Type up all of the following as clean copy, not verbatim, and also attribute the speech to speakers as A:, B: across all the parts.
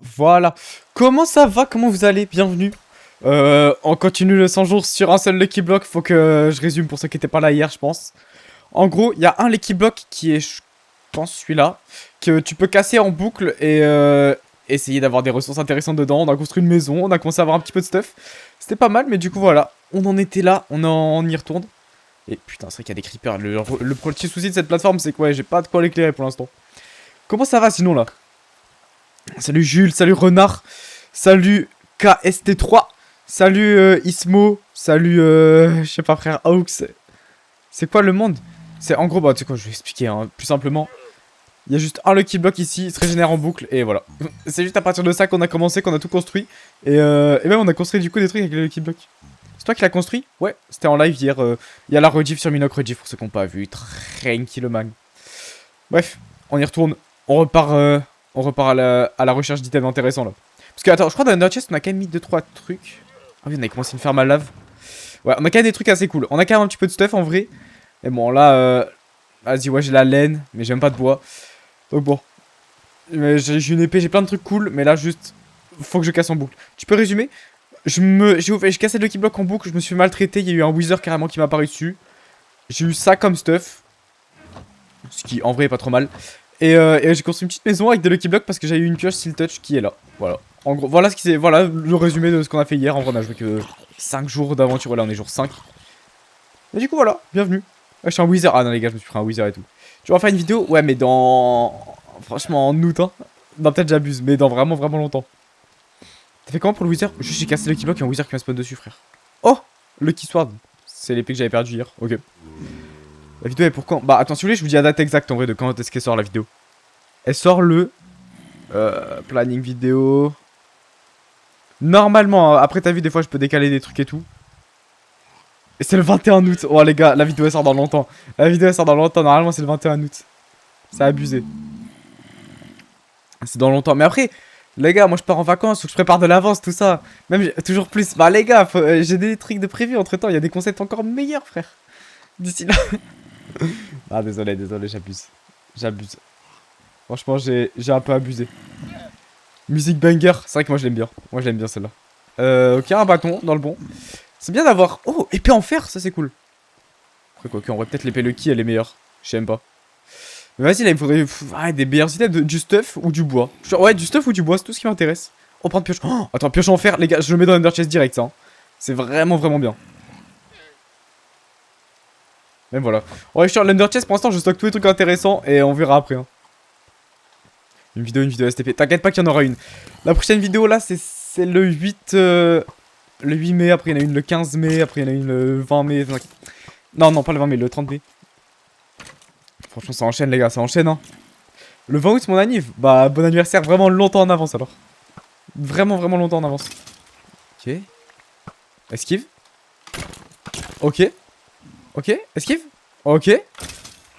A: Voilà. Comment ça va? Comment vous allez? Bienvenue. On continue le 100 jours sur un seul Lucky Block. Faut que je résume pour ceux qui étaient pas là hier, je pense. En gros, il y a un Lucky Block qui est, je pense, celui-là, que tu peux casser en boucle et essayer d'avoir des ressources intéressantes dedans. On a construit une maison, on a commencé à avoir un petit peu de stuff. C'était pas mal, mais du coup, voilà. On en était là, on y retourne. Et putain, c'est vrai qu'il y a des creepers. Le petit souci de cette plateforme, c'est que ouais, j'ai pas de quoi l'éclairer pour l'instant. Comment ça va sinon là? Salut Jules, salut Renard, salut KST3, salut Ismo, salut je sais pas frère Aux. C'est quoi le monde? C'est en gros, bah tu sais quoi, je vais expliquer hein, plus simplement. Il y a juste un Lucky Block ici, il se régénère en boucle et voilà. C'est juste à partir de ça qu'on a commencé, qu'on a tout construit. Et même on a construit du coup des trucs avec le Lucky Block. C'est toi qui l'as construit? Ouais, c'était en live hier. Il y a la rediff sur Minoc Rediff pour ceux qui n'ont pas vu. Tranquille man. Bref, on y retourne. On repart à la recherche d'items intéressants là. Parce que attends, je crois dans Under Chest on a quand même mis 2-3 trucs. Ah oui, on a commencé une ferme à lave. Ouais, on a quand même des trucs assez cool. On a quand même un petit peu de stuff en vrai. Et bon là, vas-y, ouais, j'ai la laine, mais j'aime pas de bois. Donc bon. J'ai une épée, j'ai plein de trucs cool, mais là juste, faut que je casse en boucle. Tu peux résumer? J'ai cassé le Lucky Block en boucle, je me suis maltraité, il y a eu un Wither carrément qui m'a apparu dessus. J'ai eu ça comme stuff. Ce qui en vrai est pas trop mal. Et j'ai construit une petite maison avec des Lucky Blocks parce que j'ai eu une pioche Seal Touch qui est là. Voilà. En gros, voilà voilà le résumé de ce qu'on a fait hier. En vrai, on a joué que 5 jours d'aventure. Là, on est jour 5. Et du coup, voilà, bienvenue. Ouais, je suis un Wither. Ah non, les gars, je me suis pris un Wither et tout. Tu vas faire une vidéo? Ouais, mais dans. Franchement, en août, hein. Non, peut-être j'abuse, mais dans vraiment, vraiment longtemps. T'as fait comment pour le Wither? Juste, j'ai cassé le Lucky Block et un Wither qui m'a spawn dessus, frère. Oh! Lucky Sword. C'est l'épée que j'avais perdue hier. Ok. La vidéo est pour quand? Bah, attends, si vous voulez, je vous dis la date exacte en vrai de quand est-ce qu'elle sort la vidéo. Elle sort le planning vidéo. Normalement, hein, après t'as vu, des fois je peux décaler des trucs et tout. Et c'est le 21 août. Oh les gars, la vidéo elle sort dans longtemps. La vidéo elle sort dans longtemps. Normalement c'est le 21 août. C'est abusé. C'est dans longtemps. Mais après, les gars, moi je pars en vacances. Faut que je prépare de l'avance, tout ça. Même toujours plus. Bah les gars, j'ai des trucs de prévu entre temps. Il y a des concepts encore meilleurs, frère. D'ici là. Ah désolé, j'abuse. J'abuse. Franchement, j'ai un peu abusé. Musique banger, c'est vrai que moi je l'aime bien. Moi je l'aime bien celle-là. Ok, un bâton dans le bon. C'est bien d'avoir. Oh, épée en fer, ça c'est cool. Après, quoi, on aurait peut-être l'épée Lucky, elle est meilleure. Je sais même pas. Mais vas-y, là il me faudrait des meilleurs items, du stuff ou du bois. Genre, ouais, du stuff ou du bois, c'est tout ce qui m'intéresse. Oh, prendre pioche. Oh, attends, pioche en fer, les gars, je le mets dans Under Chest direct, ça. Hein. C'est vraiment, vraiment bien. Même voilà. Ouais, je suis l'Under Chest pour l'instant, je stocke tous les trucs intéressants et on verra après. Hein. Une vidéo STP. T'inquiète pas qu'il y en aura une. La prochaine vidéo là, c'est le 8 mai. Après, il y en a une le 15 mai. Après, il y en a une le 20 mai. Non, non, pas le 20 mai, le 30 mai. Franchement, ça enchaîne, les gars, ça enchaîne. Hein. Le 20 août, mon anniv. Bah, bon anniversaire, vraiment longtemps en avance alors. Vraiment, vraiment longtemps en avance. Ok. Esquive. Ok. Ok. Esquive. Ok.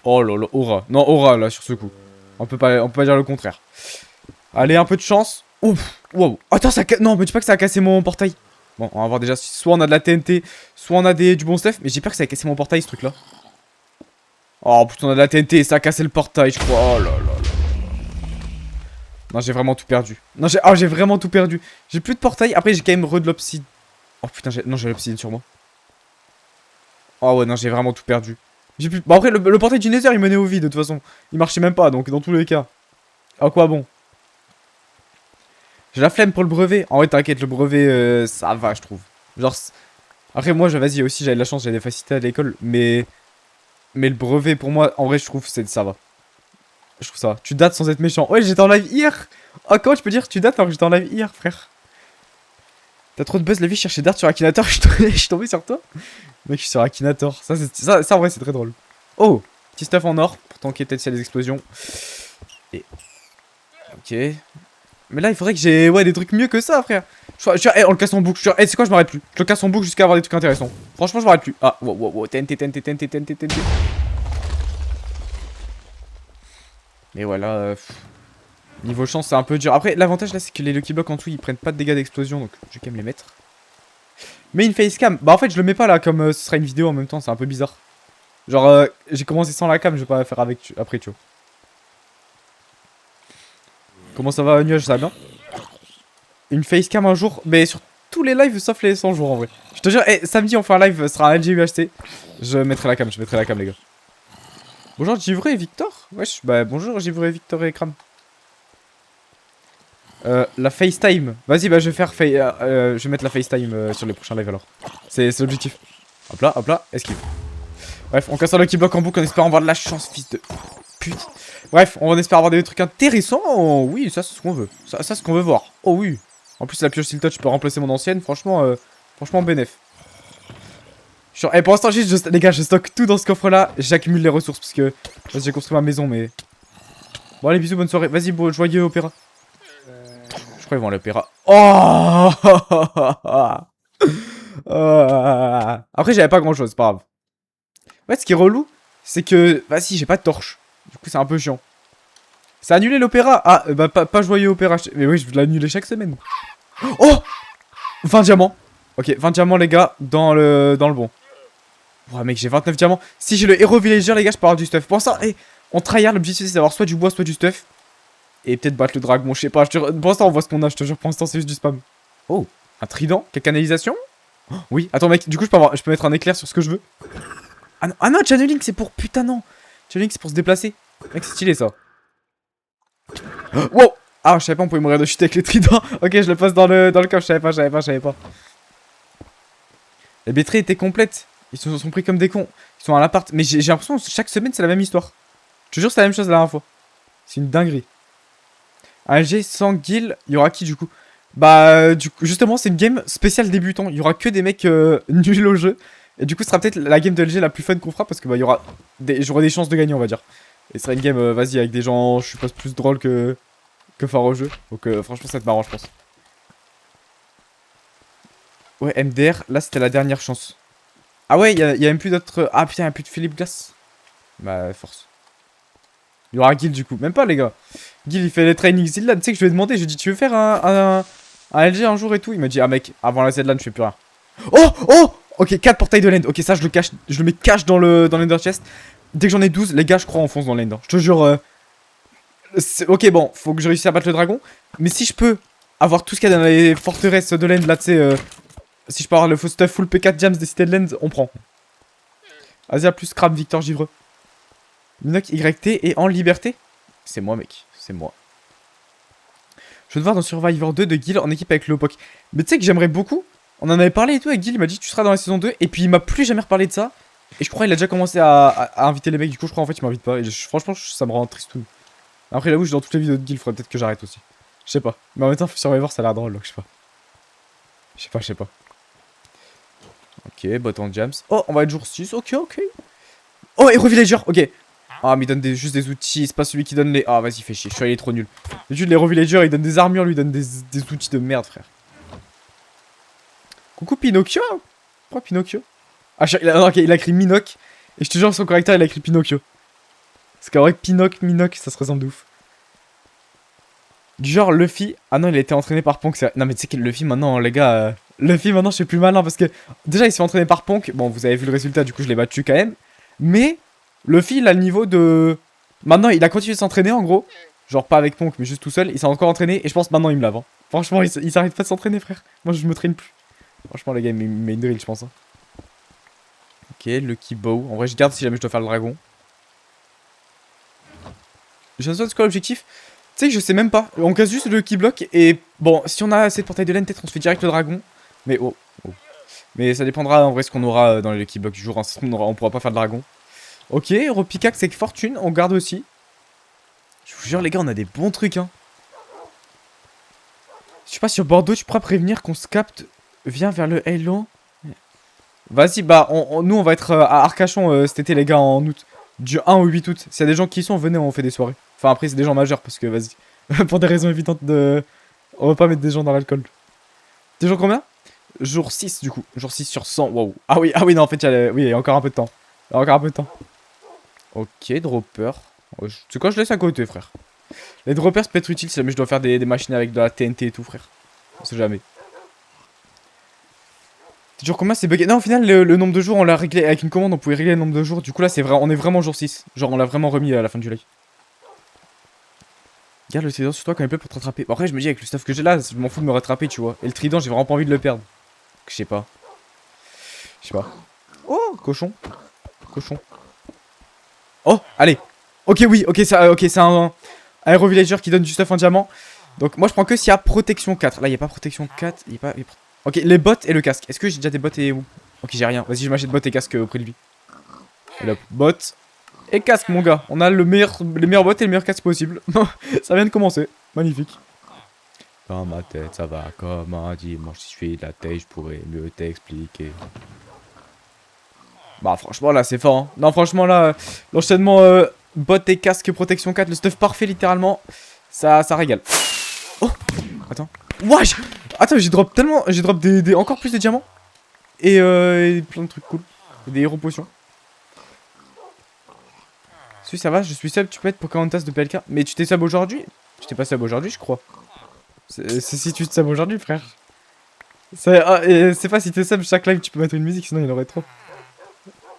A: Oh là là, aura. Non, aura là sur ce coup. On peut pas dire le contraire. Allez, un peu de chance. Ouf. Wow. Attends, non, mais dis pas que ça a cassé mon portail. Bon, on va voir déjà. Soit on a de la TNT, soit on a du bon stuff. Mais j'ai peur que ça a cassé mon portail, ce truc-là. Oh putain, on a de la TNT et ça a cassé le portail, je crois. Oh là là là. Non, j'ai vraiment tout perdu. Non, j'ai vraiment tout perdu. J'ai plus de portail. Après, j'ai quand même de l'obsidienne. Oh putain, non, j'ai l'obsidienne sur moi. Oh ouais, non, j'ai vraiment tout perdu. J'ai plus. Bah après, le portail du Nether, il menait au vide de toute façon. Il marchait même pas, donc dans tous les cas. À quoi bon? J'ai la flemme pour le brevet. En vrai, t'inquiète, le brevet, ça va, je trouve. Genre, après, moi, vas-y, aussi, j'avais de la chance, j'avais des facilités à l'école. Mais le brevet, pour moi, en vrai, je trouve ça va. Je trouve ça va. Tu dates sans être méchant. Ouais, j'étais en live hier. Oh, comment tu peux dire tu dates alors que j'étais en live hier, frère? T'as trop de buzz, la vie, je cherchais Dart sur Akinator. Je suis tombé sur toi. Mec, je suis sur Akinator. Ça, en vrai, c'est très drôle. Oh, petit stuff en or. Pour tanker peut-être s'il y a des explosions. Et. Ok. Mais là, il faudrait que j'ai des trucs mieux que ça, frère. On le casse en boucle. C'est quoi, je m'arrête plus. Je le casse en boucle jusqu'à avoir des trucs intéressants. Franchement, je m'arrête plus. Ah, wow. TNT. Mais voilà. Niveau chance, c'est un peu dur. Après, l'avantage là, c'est que les Lucky Blocks en dessous, ils prennent pas de dégâts d'explosion. Donc, je vais quand même les mettre. Mais une facecam. Bah, en fait, je le mets pas là, comme ce sera une vidéo en même temps. C'est un peu bizarre. Genre, j'ai commencé sans la cam, je vais pas la faire avec après, tu vois. Comment ça va, Nuage? Ça va bien? une facecam un jour, mais sur tous les lives sauf les 100 jours en vrai. Je te jure, samedi on fait un live, ce sera un LG UHC. Je mettrai la cam, les gars. Bonjour Givre et Victor. Wesh, bah bonjour Givre et Victor et Kram. La FaceTime. Vas-y, bah je vais faire je vais mettre la FaceTime sur les prochains lives alors. C'est l'objectif. Hop là, esquive. Bref, on casse le Lucky Block en boucle en espérant avoir de la chance, fils de pute. Bref, on espère avoir des trucs intéressants. Oh, oui, ça c'est ce qu'on veut. Ça c'est ce qu'on veut voir. Oh oui. En plus, la pioche Steel Touch, je peux remplacer mon ancienne. Franchement, bénef. Et pour l'instant, les gars, je stocke tout dans ce coffre là. J'accumule les ressources parce que j'ai construit ma maison, mais. Bon, allez, bisous, bonne soirée. Vas-y, joyeux opéra. Je crois qu'ils vont à l'opéra. Oh Après, j'avais pas grand chose, c'est pas grave. Ouais, ce qui est relou, c'est que. Vas-y, j'ai pas de torche. Du coup, c'est un peu chiant. C'est annulé l'opéra. Ah, bah, pas joyeux opéra. Mais oui, je vais l'annuler chaque semaine. Oh 20 diamants. Ok, 20 diamants, les gars, dans le bon. Ouais, mec, j'ai 29 diamants. Si j'ai le héros villager, les gars, je peux avoir du stuff. Pour l'instant, on tryhard. L'objectif, c'est d'avoir soit du bois, soit du stuff. Et peut-être battre le dragon, je sais pas. Pour l'instant, on voit ce qu'on a, je te jure. Pour l'instant, c'est juste du spam. Oh, un trident. Quelle canalisation? Oh, oui, attends, mec, du coup, je peux mettre un éclair sur ce que je veux. Ah non, channeling, c'est pour. Putain, non. Channeling, c'est pour se déplacer. Mec, c'est stylé ça. Wow! Ah, je savais pas, on pouvait mourir de chute avec les tridents. Ok, je le passe dans le coffre, je savais pas. Les batteries étaient complètes. Ils se sont pris comme des cons. Ils sont à l'appart. Mais j'ai l'impression que chaque semaine, c'est la même histoire. Je te jure, c'est la même chose la dernière fois. C'est une dinguerie. Un LG sans guild, il y aura qui du coup? Bah, du coup, justement, c'est une game spéciale débutant. Il y aura que des mecs nuls au jeu. Et du coup, ce sera peut-être la game de LG la plus fun qu'on fera parce que bah, j'aurai des chances de gagner, on va dire. Et ce sera une game, vas-y, avec des gens, je suppose, plus drôles que fort au jeu. Donc, franchement, ça va être marrant, je pense. Ouais, MDR, là, c'était la dernière chance. Ah ouais, il y a même plus d'autres. Ah putain, il y a plus de Philippe Glass. Bah, force. Il y aura Guild du coup. Même pas, les gars. Guild, il fait les trainings Zidlan. Tu sais que je lui ai demandé, je lui ai dit, tu veux faire un LG un jour et tout? Il m'a dit, ah mec, avant la Zidlan, je fais plus rien. Oh ok, 4 portails de l'end. Ok, ça, je le cache. Je le mets cache dans l'Ender Chest. Dès que j'en ai 12, les gars, je crois, on fonce dans l'end. Je te jure. Ok, bon, faut que je réussisse à battre le dragon. Mais si je peux avoir tout ce qu'il y a dans les forteresses de l'end, là, tu sais. Si je peux avoir le faux stuff full P4 Jams des cités de l'end, on prend. Vas-y, à plus, Crab, Victor, Givreux. Minoc YT est en liberté. C'est moi, mec. C'est moi. Je veux te voir dans Survivor 2 de Gil en équipe avec Lopok. Mais tu sais que j'aimerais beaucoup. On en avait parlé et tout avec Gil. Il m'a dit tu seras dans la saison 2. Et puis il m'a plus jamais reparlé de ça. Et je crois qu'il a déjà commencé à inviter les mecs. Du coup, je crois en fait il m'invite pas. Et franchement, ça me rend triste tout. Après, là où je suis dans toutes les vidéos de Gil. Faudrait peut-être que j'arrête aussi. Je sais pas. Mais en même temps, Survivor ça a l'air drôle. Donc je sais pas. Je sais pas. Ok, bottom jams. Oh, on va être jour 6. Ok. Oh, Hero Villager. Ok. Ah, mais il donne juste des outils, c'est pas celui qui donne les... Ah, vas-y, fais chier, je suis allé trop nul. D'habitude, les Hero Villager, il donne des armures, lui, il donne des outils de merde, frère. Coucou Pinocchio. Pourquoi Pinocchio? Ah, ok, il a écrit Minoc. Et je te jure, son caractère, il a écrit Pinocchio. Parce qu'en vrai, Minoc, ça se ressemble de ouf. Du genre, Luffy... Ah non, il a été entraîné par Ponk, non, mais tu sais que Luffy, maintenant, les gars... Luffy, maintenant, je suis plus malin, parce que... Déjà, il s'est entraîné par Ponk. Bon, vous avez vu le résultat, du coup, je l'ai battu quand même. Mais... Luffy, il a le niveau de... Maintenant, il a continué de s'entraîner, en gros. Genre, pas avec Ponk, mais juste tout seul. Il s'est encore entraîné, et je pense maintenant, il me lave. Hein. Franchement, il s'arrête pas de s'entraîner, frère. Moi, je me traîne plus. Franchement, les gars, il met une drill, je pense. Hein. Ok, Lucky Bow. En vrai, je garde si jamais je dois faire le dragon. Je ne sais pas c'est quoi l'objectif. Tu sais que je sais même pas. On casse juste le Lucky Block, et... Bon, si on a assez de portail de laine, peut-être on se fait direct le dragon. Mais oh. Mais ça dépendra, en vrai, ce qu'on aura dans les Lucky Block du jour. Hein. On pourra pas faire le dragon. Ok, repickaxe avec fortune, on garde aussi. Je vous jure les gars, on a des bons trucs hein. Je sais pas, sur Bordeaux, tu pourras prévenir qu'on se capte. Viens vers le Halo. Vas-y, bah, nous on va être à Arcachon cet été les gars en août. Du 1 au 8 août. S'il y a des gens qui y sont, venez, on fait des soirées. Enfin après c'est des gens majeurs parce que vas-y. Pour des raisons évidentes de... On va pas mettre des gens dans l'alcool. T'es jour combien? Jour 6 du coup. Jour 6 sur 100, waouh. Ah oui, non en fait il y a encore un peu de temps. Ok, dropper. Tu sais quoi, je laisse à côté, frère. Les droppers, ça peut être utile si jamais je dois faire des machines avec de la TNT et tout, frère. On sait jamais. T'es jour combien c'est bugué? Non, au final, le nombre de jours, on l'a réglé avec une commande, on pouvait régler le nombre de jours. Du coup, là, on est vraiment jour 6. Genre, on l'a vraiment remis à la fin du live. Garde le trident sur toi quand il pleut pour te rattraper. Bon, après, je me dis, avec le stuff que j'ai là, je m'en fous de me rattraper, tu vois. Et le trident, j'ai vraiment pas envie de le perdre. Je sais pas. Je sais pas. Oh, cochon. Cochon. Oh, allez. Ok, oui, ok, c'est un aérovillager qui donne du stuff en diamant. Donc, moi, je prends que s'il y a protection 4. Là, il n'y a pas protection 4. Il y a pas... Ok, les bottes et le casque. Est-ce que j'ai déjà des bottes et où? Ok, j'ai rien. Vas-y, je m'achète bottes et casque auprès de lui. Et là, bottes et casque, mon gars. On a les meilleures bottes et le meilleur casque possible. Ça vient de commencer. Magnifique. Dans ma tête, ça va comme un dimanche. Si je fais de la tête, je pourrais mieux t'expliquer. Bah, franchement, là, c'est fort. Hein. Non, franchement, là, l'enchaînement bottes et casque protection 4, le stuff parfait, littéralement. Ça régale. Oh, attends. Wesh. Attends, j'ai drop tellement. J'ai drop encore plus de diamants. Et plein de trucs cool. Des héros potions. Si ça va, je suis sub, tu peux être Pocahontas de PLK. Mais tu t'es sub aujourd'hui? Tu t'es pas sub aujourd'hui, je crois. C'est si tu te sub aujourd'hui, frère. C'est pas si t'es sub, chaque live tu peux mettre une musique, sinon il y en aurait trop.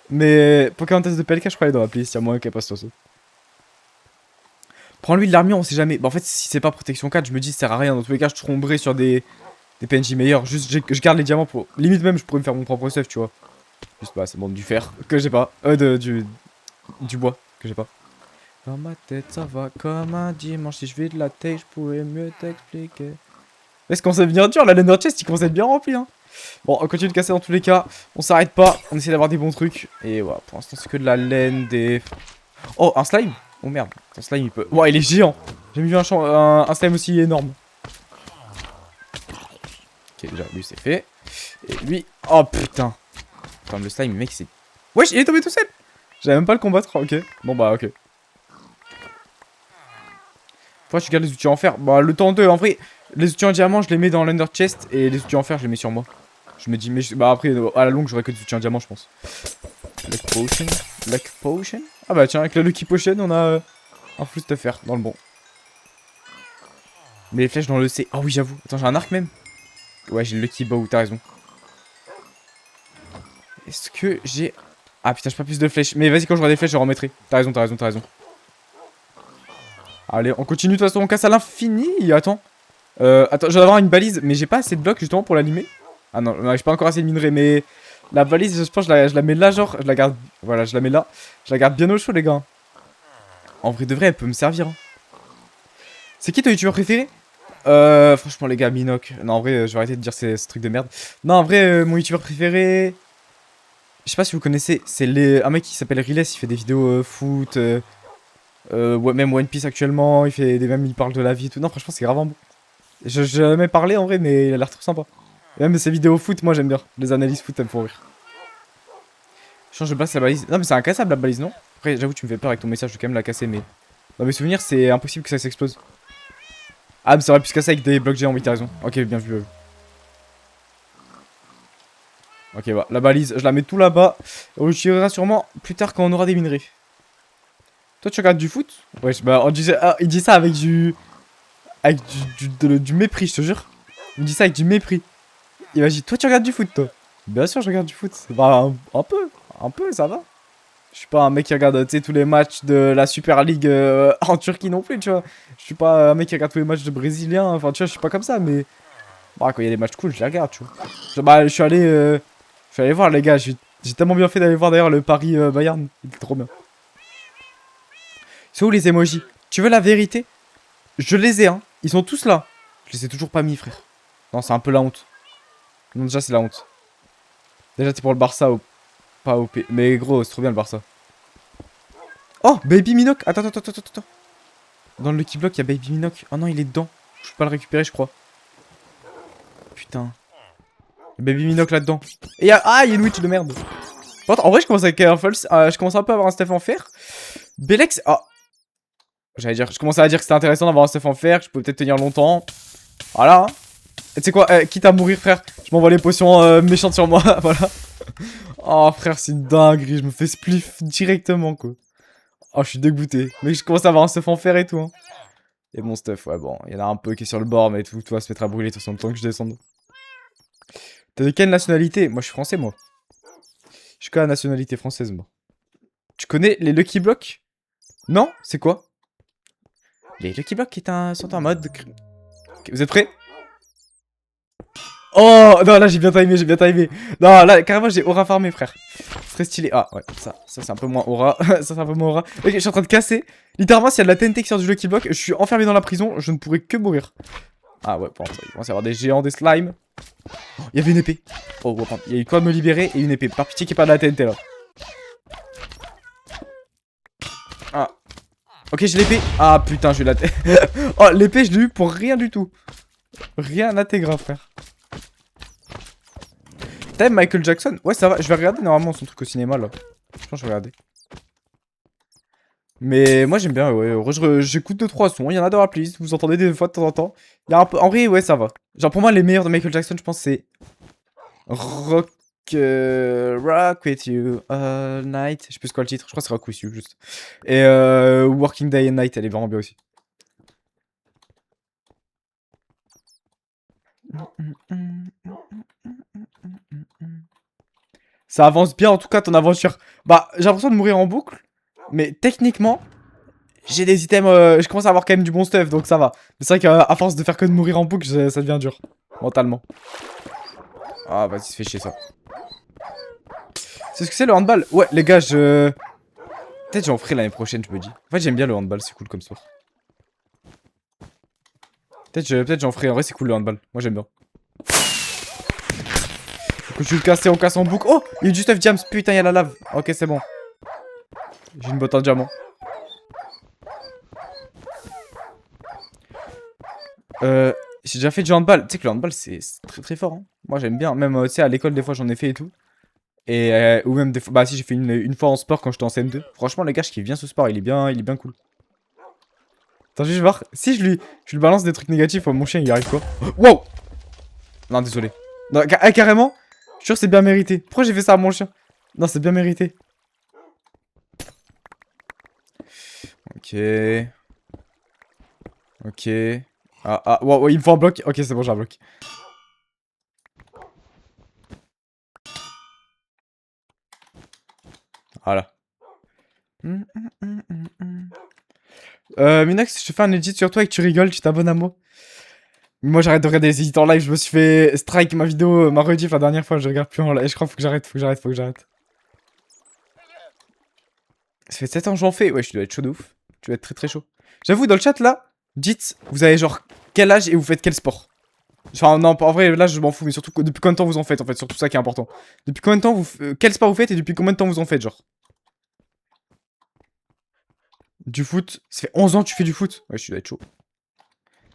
A: Mais Pocahontas de PLK, je crois, elle est dans la playlist, il y a moyen qu'elle passe tout ça. Prends-lui de l'armure, on sait jamais. Bah, en fait, si c'est pas protection 4, je me dis ça sert à rien. Dans tous les cas, je tomberai sur des PNJ meilleurs. Juste, je garde les diamants pour. Limite, même, je pourrais me faire mon propre stuff, tu vois. Juste, bah, c'est bon, du fer que j'ai pas. Du bois que j'ai pas. Dans ma tête, ça va comme un dimanche. Si je vais de la tête, je pourrais mieux t'expliquer. Est-ce qu'on sait venir dur? La lander chest, il commence à être bien rempli, hein. Bon, on continue de casser dans tous les cas. On s'arrête pas. On essaie d'avoir des bons trucs. Et voilà, pour l'instant, c'est que de la laine, des. Oh, un slime? Oh merde, un slime il peut. Ouah, il est géant. J'ai jamais vu un slime aussi énorme. Ok, déjà, lui c'est fait. Et lui. Oh putain. Attends, le slime, le mec, c'est. Wesh, il est tombé tout seul. J'avais même pas le combattre. Ok. Bon, bah, ok. Pourquoi tu gardes les outils en fer? Bah, le temps 2, en vrai, les outils en diamant, je les mets dans l'under chest. Et les outils en fer, je les mets sur moi. Je me dis, mais bah, après, à la longue, j'aurai que des outils en diamant, je pense. Luck potion. Luck potion. Ah, bah, tiens, avec la Lucky Potion, on a un full stuff fer dans le bon. Mais les flèches dans le C. Ah, oui, j'avoue. Attends, j'ai un arc même. Ouais, j'ai le Lucky Bow, t'as raison. Est-ce que j'ai. Ah, putain, j'ai pas plus de flèches. Mais vas-y, quand j'aurai des flèches, je remettrai. T'as raison, t'as raison, t'as raison. Allez, on continue, de toute façon, on casse à l'infini. Attends. Attends, je vais avoir une balise, mais j'ai pas assez de blocs justement pour l'allumer. Ah non, non j'ai pas encore assez de minerais, mais la balise, je pense, je la mets là, genre, je la garde. Voilà, je la mets là. Je la garde bien au chaud, les gars. En vrai de vrai, elle peut me servir. Hein. C'est qui ton youtubeur préféré? Franchement, les gars, Minoc. Non, en vrai, je vais arrêter de dire ces trucs de merde. Non, en vrai, mon youtubeur préféré. Je sais pas si vous connaissez, c'est un mec qui s'appelle Riles, il fait des vidéos foot. Ouais, même One Piece actuellement, il fait même il parle de la vie et tout. Non, franchement, c'est grave un bon. J'ai jamais parlé en vrai, mais il a l'air trop sympa. Et même ses vidéos foot, moi j'aime bien. Les analyses foot, elles me font rire. Change de place la balise. Non, mais c'est incassable la balise, non? Après, j'avoue, tu me fais peur avec ton message, je vais quand même la casser, mais. Dans mes souvenirs, c'est impossible que ça s'explose. Ah, mais ça aurait pu se casser avec des blocs géants, oui, t'as raison. Ok, bien vu. Ok, voilà. La balise, je la mets tout là-bas. On l'utilisera sûrement plus tard quand on aura des minerais. Toi, tu regardes du foot? Ouais, bah, il dit ça avec du. Avec du mépris, je te jure. Il me dit ça avec du mépris. Imagine, toi, tu regardes du foot, toi? Bien sûr, je regarde du foot. Bah, un peu, ça va. Je suis pas un mec qui regarde, tu sais, tous les matchs de la Super League en Turquie non plus, tu vois. Je suis pas un mec qui regarde tous les matchs de Brésiliens. Enfin, tu vois, je suis pas comme ça, mais. Bah, quand il y a des matchs cool, je les regarde, tu vois. Bah, je suis allé voir, les gars. J'ai tellement bien fait d'aller voir d'ailleurs le Paris Bayern. Il était trop bien. C'est où les emojis? Tu veux la vérité? Je les ai, hein. Ils sont tous là. Je les ai toujours pas mis, frère. Non, c'est un peu la honte. Non, déjà, c'est la honte. Déjà, t'es pour le Barça, pas OP. Mais gros, c'est trop bien le Barça. Oh, Baby Minoc. Attends. Dans le Lucky Block, il y a Baby Minoc. Oh non, il est dedans. Je peux pas le récupérer, je crois. Putain. Baby Minoc là-dedans. Et il y a une witch de merde. Par contre, en vrai, je commence avec un false. Je commence un peu à avoir un stuff en fer. Belex. Ah. J'allais dire, je commençais à dire que c'était intéressant d'avoir un stuff en fer. Je peux peut-être tenir longtemps. Voilà. Et tu sais quoi, quitte à mourir, frère, je m'envoie les potions méchantes sur moi. Voilà. Oh, frère, c'est une dinguerie. Je me fais spliff directement, quoi. Oh, je suis dégoûté. Mais je commence à avoir un stuff en fer et tout. Hein. Et mon stuff, ouais, bon. Il y en a un peu qui est sur le bord, mais tout va se mettre à brûler tout le temps que je descende. T'es de quelle nationalité? Moi, je suis français, moi. Je suis que la nationalité française, moi. Tu connais les Lucky Blocks? Non? C'est quoi? Les Lucky Block sont en mode... Ok, vous êtes prêts? Oh non, là j'ai bien timé, j'ai bien timé. Non, là carrément j'ai aura farmé, frère. Très stylé. Ah ouais, ça c'est un peu moins aura. Ça c'est un peu moins aura. Ok, je suis en train de casser. Littéralement, s'il y a de la TNT qui sort du Lucky Block, je suis enfermé dans la prison, je ne pourrais que mourir. Ah ouais, bon, il commence à y avoir des géants, des slimes. Oh, il y avait une épée. Oh, ouais, il y a eu quoi de me libérer et une épée. Par pitié qu'il n'y ait pas de la TNT là. Ah. Ok, j'ai l'épée. Ah putain, j'ai eu la tête. Oh, l'épée, je l'ai eu pour rien du tout. Rien à tes grave, frère. T'aimes Michael Jackson? Ouais, ça va. Je vais regarder normalement son truc au cinéma là. Je pense que je vais regarder. Mais moi j'aime bien, ouais. J'écoute 2-3 sons. Il y en a dans la playlist. Vous entendez des fois de temps en temps. Il y a un peu. En vrai, ouais, ça va. Genre pour moi, les meilleurs de Michael Jackson, je pense, c'est Rock. Rock with you all night. Je sais plus quoi le titre. Je crois que c'est Rock with you, juste. Et Working Day and Night, elle est vraiment bien aussi. Ça avance bien en tout cas ton aventure. Bah, j'ai l'impression de mourir en boucle. Mais techniquement, j'ai des items. Je commence à avoir quand même du bon stuff, donc ça va. Mais c'est vrai qu'à force de faire que de mourir en boucle, ça devient dur. Mentalement. Ah, vas-y, se fait chier ça. C'est ce que c'est le handball? Ouais, les gars, je. Peut-être j'en ferai l'année prochaine, je me dis. En fait, j'aime bien le handball, c'est cool comme sport. Peut-être j'en ferai. En vrai, c'est cool le handball. Moi, j'aime bien. Faut que je le casse et on casse en boucle. Oh, il y a du stuff Jams. Putain, il y a la lave. Ok, c'est bon. J'ai une botte en diamant. J'ai déjà fait du handball. Tu sais que le handball, c'est très très fort. Hein. Moi, j'aime bien. Même, tu sais, à l'école, des fois, j'en ai fait et tout. Et ou même des fois. Bah, si, j'ai fait une fois en sport quand j'étais en CM2. Franchement, les gars, je kiffe bien ce sport. Il est bien cool. Attends, je vais voir. Si je lui balance des trucs négatifs, mon chien, il arrive quoi? Wow! Non, désolé. Non, carrément, je suis sûr que c'est bien mérité. Pourquoi j'ai fait ça à mon chien? Non, c'est bien mérité. Ok. Ok. Wow, il me faut un bloc. Ok, c'est bon, j'ai un bloc. Voilà. Minox, je te fais un edit sur toi et que tu rigoles, tu t'abonnes à moi. Moi, j'arrête de regarder les edits en live. Je me suis fait strike ma vidéo, ma rediff la dernière fois. Je regarde plus en live. Je crois faut que j'arrête, faut que j'arrête. Ça fait 7 ans que j'en fais. Ouais, je dois être chaud de ouf. Tu dois être très très chaud. J'avoue, dans le chat là, dites, vous avez genre quel âge et vous faites quel sport? Enfin, non, en vrai, là je m'en fous, mais surtout depuis combien de temps vous en faites en fait, surtout ça qui est important. Depuis combien de temps vous. Quel sport vous faites et depuis combien de temps vous en faites, genre? Du foot? Ça fait 11 ans que tu fais du foot? Ouais, je dois être chaud.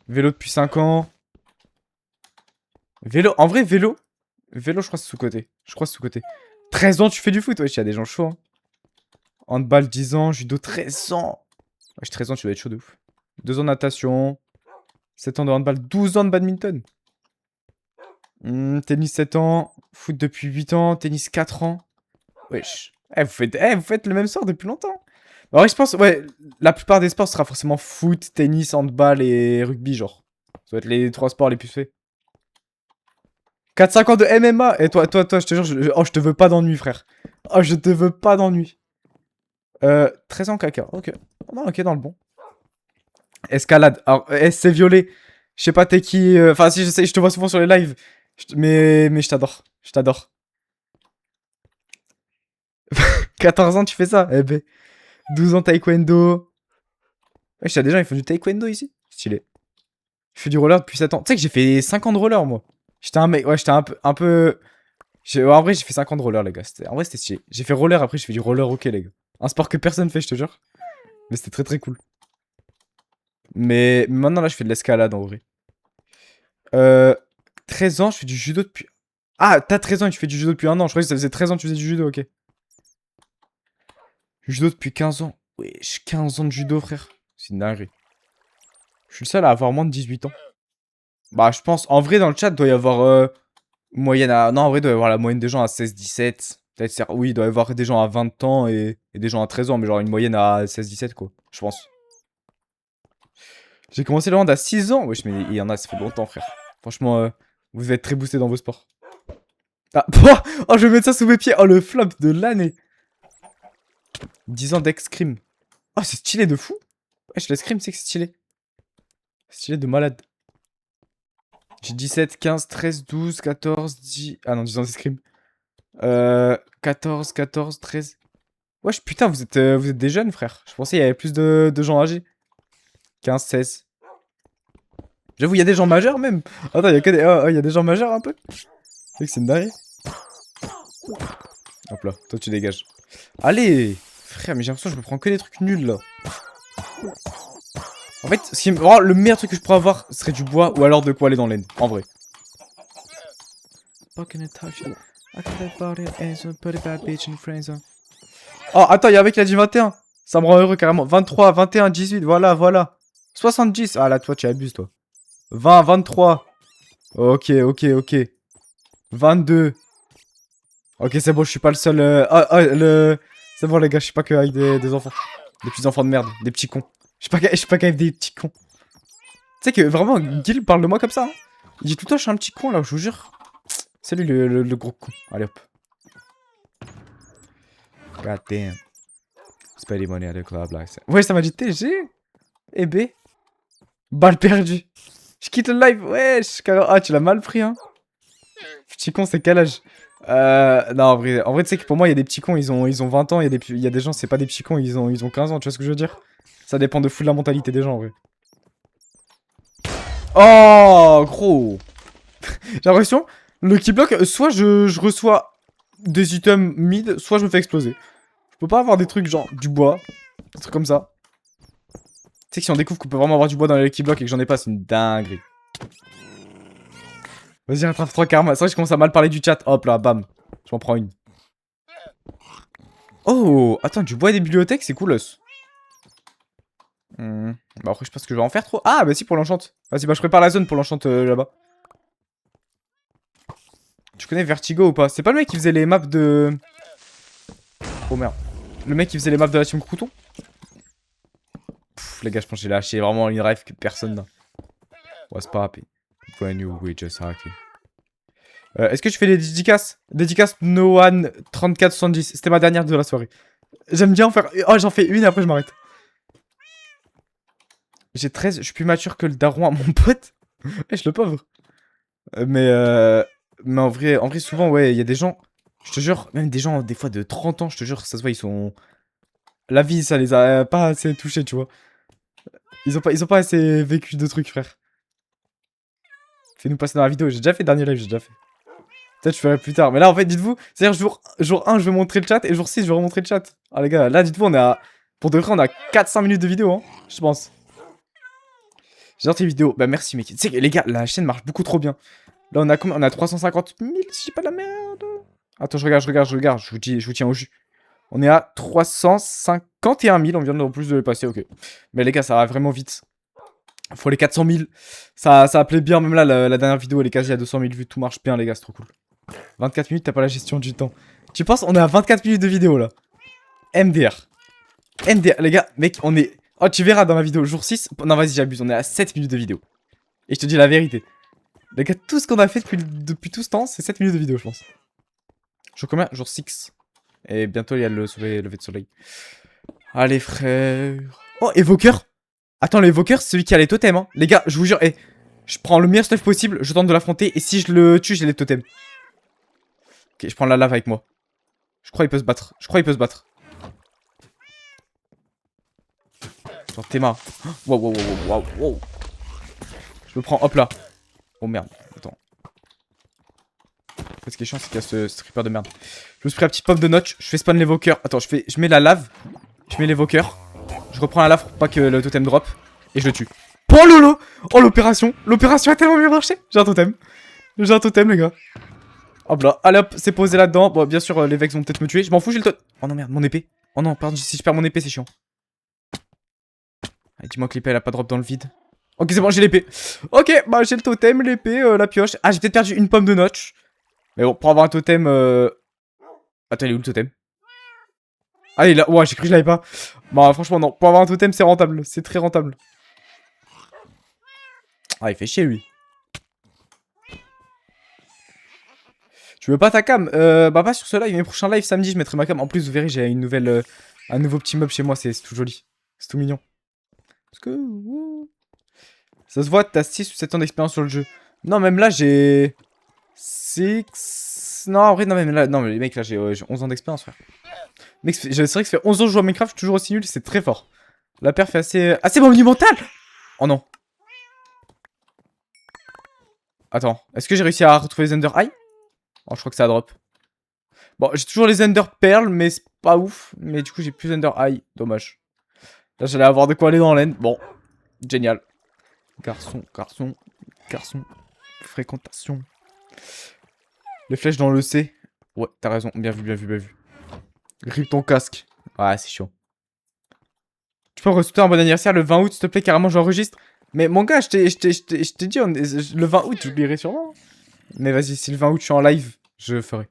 A: Vélo depuis 5 ans. Vélo, en vrai, vélo. Vélo, je crois que c'est sous-côté. 13 ans, tu fais du foot? Ouais, il y a des gens chauds. Hein. Handball 10 ans, judo 13 ans. Ouais, 13 ans, tu dois être chaud de ouf. 2 ans de natation. 7 ans de handball, 12 ans de badminton. Tennis 7 ans. Foot depuis 8 ans. Tennis 4 ans. Wesh. Vous faites le même sport depuis longtemps. En vrai, je pense, ouais, la plupart des sports sera forcément foot, tennis, handball et rugby, genre. Ça va être les 3 sports les plus faits. 4-5 ans de MMA. Et toi, je te jure, oh, je te veux pas d'ennui, frère. Oh, je te veux pas d'ennui. 13 ans caca. Ok. Non, ok, dans le bon. Escalade. Alors, c'est violet. Je sais pas t'es qui. Enfin, si, je sais, je te vois souvent sur les lives. Mais je t'adore. Je t'adore. 14 ans, tu fais ça? Eh ben. 12 ans taekwondo. Ouais, j'ai des gens, ils font du taekwondo ici. Stylé. Je fais du roller depuis 7 ans. Tu sais que j'ai fait 5 ans de roller, moi. J'étais un mec. Ouais, j'étais un peu. En vrai, j'ai fait 5 ans de roller, les gars. En vrai, c'était stylé. J'ai fait roller, après, j'ai fait du roller hockey, les gars. Un sport que personne fait, je te jure. Mais c'était très très cool. Mais maintenant, là, je fais de l'escalade, en vrai. 13 ans, je fais du judo depuis. Ah, t'as 13 ans et tu fais du judo depuis un an. Je croyais que ça faisait 13 ans que tu faisais du judo, ok. Judo depuis 15 ans. Wesh, 15 ans de judo, frère. C'est une dinguerie. Je suis le seul à avoir moins de 18 ans. Bah, je pense. En vrai, dans le chat, doit y avoir. Moyenne à. Non, en vrai, doit y avoir la moyenne des gens à 16-17. Peut-être, oui, il doit y avoir des gens à 20 ans et des gens à 13 ans, mais genre une moyenne à 16-17, quoi. Je pense. J'ai commencé le hand à 6 ans. Wesh, mais il y en a, ça fait longtemps, frère. Franchement, vous êtes très boosté dans vos sports. Ah, oh, je vais mettre ça sous mes pieds. Oh, le flop de l'année. 10 ans d'escrime. Oh, c'est stylé de fou. Wesh, l'escrime, c'est que c'est stylé. Stylé de malade. J'ai 17, 15, 13, 12, 14, 10... Ah non, 10 ans d'escrime. 14, 14, 13... Wesh, putain, vous êtes des jeunes, frère. Je pensais qu'il y avait plus de gens âgés. 15, 16. J'avoue, il y a des gens majeurs, même. Attends, il y a que des... il y a des gens majeurs, un peu. C'est que c'est une dinguerie. Hop là, toi, tu dégages. Allez. Frère, mais j'ai l'impression que je me prends que des trucs nuls, là. En fait, vraiment, le meilleur truc que je pourrais avoir serait du bois ou alors de quoi aller dans l'aine. En vrai. Oh, attends, il y a un mec qui a dit 21. Ça me rend heureux carrément. 23, 21, 18, voilà, voilà. 70. Ah là, toi, tu abuses, toi. 20, 23. Ok, ok, ok. 22. Ok, c'est bon, je suis pas le seul. C'est bon, les gars, je suis pas que avec des enfants. Des petits enfants de merde, des petits cons. Je suis pas qu'avec des petits cons. Tu sais que vraiment, Gil parle de moi comme ça. Hein. Il dit tout le temps, je suis un petit con là, je vous jure. C'est lui le gros con. Allez hop. God damn. Spend money at the club like ça. Ouais, ça m'a dit TG. Et B. Balle perdue. Je quitte le live. Wesh. Ah, tu l'as mal pris, hein. Petit con, c'est quel âge? Non, en vrai tu sais que pour moi, il y a des petits cons, ils ont 20 ans. Il y a des gens, c'est pas des petits cons, ils ont 15 ans. Tu vois ce que je veux dire? Ça dépend de fou de la mentalité des gens, en vrai. Oh, gros. J'ai l'impression, le keyblock, soit je reçois des items mid, soit je me fais exploser. Je peux pas avoir des trucs genre du bois, des trucs comme ça. Tu sais que si on découvre qu'on peut vraiment avoir du bois dans les keyblock et que j'en ai pas, c'est une dinguerie. Vas-y, rattrape-toi karma. C'est vrai que je commence à mal parler du chat. Hop là, bam. Je m'en prends une. Oh, attends, du bois et des bibliothèques, c'est cool. Bah après, je pense que je vais en faire trop. Ah, bah si, pour l'enchant. Vas-y, bah je prépare la zone pour l'enchant là-bas. Tu connais Vertigo ou pas? C'est pas le mec qui faisait les maps de... Oh merde. Le mec qui faisait les maps de la team Crouton? Pff, les gars, je pense que j'ai lâché vraiment une rêve que personne n'a. What's poppin'? Brand new, we just happy. Est-ce que tu fais des dédicaces? Dédicace No One 3470. C'était ma dernière de la soirée. J'aime bien en faire... Oh, j'en fais une et après je m'arrête. J'ai 13, je suis plus mature que le daron à mon pote. Wesh, le pauvre. Mais en vrai, souvent, ouais, il y a des gens... Je te jure, même des gens, des fois de 30 ans, je te jure, ça se voit, ils sont... La vie, ça les a pas assez touchés, tu vois. Ils ont pas assez vécu de trucs, frère. Fais-nous passer dans la vidéo. J'ai déjà fait dernier live, j'ai déjà fait. Peut-être je ferai plus tard. Mais là, en fait, dites-vous, c'est-à-dire jour 1, je vais montrer le chat, et jour 6, je vais remontrer le chat. Ah, les gars, là, dites-vous, on est à... Pour de vrai, on a 4-5 minutes de vidéo, hein, je pense. J'adore tes vidéos. Bah, merci, mec. Tu sais, les gars, la chaîne marche beaucoup trop bien. Là, on a combien? On a 350 000, si j'ai pas de la merde. Attends, je regarde. Je vous tiens au jus. On est à 351 000, on vient de plus de le passer, ok. Mais les gars, ça va vraiment vite. Faut les 400 000. Ça appelait bien, même là, la dernière vidéo, elle est quasi à 200 000 vues. Tout marche bien, les gars, c'est trop cool. 24 minutes, t'as pas la gestion du temps. Tu penses, on est à 24 minutes de vidéo, là. MDR. MDR, les gars, mec, on est... Oh, tu verras dans la vidéo, jour 6. Non, vas-y, j'abuse, on est à 7 minutes de vidéo. Et je te dis la vérité. Les gars, tout ce qu'on a fait depuis tout ce temps, c'est 7 minutes de vidéo, je pense. Jour combien? Jour 6. Et bientôt, il y a le lever de soleil. Allez, frère. Oh, évoqueur. Attends, l'évoqueur, c'est celui qui a les totems, hein. Les gars, je vous jure, je prends le meilleur stuff possible, je tente de l'affronter, et si je le tue, j'ai les totems. Ok, je prends la lave avec moi. Je crois qu'il peut se battre. Genre, tes mains. Wow. Je me prends, hop là. Oh merde, attends. En fait, ce qui est chiant, c'est qu'il y a ce stripper de merde. Je me suis pris un petit pop de notch, je fais spawn l'évoqueur. Attends, je mets la lave, je mets l'évoqueur. Je reprends la lave pour pas que le totem drop. Et je le tue. Oh lolo! Oh l'opération! L'opération a tellement bien marché! J'ai un totem, les gars. Hop là, allez hop, c'est posé là-dedans. Bon, bien sûr, les vex vont peut-être me tuer. Je m'en fous, j'ai le totem. Oh non, merde, mon épée. Oh non, pardon, si je perds mon épée, c'est chiant. Allez, dis-moi que l'épée, elle a pas drop dans le vide. Ok, c'est bon, j'ai l'épée. Ok, bah j'ai le totem, l'épée, la pioche. Ah, j'ai peut-être perdu une pomme de notch. Mais bon, pour avoir un totem... Attends, il est où le totem? Ah, il est là. Ouais, j'ai cru que je l'avais pas. Bah, franchement, non. Pour avoir un totem, c'est rentable. C'est très rentable. Ah, il fait chier, lui. Tu veux pas ta cam? Bah, pas sur ce live. Mes prochains live samedi, je mettrai ma cam. En plus, vous verrez, j'ai une nouvelle... un nouveau petit meuble chez moi. C'est tout joli. C'est tout mignon. Parce que... Ça se voit, t'as 6 ou 7 ans d'expérience sur le jeu. Non, même là, j'ai... 6... Non, en vrai, non, même là... Non, mais les mecs, là, j'ai 11 ans d'expérience, frère. Mec, c'est vrai que ça fait 11 ans que je joue à Minecraft, je suis toujours aussi nul, c'est très fort. La perf est assez monumentale. Oh non. Attends, est-ce que j'ai réussi à retrouver les Ender Eye? Oh, je crois que ça drop. Bon, j'ai toujours les Ender Pearl, mais c'est pas ouf. Mais du coup, j'ai plus Ender Eye, dommage. Là, j'allais avoir de quoi aller dans l'end. Bon, génial. Garçon, garçon, garçon. Fréquentation. Les flèches dans le C. Ouais, t'as raison, bien vu, bien vu, bien vu. Rip ton casque. Ouais, c'est chiant. Tu peux me souhaiter un bon anniversaire le 20 août, s'il te plaît, carrément, j'enregistre. Mais mon gars, je t'ai dit, le 20 août, j'oublierai sûrement. Mais vas-y, si le 20 août je suis en live, je ferai.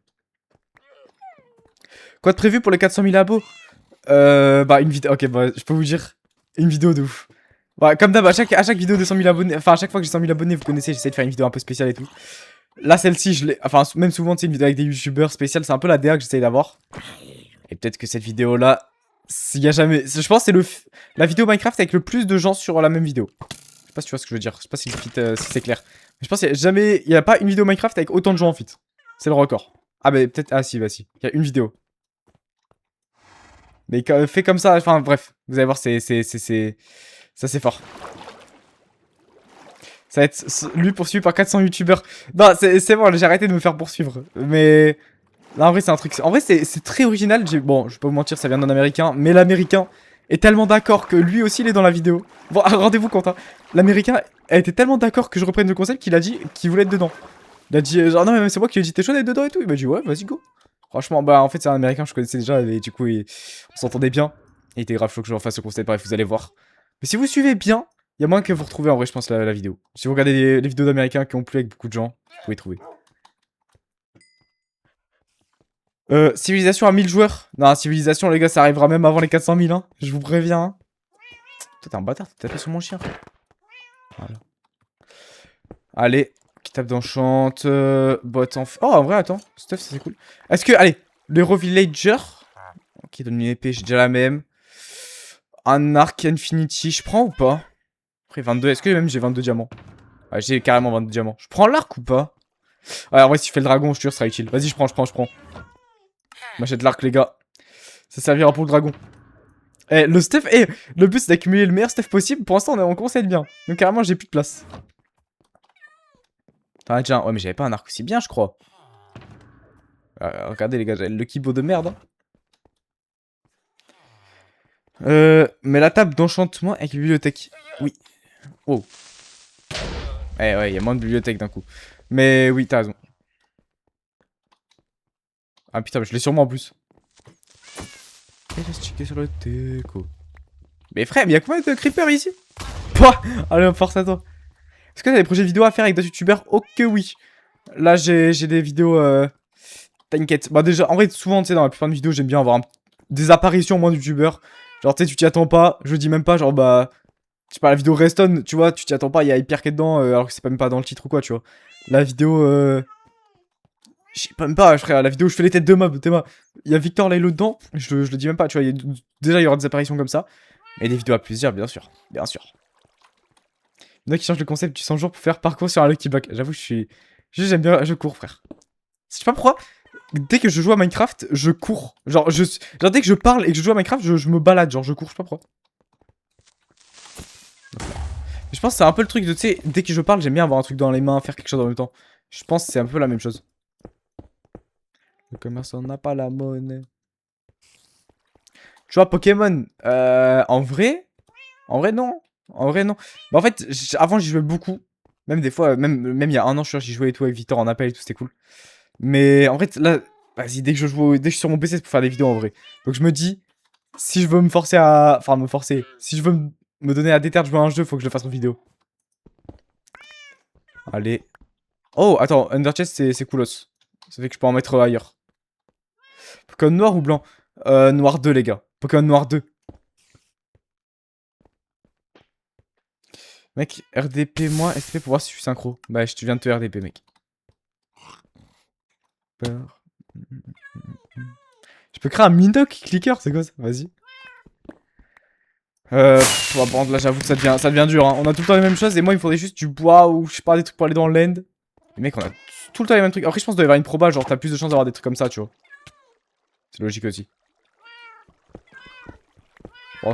A: Quoi de prévu pour les 400 000 abos? Bah, une vidéo. Ok, bah, je peux vous dire, une vidéo de ouf. Ouais, comme d'hab, à chaque vidéo de 100 000 abonnés, enfin, à chaque fois que j'ai 100 000 abonnés, vous connaissez, j'essaie de faire une vidéo un peu spéciale et tout. Là, celle-ci, je l'ai. Enfin, même souvent, c'est une vidéo avec des youtubeurs spéciales, c'est un peu la DA que j'essaie d'avoir. Et peut-être que cette vidéo-là, s'il y a jamais. Je pense que c'est la vidéo Minecraft avec le plus de gens sur la même vidéo. Je sais pas si tu vois ce que je veux dire. Je sais pas si, si c'est clair. Mais je pense qu'il y a jamais. Il y a pas une vidéo Minecraft avec autant de gens en fit. C'est le record. Ah, bah peut-être. Ah, si, bah si. Il y a une vidéo. Mais fait comme ça. Enfin, bref. Vous allez voir, ça, c'est fort. Ça va être lui poursuivi par 400 youtubeurs. Non, c'est bon, j'ai arrêté de me faire poursuivre. Mais. Là, en vrai, c'est un truc. En vrai, c'est très original. Bon, je vais pas vous mentir, ça vient d'un américain. Mais l'américain est tellement d'accord que lui aussi, il est dans la vidéo. Bon, rendez-vous compte, hein. L'américain a été tellement d'accord que je reprenne le concept qu'il a dit qu'il voulait être dedans. Il a dit, genre, non, mais c'est moi qui lui ai dit, t'es chaud d'être dedans et tout. Il m'a dit, ouais, vas-y, go. Franchement, bah, en fait, c'est un américain, je connaissais déjà. Et du coup, on s'entendait bien. Il était grave chaud que je refasse ce concept. Bref, vous allez voir. Mais si vous suivez bien, il y a moyen que vous retrouvez en vrai, je pense, la vidéo. Si vous regardez les vidéos d'américains qui ont plu avec beaucoup de gens, vous pouvez trouver. Civilisation à 1000 joueurs. Non, civilisation, les gars, ça arrivera même avant les 400 000, hein. Je vous préviens, hein. Toi, t'es un bâtard, t'es tapé sur mon chien, frère. Voilà. Allez, qui tape d'enchant. Bot en... Oh, en vrai, attends. Stuff, ça c'est cool. Est-ce que, allez, l'Hero Villager. Ok, donne une épée, j'ai déjà la même. Un arc Infinity, je prends ou pas? Après, 22, est-ce que même j'ai 22 diamants? Ouais, j'ai carrément 22 diamants. Je prends l'arc ou pas? Ouais, en vrai, si tu fais le dragon, je te jure, ce sera utile. Vas-y, je prends. M'achète l'arc, les gars. Ça servira pour le dragon. Eh, le stuff, le but c'est d'accumuler le meilleur stuff possible. Pour l'instant, on commence à être bien. Donc, carrément, j'ai plus de place. T'en as déjà un. Ouais, mais j'avais pas un arc aussi bien, je crois. Regardez, les gars, j'avais le kibo de merde. Mais la table d'enchantement avec bibliothèque. Oui. Oh. Eh, ouais, il y a moins de bibliothèque d'un coup. Mais oui, t'as raison. Ah putain, mais je l'ai sûrement en plus. Et laisse checker sur le déco. Mais frère, mais y'a combien de creepers ici? Pouah. Allez, force à toi. Est-ce que t'as des projets vidéo à faire avec d'autres youtubeurs? Oh que oui. Là, j'ai des vidéos. T'inquiète. Bah, déjà, en vrai, souvent, tu sais, dans la plupart des vidéos, j'aime bien avoir des apparitions au moins de youtubeurs. Genre, tu sais, tu t'y attends pas. Je dis même pas, genre, bah. Je sais pas, la vidéo Reston, tu vois, tu t'y attends pas, il y a Hyper qui est dedans, alors que c'est pas même pas dans le titre ou quoi, tu vois. La vidéo. Je sais pas même pas, frère, la vidéo où je fais les têtes de mobs, il y a Victor Laylo dedans, je le dis même pas, tu vois. Déjà, il y aura des apparitions comme ça. Et des vidéos à plusieurs, bien sûr. Bien sûr. Il y en a qui changent le concept du 100 jours pour faire parcours sur un Lucky Block. J'avoue, je suis. J'aime bien, je cours, frère. Je sais pas pourquoi. Dès que je joue à Minecraft, je cours. Genre, dès que je parle et que je joue à Minecraft, je me balade. Genre, je cours, je sais pas pourquoi. Je pense que c'est un peu le truc de, tu sais, dès que je parle, j'aime bien avoir un truc dans les mains, faire quelque chose en même temps. Je pense que c'est un peu la même chose. Le commerçant n'a pas la monnaie. Tu vois, Pokémon, en vrai. En vrai, non. En vrai, non. Bah, en fait, avant, j'y jouais beaucoup. Même des fois, même il y a un an, je suis sûr, j'y jouais et tout avec Victor en appel et tout, c'était cool. Mais en fait, là, vas-y, dès que je suis sur mon PC, c'est pour faire des vidéos en vrai. Donc je me dis, si je veux me forcer à. Enfin, me forcer. Si je veux me donner à déterre de jouer à un jeu, faut que je le fasse en vidéo. Allez. Oh, attends, Under Chest, c'est coolos. Ça fait que je peux en mettre ailleurs. Pokémon noir ou blanc? Noir 2, les gars. Pokémon noir 2. Mec, RDP moi, SP pour voir si je suis synchro. Bah, je viens de te RDP, mec. Peur. Je peux créer un Minoc clicker, c'est quoi ça? Vas-y. Bon, là j'avoue que ça devient dur, hein. On a tout le temps les mêmes choses et moi il me faudrait juste du bois ou je sais pas, des trucs pour aller dans l'end. Les mecs, on a tout le temps les mêmes trucs. Après, je pense qu'il doit y avoir une proba, genre t'as plus de chances d'avoir des trucs comme ça, tu vois. C'est logique aussi. Bon,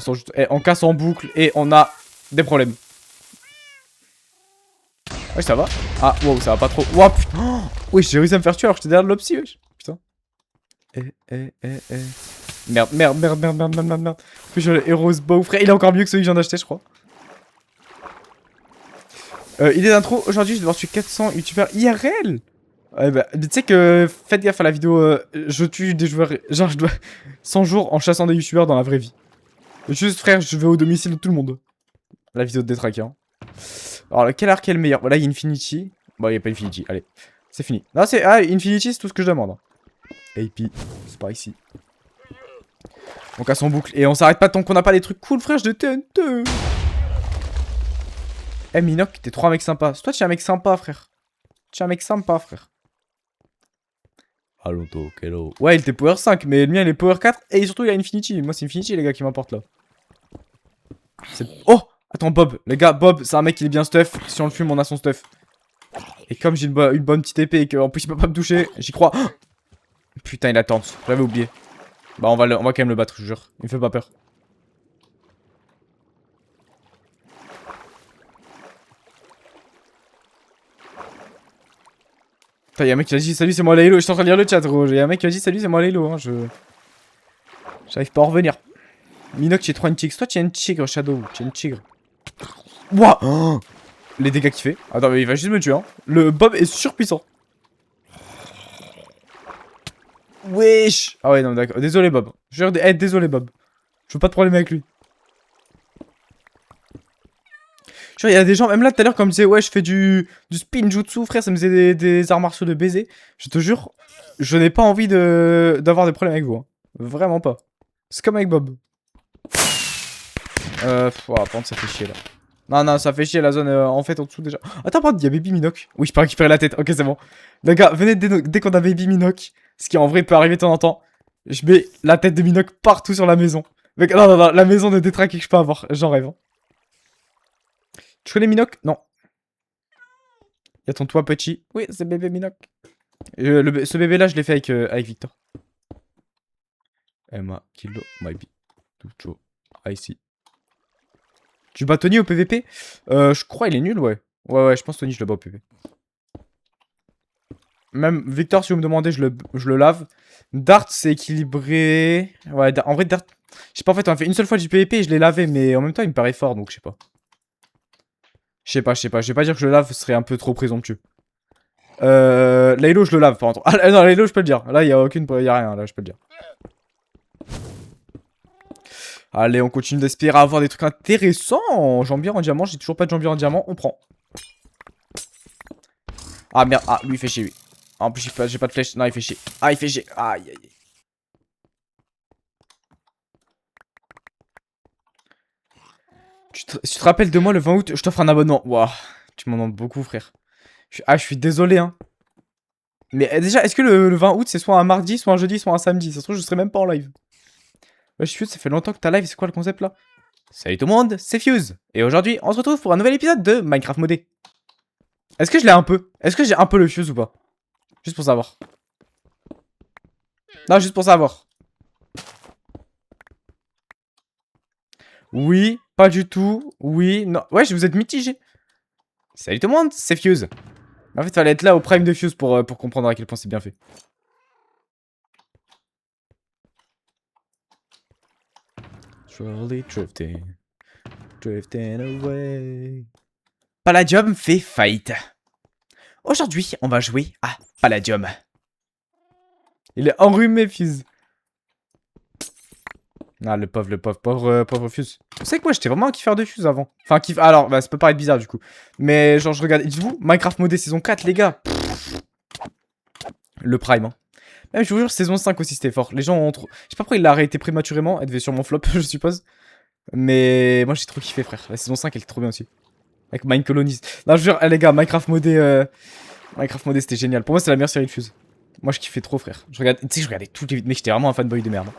A: on casse en boucle et on a des problèmes. Ouais, ça va. Ah, wow, ça va pas trop. Wow, putain. Oh, oui, j'ai réussi à me faire tuer alors que j'étais derrière l'opsi, wesh. Putain. Merde. En plus, j'ai le Heroes Bow, frère. Il est encore mieux que celui que je viens d'acheter, je crois. Idée d'intro. Aujourd'hui, je vais devoir tuer 400 youtubeurs IRL. Ouais, bah, tu sais que faites gaffe à la vidéo. Je tue des joueurs. Genre, je dois 100 jours en chassant des youtubeurs dans la vraie vie. Juste, frère, je vais au domicile de tout le monde. La vidéo de détraquer, hein. Alors, quel arc est le meilleur? Voilà, il y a Infinity. Bon, il n'y a pas Infinity. Allez, c'est fini. Non, c'est. Ah, Infinity, c'est tout ce que je demande. Hein. AP, c'est pas ici. On casse en boucle. Et on s'arrête pas tant qu'on n'a pas des trucs cool, frère. Je de TNT. Eh, Minoc, t'es trop un mec sympa. Toi, tu es un mec sympa, frère. Tu es un mec sympa, frère. Allô, hello. Ouais, il était power 5, mais le mien, il est power 4. Et surtout, il a Infinity. Moi, c'est Infinity, les gars, qui m'importe là. Oh! Attends, Bob. Les gars, Bob, c'est un mec qui est bien stuff. Si on le fume, on a son stuff. Et comme j'ai une bonne petite épée et qu'en plus, il peut pas me toucher, j'y crois. Oh, putain, il attend. J'avais oublié. Bah, on va quand même le battre, je jure. Il me fait pas peur. Putain, y'a un mec qui a dit salut, c'est moi Laylo. Je suis en train de lire le chat, gros. Y'a un mec qui a dit salut, c'est moi Laylo. Hein. J'arrive pas à en revenir. Minoc, tu es trop une tigre. Toi, tu es une tigre, Shadow. Tu es une tigre. Wouah! Oh, les dégâts qu'il fait. Attends, mais il va juste me tuer. Hein. Le Bob est surpuissant. Wesh! Ah ouais, non, d'accord. Désolé, Bob. Je veux dire, désolé, Bob. Je veux pas de problème avec lui. Genre, il y a des gens, même là tout à l'heure, comme disait, ouais, je fais du spin jutsu, frère, ça me faisait des arts martiaux de baiser. Je te jure, je n'ai pas envie d'avoir des problèmes avec vous. Hein. Vraiment pas. C'est comme avec Bob. Par contre, ça fait chier là. Non, ça fait chier la zone en fait en dessous déjà. Attends, pardon, il y a Baby Minoc. Oui, je peux récupérer la tête. Ok, c'est bon. Les gars, venez dès qu'on a Baby Minoc, ce qui en vrai peut arriver de temps en temps. Je mets la tête de Minoc partout sur la maison. Mec, non, la maison de détraqué que je peux avoir. J'en rêve. Hein. Tu connais Minoc? Non. Y'a ton toit petit. Oui, c'est bébé Minoc. Ce bébé là, je l'ai fait avec Victor. Emma, Kilo, Maybe. Tucho, ici. Tu bats Tony au PVP? Je crois il est nul, ouais. Ouais, je pense Tony, je le bats au PVP. Même Victor, si vous me demandez, je le lave. Dart, c'est équilibré. Ouais, en vrai, Dart. Je sais pas, en fait, on a fait une seule fois du PVP et je l'ai lavé, mais en même temps, il me paraît fort, donc je sais pas. Je sais pas. Je vais pas dire que je le lave, ce serait un peu trop présomptueux. Laylo, je le lave, par contre. Ah non, Laylo, je peux le dire. Là, y'a rien, là, je peux le dire. Allez, on continue d'espérer avoir des trucs intéressants. Jambière en diamant, j'ai toujours pas de jambière en diamant, on prend. Ah merde, lui il fait chier, lui. En plus, j'ai pas de flèche. Non, il fait chier. Ah, il fait chier. Aïe. Si tu te rappelles de moi le 20 août, je t'offre un abonnement. Waouh, tu m'en demandes beaucoup, frère. Je suis désolé, hein. Mais déjà, est-ce que le 20 août, c'est soit un mardi, soit un jeudi, soit un samedi? Ça se trouve, je serai même pas en live. Ouais, Fuse, ça fait longtemps que t'as live, c'est quoi le concept là? Salut tout le monde, c'est Fuse. Et aujourd'hui, on se retrouve pour un nouvel épisode de Minecraft modé. Est-ce que je l'ai un peu? Est-ce que j'ai un peu le Fuse ou pas? Juste pour savoir. Non, juste pour savoir. Oui, pas du tout. Oui, non. Ouais, vous êtes mitigé. Salut tout le monde, c'est Fuse. En fait, fallait être là au prime de Fuse pour comprendre à quel point c'est bien fait. Surely drifting away. Palladium fait faillite. Aujourd'hui, on va jouer à Palladium. Il est enrhumé, Fuse. Ah, le pauvre Fuse. Vous savez que moi, j'étais vraiment un kiffeur de Fuse avant. Enfin, alors, bah, ça peut paraître bizarre du coup. Mais genre, je regardais. Dites-vous, Minecraft modé saison 4, les gars. Le prime, hein. Même, je vous jure, saison 5 aussi, c'était fort. Les gens ont trop. Je sais pas pourquoi il l'a arrêté prématurément. Elle devait sûrement flop, je suppose. Mais moi, j'ai trop kiffé, frère. La saison 5, elle est trop bien aussi. Avec Mine Colonies. Non, je vous jure, les gars, Minecraft modé, c'était génial. Pour moi, c'est la meilleure série de Fuse. Moi, je kiffais trop, frère. Tu sais, je regardais toutes les vidéos. Mais j'étais vraiment un fanboy de merde.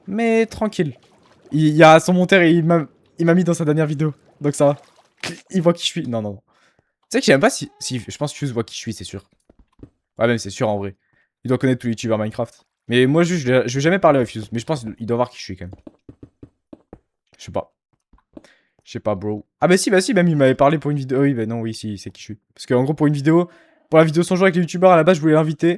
A: Mais tranquille. Il y a son monteur et il m'a mis dans sa dernière vidéo. Donc ça va. Il voit qui je suis. Non, non, non. Tu sais que je sais même pas si... Si, je pense que Fuse voit qui je suis, c'est sûr. Ouais, même c'est sûr en vrai. Il doit connaître tous les youtubeurs Minecraft. Mais moi, juste, je vais jamais parler à Fuse. Mais je pense qu'il doit voir qui je suis quand même. Je sais pas. Je sais pas, bro. Ah bah si, même il m'avait parlé pour une vidéo. Oui, bah non, oui, si, c'est qui je suis. Parce qu'en gros, pour une vidéo... Pour la vidéo sans jour avec les youtubeurs, à la base, je voulais l'inviter.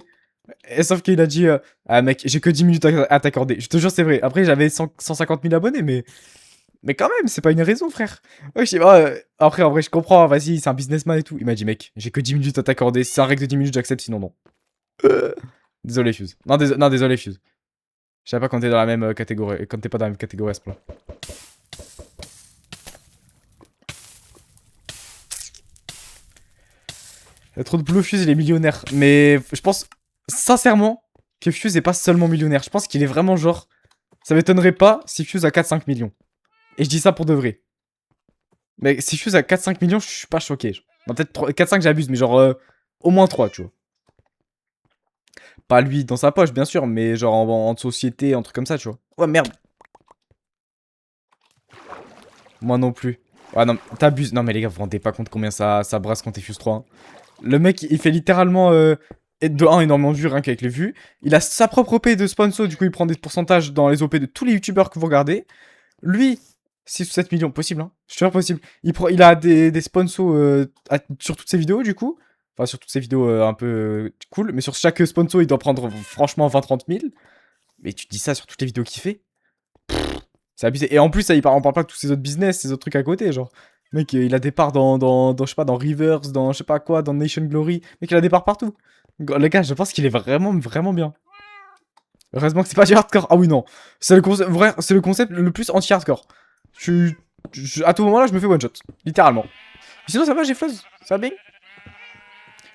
A: Et sauf qu'il a dit ah mec, j'ai que 10 minutes à t'accorder. Je te jure, c'est vrai. Après, j'avais 150 000 abonnés, mais quand même, c'est pas une raison, frère. Ouais, je sais pas. Après, en vrai, je comprends. Vas-y, c'est un businessman et tout. Il m'a dit, mec, j'ai que 10 minutes à t'accorder. Si c'est un règle de 10 minutes, j'accepte, sinon non. Désolé, Fuse. Non, désolé, Fuse. Je savais pas quand t'es dans la même catégorie. Quand t'es pas dans la même catégorie à ce point-là. Il y a trop de boulot, Fuse, il est millionnaire. Mais je pense, sincèrement, que Fuse est pas seulement millionnaire. Je pense qu'il est vraiment genre. Ça m'étonnerait pas si Fuse a 4-5 millions. Et je dis ça pour de vrai. Mais si Fuse a 4-5 millions, je suis pas choqué. Non, peut-être 4-5, j'abuse, mais genre au moins 3, tu vois. Pas lui dans sa poche, bien sûr, mais genre en société, un truc comme ça, tu vois. Ouais, merde. Moi non plus. Ouais, non, t'abuses. Non, mais les gars, vous vous rendez pas compte combien ça brasse quand t'es Fuse 3. Hein. Le mec, il fait littéralement de 1 énormément de vues, rien qu'avec les vues. Il a sa propre OP de sponsor, du coup, il prend des pourcentages dans les OP de tous les youtubeurs que vous regardez. Lui, 6 ou 7 millions, possible, hein. Je suis sûr, possible. Il a des sponsors sur toutes ses vidéos, du coup. Enfin, sur toutes ses vidéos un peu cool. Mais sur chaque sponsor, il doit prendre franchement 20-30 000. Mais tu te dis ça sur toutes les vidéos qu'il fait. C'est abusé. Et en plus, ça, on parle pas de tous ses autres business, ses autres trucs à côté, genre. Mec, il a des parts je sais pas, dans Rivers, dans je sais pas quoi, dans Nation Glory. Mec, il a des parts partout. Les gars, je pense qu'il est vraiment, vraiment bien. Heureusement que c'est pas du hardcore. Ah oui, non. C'est le concept le plus anti-hardcore. À tout moment là, je me fais one shot. Littéralement. Mais sinon, ça va, j'ai fuzz. Ça va bien.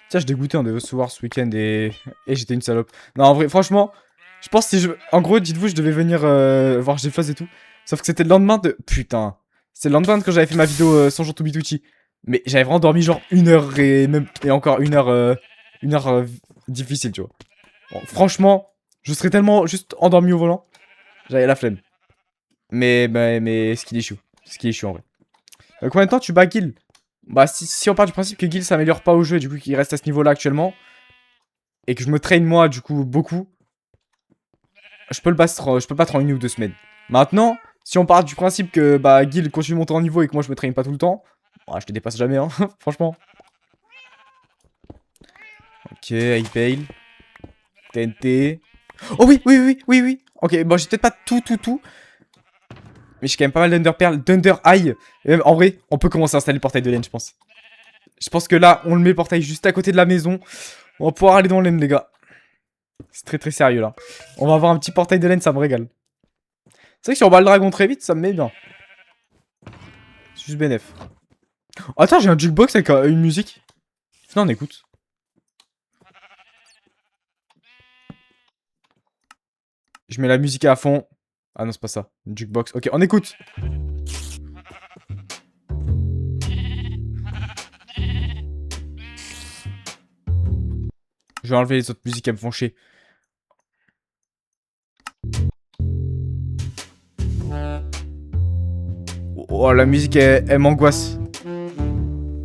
A: Tiens, je dégoûtais, on devait se voir ce week-end et j'étais une salope. Non, en vrai, franchement, je pense que si je. En gros, dites-vous, je devais venir voir G-Fuzz et tout. Sauf que c'était le lendemain de. Putain. C'est le lendemain de quand j'avais fait ma vidéo sans jour to Bitucci. Mais j'avais vraiment dormi genre 1 heure et encore 1 heure. 1 heure difficile, tu vois. Bon, franchement, je serais tellement juste endormi au volant. J'avais la flemme. Mais ce qu'il est chou. Ce qui est chou en vrai. Combien de temps tu bats Gil? Bah, si on part du principe que Gil s'améliore pas au jeu et du coup qu'il reste à ce niveau-là actuellement. Et que je me traîne moi, du coup, beaucoup. Je peux le battre, je peux battre en 1 ou 2 semaines. Maintenant, si on part du principe que bah Gil continue de monter en niveau et que moi je me traîne pas tout le temps, bah, je te dépasse jamais, hein, franchement. Ok, Hypeil. TNT. Oh oui. Ok, bon, j'ai peut-être pas tout. Mais j'ai quand même pas mal d'Underpearl, d'Under Eye. Et même, en vrai, on peut commencer à installer le portail de laine, je pense. Je pense que là, on le met portail juste à côté de la maison. On va pouvoir aller dans laine, les gars. C'est très très sérieux, là. On va avoir un petit portail de laine, ça me régale. C'est vrai que si on bat le dragon très vite, ça me met bien. C'est juste bénef. Oh, attends, j'ai un jukebox avec une musique. Non, on écoute. Je mets la musique à fond. Ah non, c'est pas ça. Une jukebox. Ok, on écoute. Je vais enlever les autres musiques, elles me font chier. Oh, la musique, elle m'angoisse.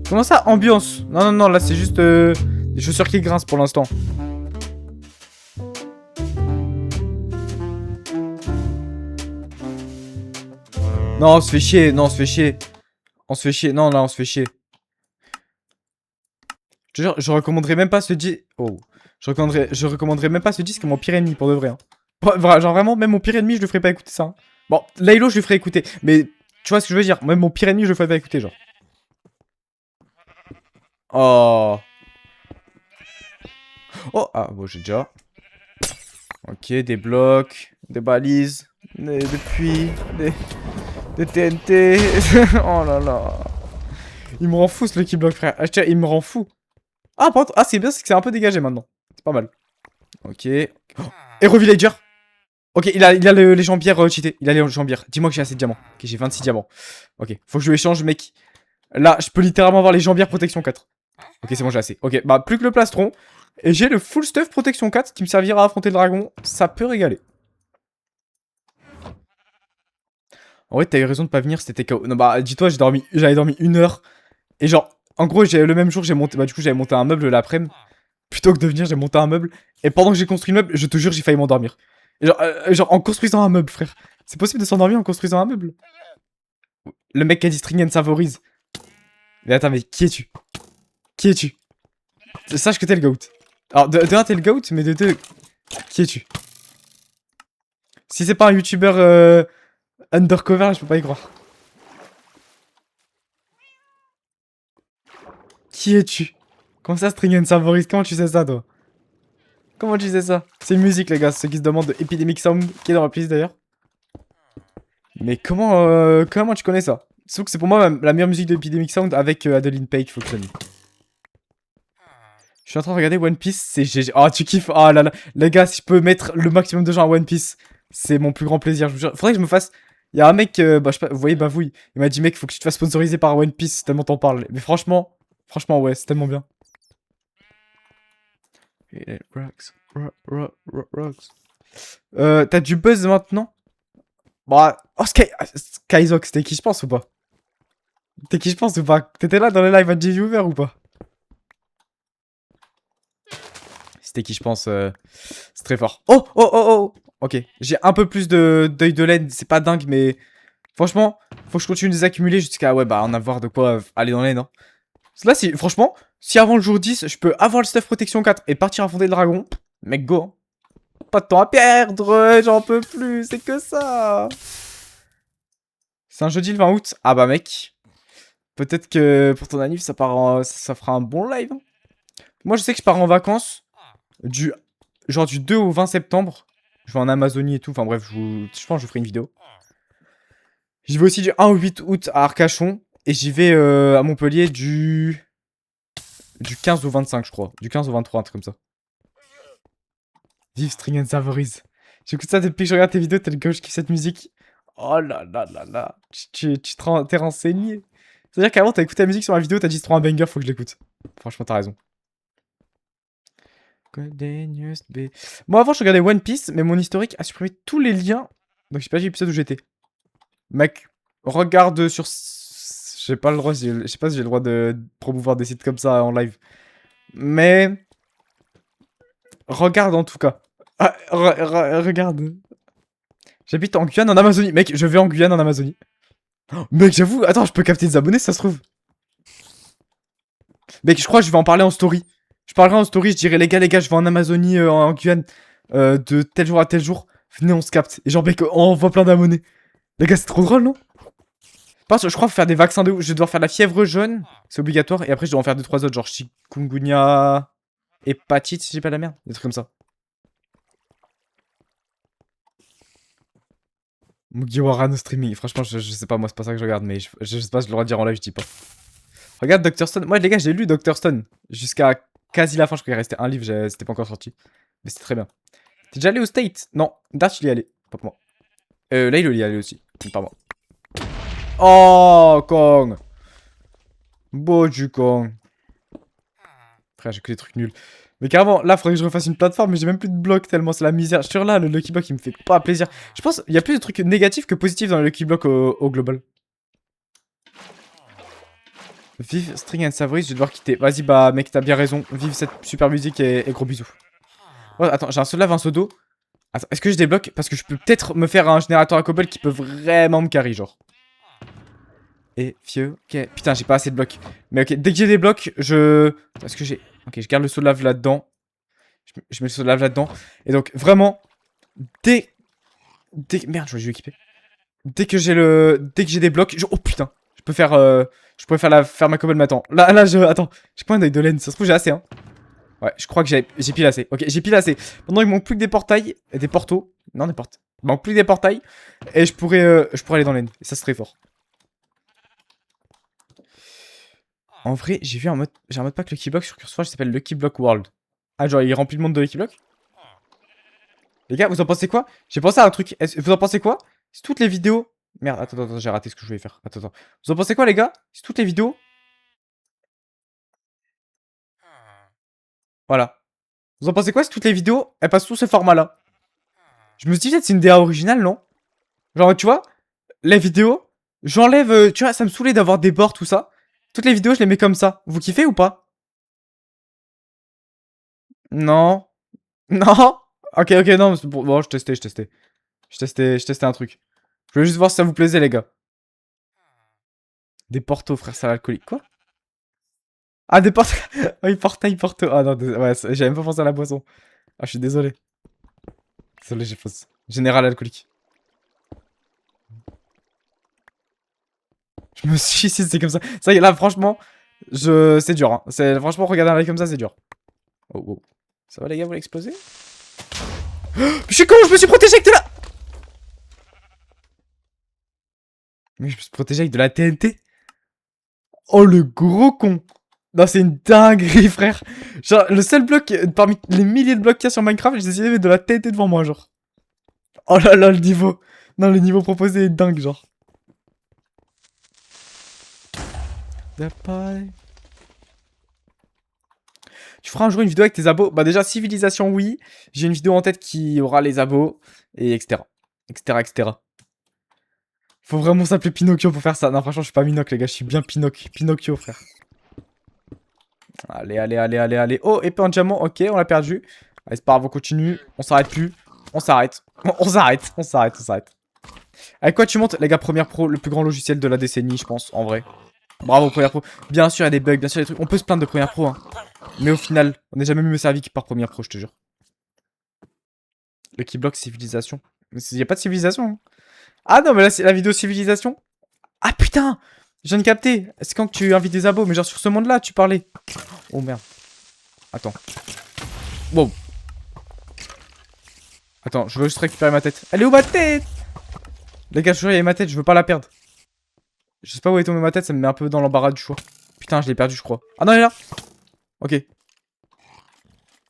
A: Comment ça, ambiance? Non, là, c'est juste des chaussures qui grincent pour l'instant. Non, on se fait chier, non, on se fait chier. On se fait chier, non, là, on se fait chier. Je te jure, je recommanderais même pas ce disque. Oh. Je recommanderais même pas ce disque à mon pire ennemi, pour de vrai. Hein. Genre vraiment, même mon pire ennemi, je le ferais pas écouter ça. Hein. Bon, Laylo, je le ferais écouter. Mais tu vois ce que je veux dire? Même mon pire ennemi, je le ferais pas écouter, genre. Oh. Oh, ah, bon, j'ai déjà. Ok, des blocs, des balises, des puits, des TNT. Oh là là. Il me rend fou ce Lucky Block, frère. Ah, tiens, il me rend fou. Ah, par contre, ah, c'est bien, c'est que c'est un peu dégagé maintenant. C'est pas mal. Ok. Oh, Hero Villager. Ok, il a les jambières cheatés. Il a les jambières. Dis-moi que j'ai assez de diamants. Ok, j'ai 26 diamants. Ok, faut que je lui échange, mec. Là, je peux littéralement avoir les jambières protection 4. Ok, c'est bon, j'ai assez. Ok, bah, plus que le plastron. Et j'ai le full stuff protection 4 qui me servira à affronter le dragon. Ça peut régaler. En vrai, t'as eu raison de pas venir, c'était KO. Non, bah, dis-toi, j'avais dormi 1 heure. Et genre, en gros, le même jour, j'ai monté. Bah, du coup, j'avais monté un meuble l'après-midi. Plutôt que de venir, j'ai monté un meuble. Et pendant que j'ai construit le meuble, je te jure, j'ai failli m'endormir. Genre, en construisant un meuble, frère. C'est possible de s'endormir en construisant un meuble? Le mec qui a dit string and favorise. Mais attends, mais qui es-tu? Qui es-tu? Sache que t'es le GOAT. Alors, de un, t'es le GOAT, mais de deux, qui es-tu? Si c'est pas un YouTuber undercover, je peux pas y croire. Qui es-tu? Comment ça, string and favorise? Comment tu sais ça, toi? Comment tu sais ça? C'est une musique, les gars, ceux qui se demandent de Epidemic Sound, qui est dans la playlist d'ailleurs. Mais comment tu connais ça? Sauf que c'est pour moi la meilleure musique de Epidemic Sound avec Adeline Page, faut que je te dise. Je suis en train de regarder One Piece, c'est GG. Oh, tu kiffes? Oh là là. Les gars, si je peux mettre le maximum de gens à One Piece, c'est mon plus grand plaisir, je vous jure. Faudrait que je me fasse. Il y a un mec, bah, je sais pas, vous voyez, Bavouille. Il m'a dit, mec, faut que tu te fasses sponsoriser par One Piece, tellement t'en parles. Mais franchement, ouais, c'est tellement bien. Rocks. T'as du buzz maintenant? Bah, oh, Skyzox, t'es qui je pense ou pas? T'es qui je pense ou pas? T'étais là dans les lives à J-Viewer ou pas? C'était qui je pense, c'est très fort. Oh. Ok, j'ai un peu plus d'œil de laine, c'est pas dingue, mais franchement, faut que je continue de les accumuler jusqu'à, ouais, bah, en avoir de quoi aller dans l'aine, hein. Là, franchement, si avant le jour 10, je peux avoir le stuff protection 4 et partir affronter le dragon, mec, go, hein. Pas de temps à perdre, j'en peux plus, c'est que ça. C'est un jeudi le 20 août. Ah bah mec, peut-être que pour ton anniv, ça fera un bon live, hein. Moi, je sais que je pars en vacances du, du 2 au 20 septembre. Je vais en Amazonie et tout. Enfin bref, je pense que je ferai une vidéo. J'y vais aussi du 1 au 8 août à Arcachon. Et j'y vais à Montpellier du 15 au 25, je crois. Du 15 au 23, un truc comme ça. Vive String and Savorise. J'écoute ça depuis que je regarde tes vidéos, t'es le gauche qui cette musique. Oh là là là là. T'es renseigné. C'est-à-dire qu'avant, t'as écouté la musique sur la vidéo, t'as dit c'est trop un banger, faut que je l'écoute. Franchement, t'as raison. Moi, avant, je regardais One Piece, mais mon historique a supprimé tous les liens. Donc, je sais pas l'épisode où j'étais. Mec, regarde sur. J'ai pas le droit, je sais pas si j'ai le droit de promouvoir des sites comme ça en live. Mais. Regarde en tout cas. Ah, regarde. J'habite en Guyane, en Amazonie. Mec, je vais en Guyane, en Amazonie. Oh, mec, j'avoue. Attends, je peux capter des abonnés, ça se trouve. Mec, je crois que je vais en parler en story. Je parlerai en story, je dirai les gars, je vais en Amazonie, en Guyane, de tel jour à tel jour. Venez, on se capte. Et genre, mec, on envoie plein d'abonnés. Les gars, c'est trop drôle, non? Parce que je crois qu'il faut faire des vaccins de ouf. Je vais devoir faire la fièvre jaune, c'est obligatoire. Et après, je dois en faire 2-3 autres, genre chikungunya, hépatite, si j'ai pas la merde. Des trucs comme ça. Mugiwara no streaming. Franchement, je sais pas, moi, c'est pas ça que je regarde, mais je sais pas, je le droit de dire en live, je dis pas. Regarde Dr. Stone. Moi, les gars, j'ai lu Dr. Stone jusqu'à quasi la fin. Je crois qu'il restait un livre, c'était pas encore sorti. Mais c'était très bien. T'es déjà allé au State? Non, Dart, il y est allé. Pas pour moi. Là, il y est allé aussi. Pas moi. Oh, Kong. Beau du Kong. Frère, j'ai que des trucs nuls. Mais carrément, là, faudrait que je refasse une plateforme, mais j'ai même plus de blocs tellement c'est la misère. Je suis là, le Lucky Block, il me fait pas plaisir. Je pense qu'il y a plus de trucs négatifs que positifs dans le Lucky Block au global. Vive String and Savory, je vais devoir quitter. Vas-y, bah, mec, t'as bien raison. Vive cette super musique et gros bisous. Oh, attends, j'ai un seul lave, un seau d'eau. Attends, est-ce que je débloque? Parce que je peux peut-être me faire un générateur à cobble qui peut vraiment me carry, genre. Et vieux, ok. Putain, j'ai pas assez de blocs. Mais ok, dès que j'ai des blocs, est-ce que j'ai. Ok, je garde le seau de lave là-dedans. Je mets le seau de lave là-dedans. Et donc, vraiment, Merde, je vais équiper. Dès que j'ai des blocs. Oh putain, je peux faire. Je pourrais faire ma cobble maintenant. Là, Attends, j'ai combien d'œil de laine? Ça se trouve, j'ai assez, hein. Ouais, je crois que j'ai pile assez. Ok, j'ai pile assez. Maintenant, il me manque plus que des portails. Et des portos. Non, des portes. Il me manque plus que des portails. Et je pourrais aller dans l'aine. Et ça serait fort. En vrai, j'ai un mode pack Lucky Block sur Curse qui s'appelle Lucky Block World. Ah, genre, il remplit le monde de Lucky Block? Les gars, vous en pensez quoi? J'ai pensé à un truc. Vous en pensez quoi? Si toutes les vidéos. Merde, attends, j'ai raté ce que je voulais faire. Attends. Vous en pensez quoi, les gars? Si toutes les vidéos. Voilà. Vous en pensez quoi si toutes les vidéos, elles passent sous ce format-là? Je me suis dit, peut-être c'est une DA originale, non? Genre, tu vois, les vidéos, j'enlève, tu vois, ça me saoulait d'avoir des bords, tout ça. Toutes les vidéos, je les mets comme ça. Vous kiffez ou pas? Non. Non. Ok, ok, non, bon, je testais un truc. Je voulais juste voir si ça vous plaisait, les gars. Des portos, frère, ça l'alcoolique. Quoi? Ah, des portos. Oui, porto. Ah non, ouais, j'avais même pas pensé à la boisson. Ah, je suis désolé. Désolé, j'ai fausse. Général alcoolique. Je me suis dit, c'est comme ça. Ça y est, là, franchement, c'est dur. Hein. Franchement, regarder un live comme ça, c'est dur. Oh, oh. Ça va, les gars, vous l'explosez? Je suis con, je me suis protégé avec de la... Mais je me suis protégé avec de la TNT. Oh, le gros con. Non, c'est une dinguerie, frère. Genre, le seul bloc, parmi les milliers de blocs qu'il y a sur Minecraft, j'ai décidé de mettre de la TNT devant moi, genre. Oh là là, le niveau. Non, le niveau proposé est dingue, genre. Tu feras un jour une vidéo avec tes abos? Bah déjà, civilisation, oui. J'ai une vidéo en tête qui aura les abos, et etc. Etc, etc. Faut vraiment s'appeler Pinocchio pour faire ça. Non, franchement, je suis pas Minoc, les gars. Je suis bien Pinocchio, frère. Allez, allez, allez, allez, allez. Oh, épée en diamant. Ok, on l'a perdu. Allez, c'est pas grave, on continue. On s'arrête plus. On s'arrête. On s'arrête. On s'arrête. On s'arrête. Avec quoi tu montes, les gars? Première Pro, le plus grand logiciel de la décennie, je pense, en vrai. Bravo, Première Pro. Bien sûr, il y a des bugs, bien sûr, il y a des trucs. On peut se plaindre de Première Pro, hein. Mais au final, on n'est jamais mieux servi que par Première Pro, je te jure. Le keyblock civilisation. Mais il n'y a pas de civilisation. Hein. Ah non, mais là, c'est la vidéo civilisation. Ah putain! Je viens de capter. C'est quand que tu invites des abos, mais genre sur ce monde-là, tu parlais. Oh merde. Attends. Wow. Attends, je veux juste récupérer ma tête. Elle est où ma tête? Les gars, je suis il y a ma tête, je veux pas la perdre. Je sais pas où est tombée ma tête, ça me met un peu dans l'embarras du choix. Putain, je l'ai perdu, je crois. Ah non, elle est là. Ok.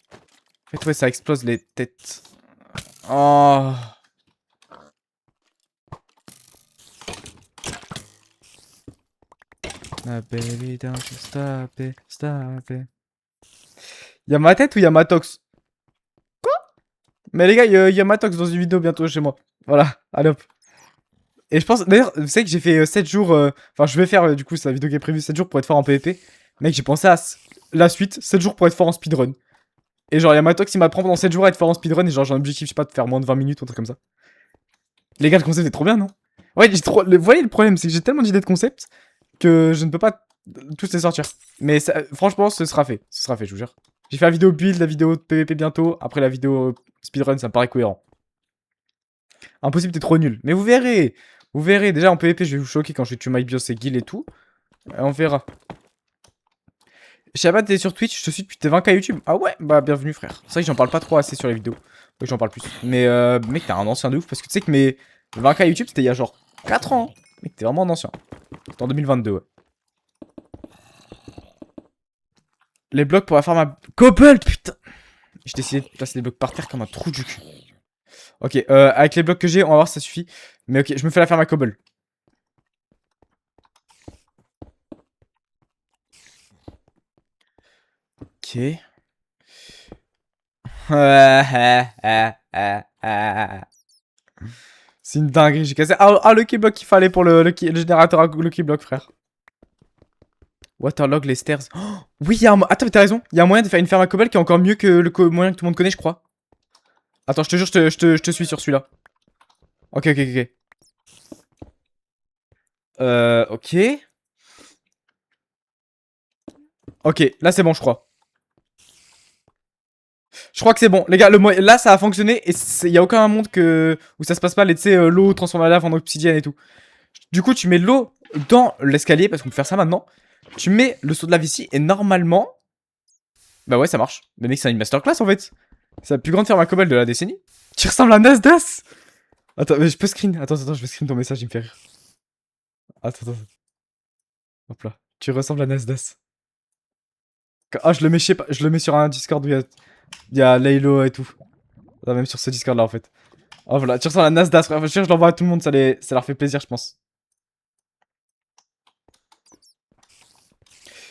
A: En fait, ouais, ça explose les têtes. Oh. Ah, baby, don't you stop it, stop it. Y'a ma tête ou y'a Matox? Quoi? Mais les gars, y'a Matox dans une vidéo bientôt chez moi. Voilà, allez hop. Et je pense, d'ailleurs, vous savez que j'ai fait 7 jours. Enfin, je vais faire, du coup, c'est la vidéo qui est prévue 7 jours pour être fort en PvP. Mec, j'ai pensé à la suite, 7 jours pour être fort en speedrun. Et genre, y'a Matox qui m'apprend pendant 7 jours à être fort en speedrun. Et genre, j'ai un objectif, je sais pas, de faire moins de 20 minutes ou un truc comme ça. Les gars, le concept est trop bien, non? Ouais, vous voyez, le problème, c'est que j'ai tellement d'idées de concept que je ne peux pas tous les sortir. Mais ça, franchement, ce sera fait. Ce sera fait, je vous jure. J'ai fait la vidéo build, la vidéo de PvP bientôt. Après la vidéo speedrun, ça me paraît cohérent. Impossible, t'es trop nul. Mais vous verrez. Vous verrez. Déjà en PvP, je vais vous choquer quand je vais tuer MyBios et Guild et tout. On verra. Shabbat, t'es sur Twitch, je te suis depuis tes 20K YouTube. Ah ouais, bah bienvenue frère. C'est vrai que j'en parle pas trop assez sur les vidéos. Oui, j'en parle plus. Mais mec, t'es un ancien de ouf parce que tu sais que mes 20K YouTube c'était il y a genre 4 ans. Hein. Mec, t'es vraiment un ancien. C'était en 2022, ouais. Les blocs pour la farm à Cobble, putain. J'ai décidé de placer des blocs par terre comme un trou du cul. Ok, avec les blocs que j'ai, on va voir si ça suffit. Mais ok, je me fais la ferme à Cobble. Ok. C'est une dinguerie, j'ai cassé. Ah, le keyblock qu'il fallait pour le générateur à le keyblock, frère. Waterlog, les stairs. Oh, oui, il y a un... Attends, mais t'as raison. Il y a un moyen de faire une ferme à cobble qui est encore mieux que le moyen que tout le monde connaît, je crois. Attends, je te jure, je te suis sur celui-là. Ok, ok, ok. Ok. Ok, là c'est bon, je crois. Je crois que c'est bon. Les gars, là ça a fonctionné et il y a aucun monde où ça se passe pas. Tu sais, l'eau transforme la lave en obsidienne et tout. Du coup, tu mets l'eau dans l'escalier parce qu'on peut faire ça maintenant. Tu mets le seau de lave ici et normalement... Bah ouais, ça marche. Mais mec, c'est une masterclass en fait. C'est la plus grande ferme à cobble de la décennie. Tu ressembles à Nasdas. Attends, mais je peux screen. Attends, je vais screen ton message, il me fait rire. Attends. Hop là. Tu ressembles à Nasdas. Ah, je le mets, je le mets sur un Discord où il y a Laylo et tout. Là, même sur ce Discord là en fait. Oh voilà, tu ressembles à Nasdas, frère. Je l'envoie à tout le monde, ça leur fait plaisir, je pense.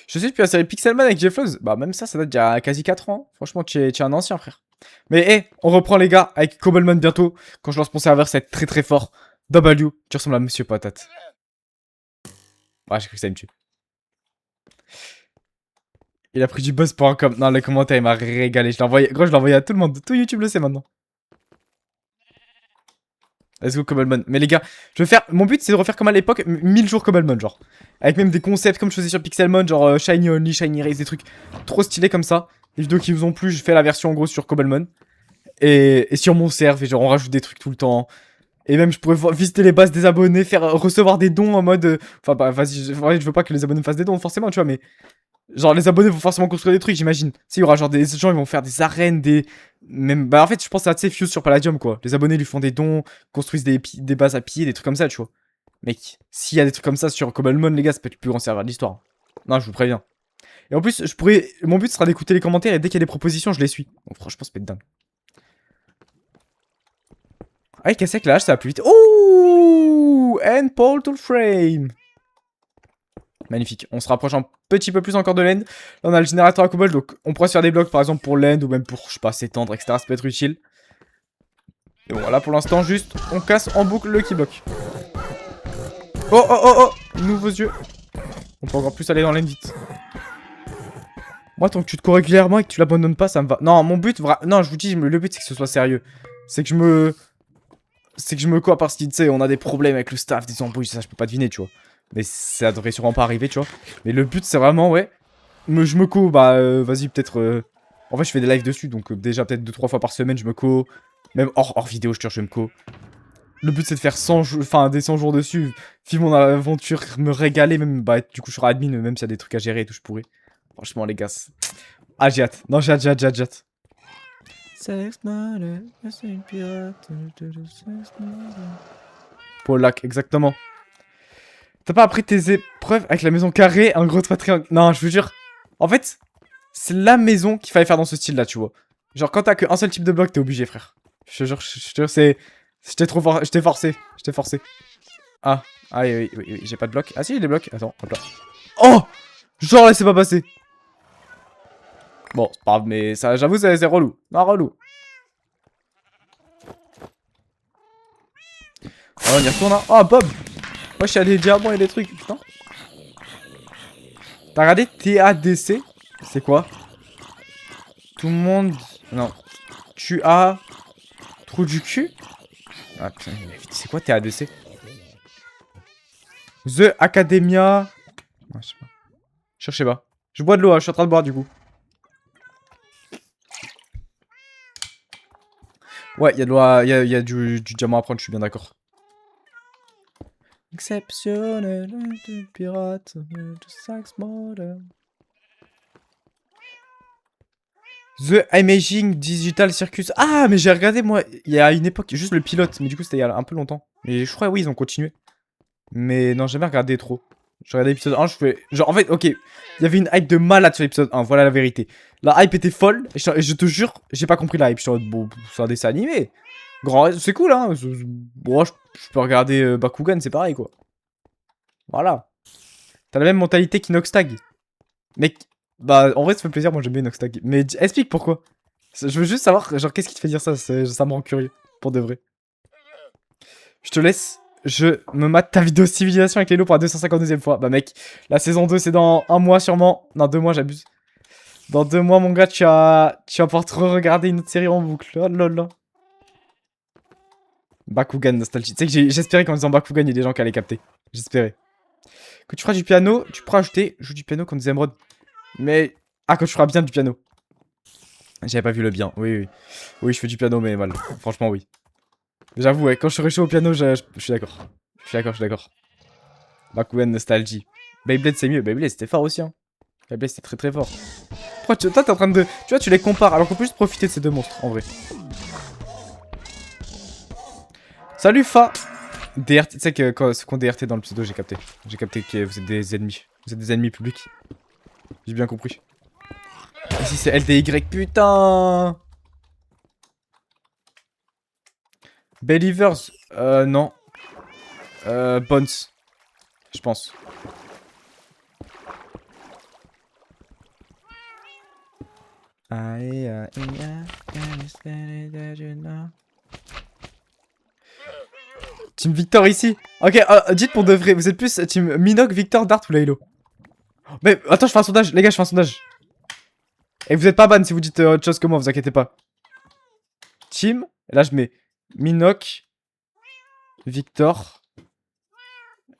A: Je sais depuis la série Pixelman avec Jefflows. Bah, même ça date d'il y a quasi 4 ans. Franchement, tu es un ancien, frère. Mais, hé, on reprend les gars avec Cobbleman bientôt. Quand je lance mon serveur, ça va être très très fort. W, tu ressembles à Monsieur Patate. Ouais, j'ai cru que ça allait me tuer. Il a pris du buzz.com. Non, les commentaires, il m'a régalé. Je l'ai envoyé. Gros, je l'ai envoyé à tout le monde. Tout YouTube le sait maintenant. Let's go Cobblemon. Mais les gars, je vais faire. Mon but c'est de refaire comme à l'époque, 1000 jours Cobblemon, genre. Avec même des concepts comme je faisais sur Pixelmon, genre Shiny Only, Shiny Race, des trucs trop stylés comme ça. Les vidéos qui vous ont plu, je fais la version en gros sur Cobblemon. Et sur mon serve, et genre on rajoute des trucs tout le temps. Et même je pourrais visiter les bases des abonnés, faire recevoir des dons en mode. Enfin, bah vas-y, je veux pas que les abonnés me fassent des dons forcément, tu vois, mais. Genre les abonnés vont forcément construire des trucs, j'imagine. Tu sais, il y aura genre des gens, ils vont faire des arènes, des. Même. Bah en fait, je pense à, tu sais, Fuse sur Palladium, quoi. Les abonnés lui font des dons, construisent des bases à piller, des trucs comme ça, tu vois. Mec, s'il y a des trucs comme ça sur Cobblemon, les gars, ça peut être le plus grand serveur de l'histoire. Non, je vous préviens. Et en plus, je pourrais. Mon but sera d'écouter les commentaires et dès qu'il y a des propositions, je les suis. Donc franchement, ça peut être dingue. Ah, il cassait avec la hache, ça va plus vite. Ouh! And Portal Frame! Magnifique. On se rapproche un petit peu plus encore de l'end. Là, on a le générateur à cobble, donc on pourra se faire des blocs par exemple pour l'end ou même pour, je sais pas, s'étendre, etc. Ça peut être utile. Et bon, voilà, pour l'instant, juste, on casse en boucle le keyblock. Oh, oh, oh, oh! Nouveaux yeux. On peut encore plus aller dans l'end vite. Moi, tant que tu te cours régulièrement et que tu l'abandonnes pas, ça me va. Non, mon but, non, je vous dis, le but, c'est que ce soit sérieux. C'est que je me cours parce que, tu sais, on a des problèmes avec le staff, des embrouilles, ça, je peux pas deviner, tu vois. Mais ça devrait sûrement pas arriver, tu vois. Mais le but, c'est vraiment, ouais. Je me co, bah, vas-y, peut-être. En fait, je fais des lives dessus, donc déjà, peut-être 2-3 fois par semaine, je me co. Même hors vidéo, je te jure, je me co. Le but, c'est de faire 100 jours, enfin, des 100 jours dessus. Vivre mon aventure, me régaler, même, bah, du coup, je serai admin, même s'il y a des trucs à gérer et tout, je pourrais. Franchement, les gars. Ah, j'ai hâte. Non, j'ai hâte. Polak, exactement. T'as pas appris tes épreuves avec la maison carrée, un gros toit triangle. Non, je vous jure. En fait, c'est la maison qu'il fallait faire dans ce style-là, tu vois. Genre, quand t'as qu'un seul type de bloc, t'es obligé, frère. Je te jure, c'est. J'étais trop fort. J'étais forcé. Ah, oui, j'ai pas de bloc. Ah, si, j'ai des blocs. Attends, hop là. Oh! Genre, laissez pas passer. Bon, c'est pas grave, mais ça, j'avoue, c'est relou. Non, relou. Oh, on y retourne, hein. Oh, Bob! Moi, je suis allé diamants et des trucs, putain. T'as regardé TADC? C'est quoi? Tout le monde. Non. Tu as. Trou du cul? Ah putain, c'est quoi TADC? The Academia. Ah, je sais pas. Je sais pas. Je bois de l'eau, hein, je suis en train de boire du coup. Ouais, il y a de l'eau, il y a du diamant à prendre, je suis bien d'accord. Exceptionnel, de pirate, de 5 modèles. The Amazing Digital Circus. Ah, mais j'ai regardé moi, il y a une époque, juste le pilote, mais du coup c'était il y a un peu longtemps. Mais je crois, oui, ils ont continué. Mais non, j'ai jamais regardé trop. J'ai regardé l'épisode 1, je fais. Genre, en fait, ok, il y avait une hype de malade sur l'épisode 1, voilà la vérité. La hype était folle, et je te jure, j'ai pas compris la hype. Je suis en mode, bon, c'est un dessin animé. Grand, c'est cool, hein. Bon, je peux regarder Bakugan, c'est pareil, quoi. Voilà. T'as la même mentalité qu'Inoxtag. Mec, bah, en vrai, ça fait plaisir, moi j'aime bien Inoxtag. Mais explique pourquoi. Je veux juste savoir, genre, qu'est-ce qui te fait dire ça? Ça me rend curieux, pour de vrai. Je te laisse. Je me mate ta vidéo civilisation avec les loups pour la 252e fois. Bah mec, la saison 2 c'est dans un mois sûrement. Non, 2 mois, j'abuse. Dans 2 mois, mon gars, tu vas pouvoir te regarder une autre série en boucle. Oh là là. Bakugan nostalgie. Tu sais que j'espérais qu'en disant Bakugan, il y ait des gens qui allaient capter. J'espérais. Quand tu feras du piano, tu pourras ajouter joue du piano comme des émeraudes. Mais. Ah, quand tu feras bien du piano. J'avais pas vu le bien. Oui, oui. Oui, je fais du piano, mais mal. Franchement, oui. J'avoue, ouais, quand je serai chaud au piano, je suis d'accord. Je suis d'accord. Bakugan nostalgie. Beyblade, c'est mieux. Beyblade, c'était fort aussi, hein. Beyblade, c'était très très fort. Pourquoi toi, t'es en train de. Tu vois, tu les compares alors qu'on peut juste profiter de ces deux monstres, en vrai. Salut, Fa! DRT, tu sais que quand ce qu'on DRT dans le pseudo, j'ai capté. J'ai capté que vous êtes des ennemis. Vous êtes des ennemis publics. J'ai bien compris. Ici, c'est LDY, putain! Believers, non. Bones, je pense. Team Victor ici. Ok, dites pour de vrai, vous êtes plus team Minoc, Victor, Dart ou Laylo? Mais attends, je fais un sondage, les gars, je fais un sondage. Et vous êtes pas ban si vous dites autre chose que moi, vous inquiétez pas. Team, et là je mets Minoc, Victor,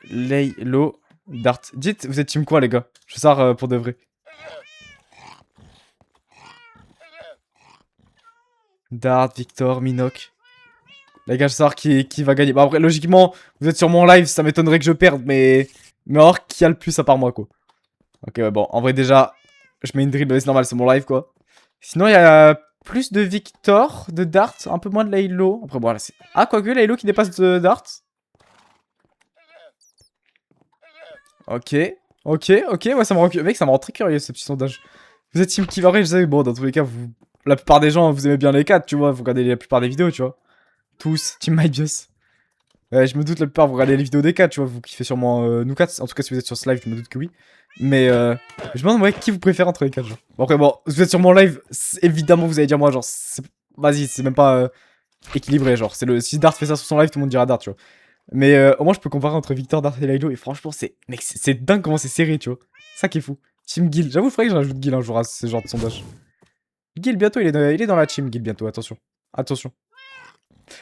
A: Laylo, Dart. Dites, vous êtes team quoi les gars? Je veux savoir pour de vrai. Dart, Victor, Minoc. Les gars, je veux savoir qui va gagner. Bah après, logiquement, vous êtes sur mon live, ça m'étonnerait que je perde, mais... Mais alors, qui a le plus à part moi, quoi. Ok, ouais, bon, en vrai, déjà, je mets une drill, c'est normal, c'est mon live, quoi. Sinon, il y a plus de Victor, de Dart, un peu moins de Laylo. Après, bon, là, c'est... Ah, quoique, Laylo qui dépasse de Dart. Ok, ok, ouais, ça me rend... Mec, ça me rend très curieux, ce petit sondage. Vous êtes team qui va je sais, bon, dans tous les cas, vous... La plupart des gens, vous aimez bien les 4, tu vois, vous regardez la plupart des vidéos, tu vois. Tous, team MyBios. Ouais, je me doute, la plupart, vous regardez les vidéos des 4, tu vois, vous kiffez sûrement nous 4. En tout cas, si vous êtes sur ce live, je me doute que oui. Mais je me demande, ouais, qui vous préférez entre les 4, genre. Bon, après, bon, vous êtes sur mon live, évidemment, vous allez dire moi, genre, vas-y, c'est même pas équilibré, genre. C'est le... Si Dart fait ça sur son live, tout le monde dira Dart, tu vois. Mais au moins, je peux comparer entre Victor, Dart et Laylo, et franchement, c'est... Mec, c'est dingue comment c'est serré, tu vois. Ça qui est fou. Team Guild. J'avoue, il faudrait que je rajoute Guild un jour à ce genre de sondage. Guild, bientôt, il est dans la team, Guild, bientôt, attention. Attention.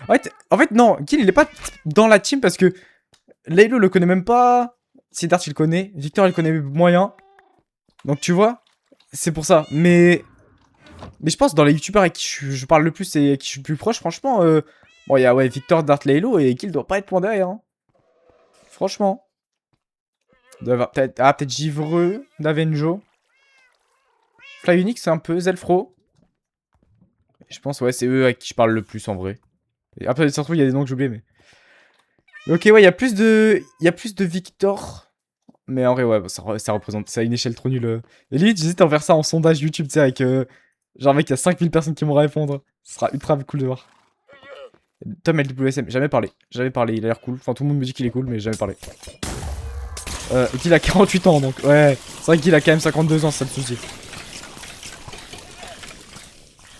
A: En fait, non, Guild, il est pas dans la team parce que Laylo le connaît même pas. Siddharth, il le connaît. Victor, il le connaît moyen. Donc, tu vois, c'est pour ça. Mais je pense dans les youtubeurs avec qui je parle le plus et avec qui je suis le plus proche, franchement, bon, il y a ouais, Victor, Dart, Laylo et Guild doit pas être loin derrière. Hein. Franchement. Peut-être Givreux, Davenjo. Fly Unique, c'est un peu Zelfro. Je pense, ouais, c'est eux avec qui je parle le plus en vrai. Et après, surtout, il y a des noms que j'ai oubliés, mais. Ok, ouais, il y a plus de Victor. Mais en vrai, ouais, bah, ça représente. Ça a une échelle trop nulle. Et limite, j'hésite à en faire ça en sondage YouTube, tu sais, avec. Genre, mec, il y a 5000 personnes qui vont répondre. Ce sera ultra cool de voir. Tom LWSM, jamais parlé. Jamais parlé, il a l'air cool. Enfin, tout le monde me dit qu'il est cool, mais jamais parlé. Qu'il a 48 ans, donc. Ouais, c'est vrai qu'il a quand même 52 ans, c'est ça le souci.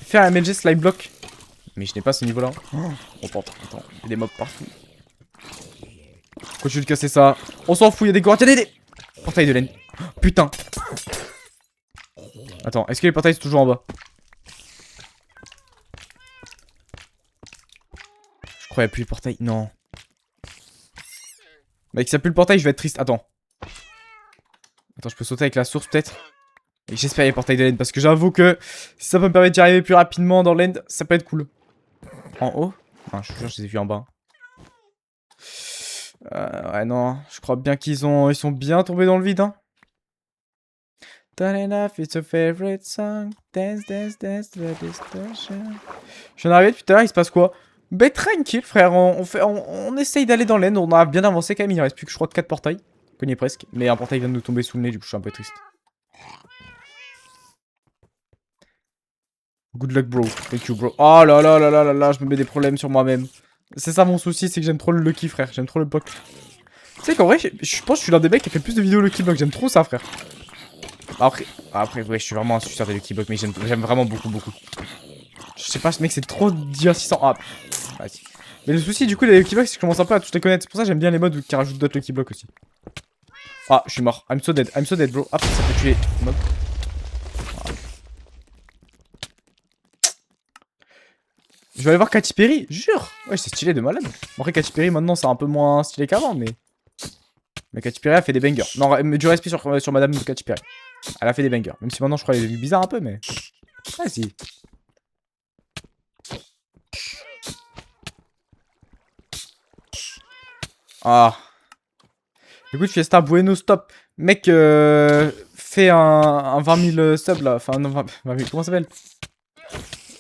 A: Faire un MLG slime block. Mais je n'ai pas ce niveau-là. Oh, attends, il y a des mobs partout. Continue de casser ça. On s'en fout, il y a des gourds. Il y a des... Portail de laine. Putain. Attends, est-ce que les portails sont toujours en bas? Je crois qu'il n'y a plus les portails. Non. Mec, s'il n'y a plus le portail, je vais être triste. Attends. Attends, je peux sauter avec la source peut-être? Et j'espère les portails de laine parce que j'avoue que si ça peut me permettre d'y arriver plus rapidement dans l'end, ça peut être cool. En haut? Non, je te jure, je les ai vus en bas. Ouais, non. Je crois bien ils sont bien tombés dans le vide, hein. Turn it off, it's your favorite song. Dance, dance, dance to the distortion. Je viens d'arriver depuis tout à l'heure, il se passe quoi? Ben tranquille, frère. On essaye d'aller dans l'end. On a bien avancé quand même. Il reste plus que je crois 4 portails. On connaît presque. Mais un portail vient de nous tomber sous le nez, du coup je suis un peu triste. Good luck, bro. Thank you, bro. Oh là là là là là là, je me mets des problèmes sur moi-même. C'est ça mon souci, c'est que j'aime trop le Lucky, frère. J'aime trop le bloc. Tu sais qu'en vrai, je pense que je suis l'un des mecs qui a fait plus de vidéos Lucky Block. J'aime trop ça, frère. Après, ouais, je suis vraiment un suceur de Lucky Block, mais j'aime vraiment beaucoup. Je sais pas, ce mec, c'est trop divertissant. Ah, vas-y. Mais le souci, du coup, les Lucky Blocks, c'est que je commence un peu à tous les connaître. C'est pour ça que j'aime bien les modes qui rajoutent d'autres Lucky Blocks aussi. Ah, je suis mort. I'm so dead, bro. Ah, ça peut tuer les mobs. Je vais aller voir Katy Perry, jure. Ouais, c'est stylé de malade. Après, Katy Perry, maintenant, c'est un peu moins stylé qu'avant, mais... Mais Katy Perry a fait des bangers. Non, du respect sur madame de Katy Perry. Elle a fait des bangers. Même si maintenant, je crois qu'elle est bizarre un peu, mais... Ah, si. Ah. Écoute, Fiesta Bueno, stop. Mec, fais un 20 000 subs, là. Enfin, non, 20 000, comment ça s'appelle?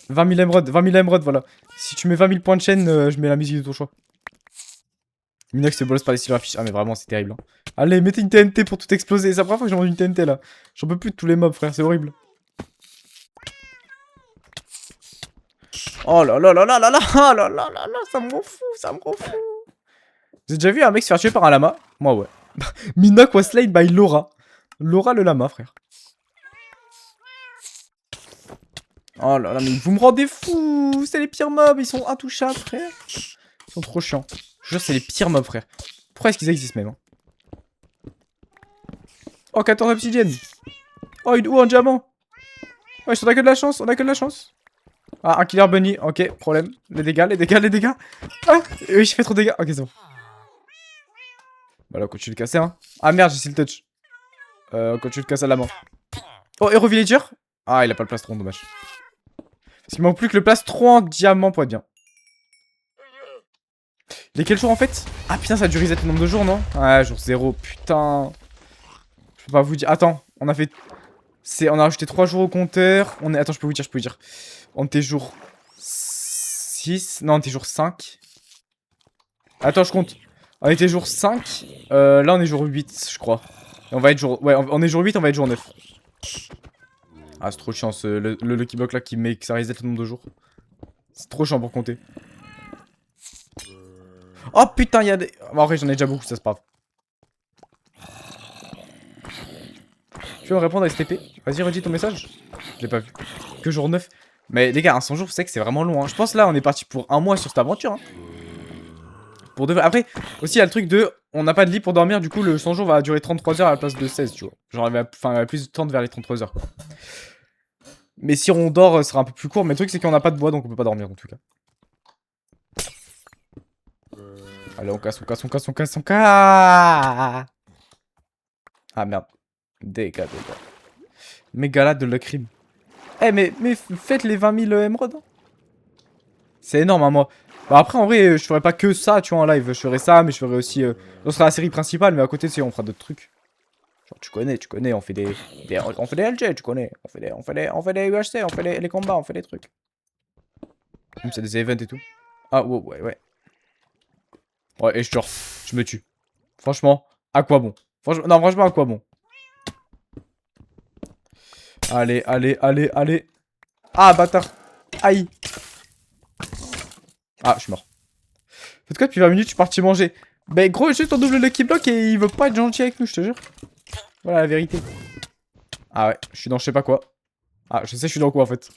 A: 20 000 émeraudes, voilà. Si tu mets 20 000 points de chaîne, je mets la musique de ton choix. Minox se bosse par les styles affiches. Ah, mais vraiment, c'est terrible. Hein. Allez, mettez une TNT pour tout exploser. C'est la première fois que j'ai vendu une TNT là. J'en peux plus de tous les mobs, frère, c'est horrible. Oh là là là là là là là là là là là, ça me rend fou, ça me rend fou. Vous avez déjà vu un mec se faire tuer par un lama? Moi, ouais. Minox was slain by Laura. Laura le lama, frère. Oh là là, mais vous me rendez fou. C'est les pires mobs, ils sont intouchables, frère. Ils sont trop chiants. jure, c'est les pires mobs, frère. Pourquoi est-ce qu'ils existent même hein? Oh, 14 obsidiennes. Oh, un diamant. Ouais, on a que de la chance, on a que de la chance. Ah, un killer bunny, ok, problème. Les dégâts, les dégâts, les dégâts. Ah, oui, j'ai fait trop de dégâts. Ok, c'est bon. Bah là, continue de casser, hein. Ah merde, j'ai seal touch. Continue de casser à la main. Oh, Hero Villager. Ah, il a pas le plastron, dommage. Parce qu'il manque plus que le plastron en diamant pour être bien. Il est quel jour en fait? Ah putain, ça a dû reset le nombre de jours, non? Ouais, jour 0, putain. Je peux pas vous dire. Attends, on a fait. On a rajouté 3 jours au compteur. Attends, je peux vous dire. On était jour 6. Non, on était jour 5. Attends, je compte. On était jour 5. Là, on est jour 8, je crois. Et on va être jour. Ouais, on est jour 8, on va être jour 9. Ah, c'est trop chiant le Lucky Block là qui met que ça reset le nombre de jours. C'est trop chiant pour compter. Oh putain, il y a des. Bon, en vrai, j'en ai déjà beaucoup, ça c'est pas grave. Tu veux me répondre à STP? Vas-y, redis ton message. Je l'ai pas vu. Que jour 9. Mais les gars, un 100 jours, c'est que c'est vraiment long. Hein. Je pense là, on est parti pour un mois sur cette aventure. Hein. Pour de... Après, aussi, il y a le truc de. On n'a pas de lit pour dormir, du coup, le 100 jours va durer 33 heures à la place de 16, tu vois. Genre, il va plus de temps vers les 33 heures. Quoi. Mais si on dort, ce sera un peu plus court. Mais le truc, c'est qu'on n'a pas de bois, donc on peut pas dormir en tout cas. Allez, on casse. Ah merde. Dégâts. Mégalade de la crime. Eh, mais faites les 20 000 émeraudes. Hein. C'est énorme, hein, moi. Bah, après, en vrai, je ferai pas que ça, tu vois, en live. Je ferai ça, mais je ferai aussi. Ce sera la série principale, mais à côté, on fera d'autres trucs. Genre, tu connais, on fait des on fait des LG, tu connais. On fait des UHC, on fait les combats, on fait des trucs. Même c'est des events et tout. Ah, ouais. Ouais, et je me tue. Franchement, à quoi bon? Franchement, à quoi bon? Allez. Ah, bâtard. Aïe. Ah, je suis mort. Faites quoi depuis 20 minutes, je suis parti manger. Ben gros, juste on double Lucky Block et il veut pas être gentil avec nous, je te jure. Voilà la vérité. Ah ouais, je suis dans je sais pas quoi. Ah, je sais je suis dans quoi en fait.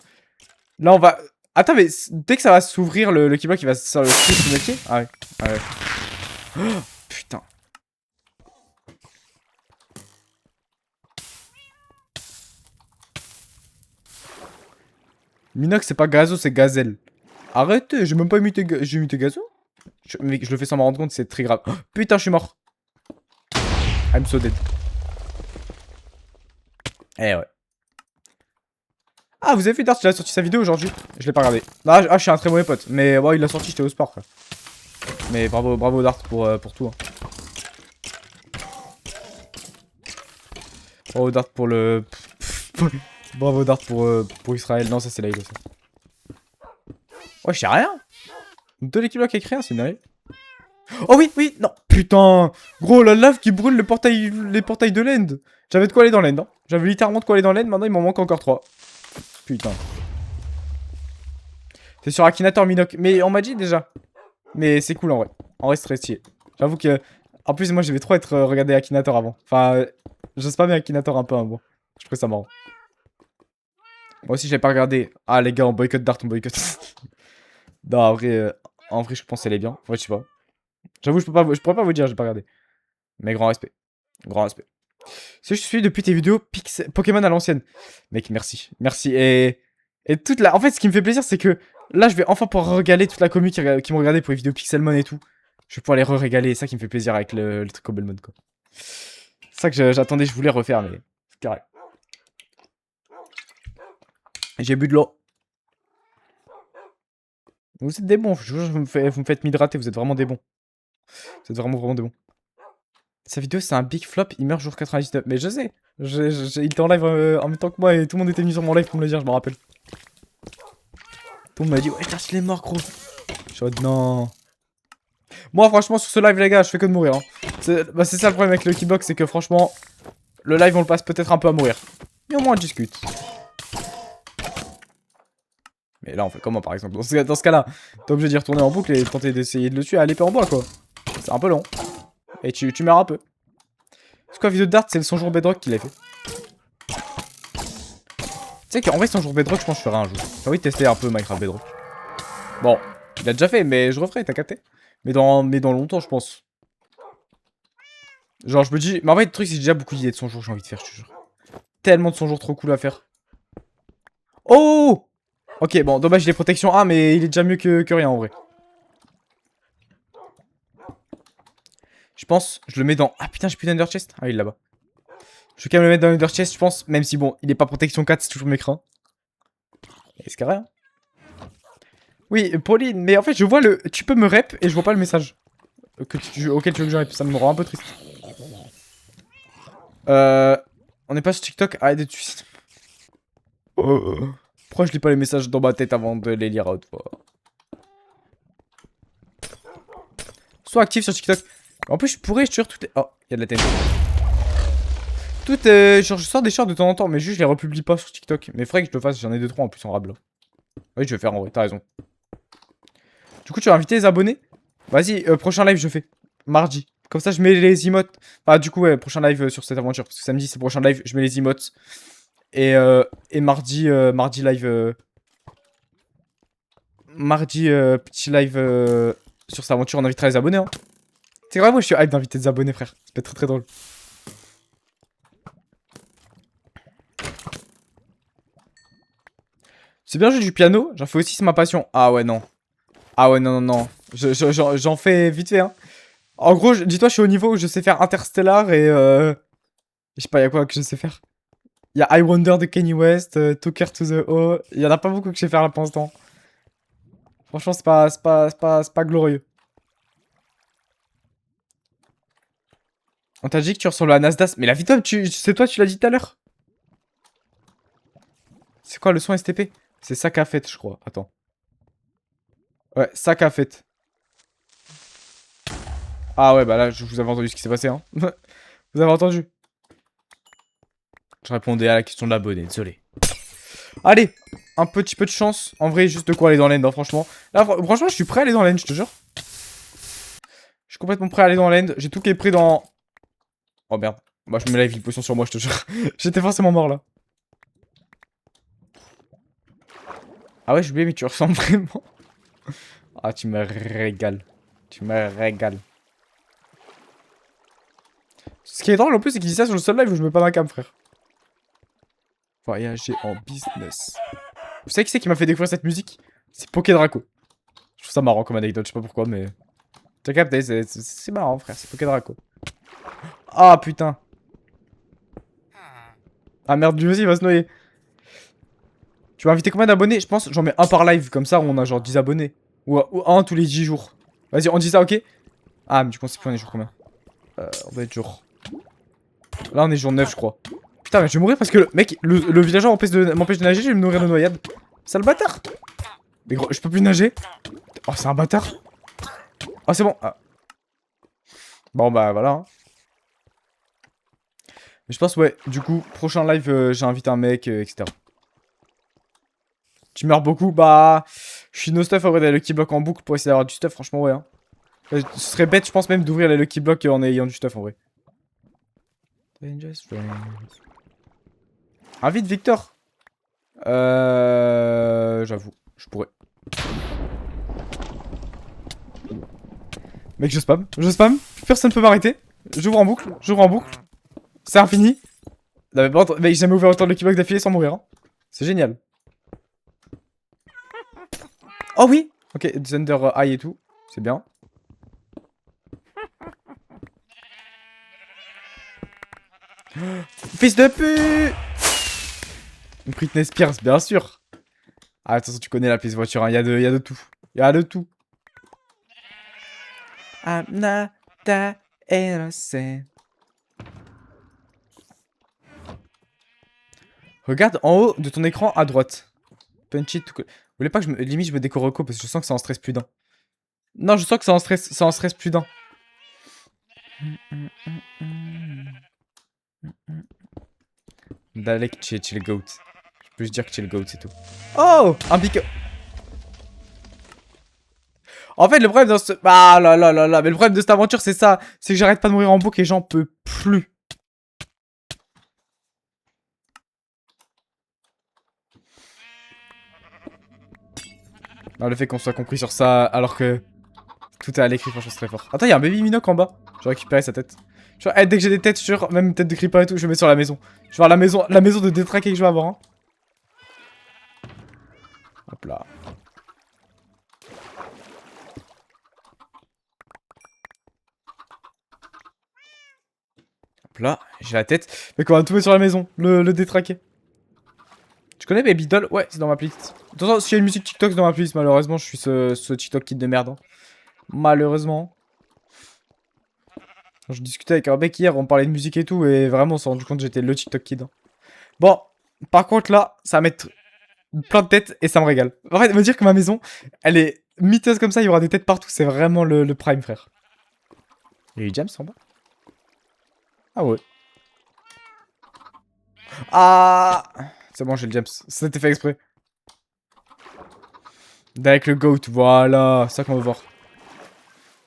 A: Là on va... Attends, mais dès que ça va s'ouvrir, le Lucky Block il va se le métier. Ah ouais. Oh, putain. Minox c'est pas Gazo, c'est Gazelle. Arrêtez, j'ai même pas imité, j'ai imité Gazo. Mais je le fais sans m'en rendre compte, c'est très grave. Oh, putain, je suis mort. I'm so dead. Eh ouais. Ah, vous avez vu Dart, il a sorti sa vidéo aujourd'hui. Je l'ai pas regardé. Ah, je suis un très mauvais pote. Mais ouais, il l'a sorti, j'étais au sport. Quoi. Mais bravo Dart pour tout. Hein. Bravo Dart pour le... bravo Dart pour Israël. Non, ça c'est Laïd aussi. Ouais, je sais rien. De l'équipe qui a écrit, c'est dingue. Oh oui, non. Putain. Gros, la lave qui brûle les portails de l'end. J'avais de quoi aller dans l'end. Hein. J'avais littéralement de quoi aller dans l'end. Maintenant, il m'en manque encore 3. Putain. C'est sur Akinator Minoc. Mais on m'a dit déjà. Mais c'est cool en vrai. En vrai, c'est très stylé. J'avoue que. En plus, moi, je vais trop être regardé Akinator avant. Enfin, je sais pas bien Akinator un peu, hein, bon. Je trouve ça marrant. Moi aussi, j'avais pas regardé. Ah, les gars, on boycott Dart, on boycott. Non, en vrai, je pense qu'elle est bien. Ouais, je sais pas. J'avoue, je pourrais pas vous dire, j'ai pas regardé. Mais grand respect. Grand respect. Si je suis depuis tes vidéos Pokémon à l'ancienne. Mec, merci. Merci. Et toute la... En fait, ce qui me fait plaisir, c'est que là, je vais enfin pouvoir regaler toute la commu qui me regardait pour les vidéos Pixelmon et tout. Je vais pouvoir les re-régaler. Et ça qui me fait plaisir avec le truc Cobblemon, quoi. C'est ça que j'attendais, je voulais refaire, mais c'est carré. J'ai bu de l'eau. Vous êtes des bons, vous me faites m'hydrater, vous êtes vraiment des bons. Vous êtes vraiment des bons. Sa vidéo c'est un big flop, il meurt jour 99. Mais je sais, il était en live en même temps que moi et tout le monde était venu sur mon live pour me le dire, je me rappelle. Tout le monde m'a dit, ouais, il est mort, gros. Je suis en mode, non. Moi, franchement, sur ce live, les gars, je fais que de mourir. Hein. C'est ça le problème avec le Lucky Block, c'est que franchement, le live, on le passe peut-être un peu à mourir. Mais au moins, on discute. Mais là, on fait comment, par exemple? Dans ce cas-là, t'es obligé d'y retourner en boucle et tenter d'essayer de le tuer à l'épée en bois, quoi. C'est un peu long. Et tu meurs un peu. C'est quoi, vidéo de Dart, c'est le 100 jours Bedrock qu'il a fait. Tu sais qu'en vrai, 100 jours Bedrock, je pense que je ferai un jour. J'ai envie de tester un peu Minecraft Bedrock. Bon, il a déjà fait, mais je referai, t'as capté? Mais dans longtemps, je pense. Genre, je me dis... Mais en vrai, le truc, c'est déjà beaucoup d'idées de son jour j'ai envie de faire, je te jure. Tellement de son jour trop cool à faire. Oh! Ok, bon, dommage, il est protection 1, mais il est déjà mieux que rien, en vrai. Je pense, je le mets dans... Ah putain, j'ai plus d'Under Chest. Ah, il est là-bas. Je vais quand même le mettre dans l'Under Chest, je pense. Même si, bon, il est pas protection 4, c'est toujours mes craints. Et c'est carré, hein. Oui, Pauline, mais en fait, je vois le... Tu peux me rep et je vois pas le message. Auquel tu veux que je rep. Ça me rend un peu triste. On n'est pas sur TikTok. Arrête de suite. Pourquoi je lis pas les messages dans ma tête avant de les lire à haute voix? Sois actif sur TikTok. En plus, je pourrais, je te jure, tout est... Oh, il y a de la tête. Tout est... Genre, je sors des shorts de temps en temps, mais juste, je les republie pas sur TikTok. Mais faudrait que je le fasse, j'en ai 2-3 en plus en rab là. Oui, je vais faire en vrai, t'as raison. Du coup, tu vas inviter les abonnés? Vas-y, prochain live, je fais. Mardi. Comme ça, je mets les emotes. Enfin, du coup, ouais, prochain live sur cette aventure. Parce que samedi, c'est prochain live, je mets les emotes. Et mardi, mardi live... Mardi, petit live sur cette aventure, on invitera les abonnés, hein. C'est vrai, moi, je suis hype d'inviter des abonnés, frère. Ça peut être très très drôle. C'est bien jouer du piano, j'en fais aussi, c'est ma passion. Ah ouais, non. Ah ouais, non, non, non. J'en fais vite fait, hein. En gros, dis-toi, je suis au niveau où je sais faire Interstellar et je sais pas, y'a quoi que je sais faire. Y'a I Wonder de Kanye West, Talker to the O. Y'en a pas beaucoup que je sais faire là pour l'instant. Franchement, c'est pas glorieux. On t'a dit que tu ressembles à Nasdaq. Mais la vie c'est toi, tu l'as dit tout à l'heure. C'est quoi le son STP? C'est ça qu'a fait, je crois. Attends. Ouais, ça qu'a fait. Ah ouais, bah là, je vous avais entendu ce qui s'est passé, hein. Vous avez entendu? Je répondais à la question de l'abonné, désolé. Allez, un petit peu de chance. En vrai, juste de quoi aller dans l'end, hein, franchement. Là, franchement, je suis prêt à aller dans l'end, je te jure. Je suis complètement prêt à aller dans l'end. J'ai tout qui est prêt dans... Oh merde. Bah, je me mets la vie potion sur moi, je te jure. J'étais forcément mort, là. Ah ouais, j'ai oublié, mais tu ressembles vraiment. Ah, tu me régales. Tu me régales. Ce qui est drôle, en plus, c'est qu'il dit ça sur le seul live où je mets pas ma cam, frère. Voyager en business. Vous savez qui c'est qui m'a fait découvrir cette musique? C'est Pokédraco. Je trouve ça marrant comme anecdote, je sais pas pourquoi, mais... T'as capté, c'est marrant, frère, c'est Pokédraco. Ah, putain. Ah merde, lui aussi, il va se noyer. Tu vas inviter combien d'abonnés? Je pense j'en mets un par live, comme ça on a genre 10 abonnés. Ou un tous les 10 jours. Vas-y, on dit ça, ok? Ah, mais du coup, on sait plus on est jour combien. On va être jour... Là, on est jour 9, je crois. Putain, mais je vais mourir parce que, mec, le villageois m'empêche de nager, je vais me nourrir de noyade. Sale bâtard. Mais gros, je peux plus nager. Oh, c'est un bâtard. Oh, c'est bon. Ah. Bon, bah, voilà. Hein. Mais je pense, ouais, du coup, prochain live, j'ai invité un mec, etc. Tu meurs beaucoup, bah... Je suis no stuff, en vrai, les Lucky Block en boucle pour essayer d'avoir du stuff, franchement, ouais. Hein. Ce serait bête, je pense, même d'ouvrir les Lucky Block en ayant du stuff, en vrai. Invite Victor. J'avoue, je pourrais. Mec, je spam. Je spam. Personne peut m'arrêter. J'ouvre en boucle. J'ouvre en boucle. C'est infini. Non, mais j'ai jamais ouvert autant de Lucky Block d'affilée sans mourir. Hein. C'est génial. Oh oui. Ok, Thunder Eye et tout. C'est bien. Fils de pute. Britney Spears, bien sûr. Ah, attention, tu connais la pièce voiture. Hein. Y a de tout. Y a de tout. I'm not that innocent. Regarde en haut de ton écran à droite. Punch it. Vous voulez pas que limite je me décore reco parce que je sens que ça en stresse plus d'un. Non, je sens que ça en stresse plus d'un. Dalek, chill goat. Je peux juste dire que chill goat, c'est tout. Oh, un pique. En fait, le problème dans ce... Ah là là là là. Mais le problème de cette aventure, c'est ça. C'est que j'arrête pas de mourir en boucle et j'en peux plus. Non, le fait qu'on soit compris sur ça, alors que... Tout est à l'écrit, franchement, c'est très fort. Attends, il y a un baby Minoc en bas. Je vais récupérer sa tête. Genre, dès que j'ai des têtes, sur même tête de creeper et tout, je mets sur la maison. Je vais voir la maison de détraqué que je vais avoir. Hein. Hop là. Hop là, j'ai la tête. Mais qu'on va tout mettre sur la maison, le détraqué. Tu connais Baby Doll? Ouais, c'est dans ma playlist. Attention, s'il y a une musique TikTok c'est dans ma playlist, malheureusement, je suis ce TikTok kid de merde. Hein. Malheureusement. Je discutais avec un mec hier, on parlait de musique et tout, et vraiment on s'est rendu compte que j'étais le TikTok kid. Hein. Bon, par contre là, ça va mettre plein de têtes et ça me régale. En fait, me dire que ma maison, elle est miteuse comme ça, il y aura des têtes partout, c'est vraiment le prime, frère. Il y a eu James en bas? Ah ouais. Ah! C'est bon, j'ai le James. C'était fait exprès. Avec le goat, voilà. C'est ça qu'on veut voir.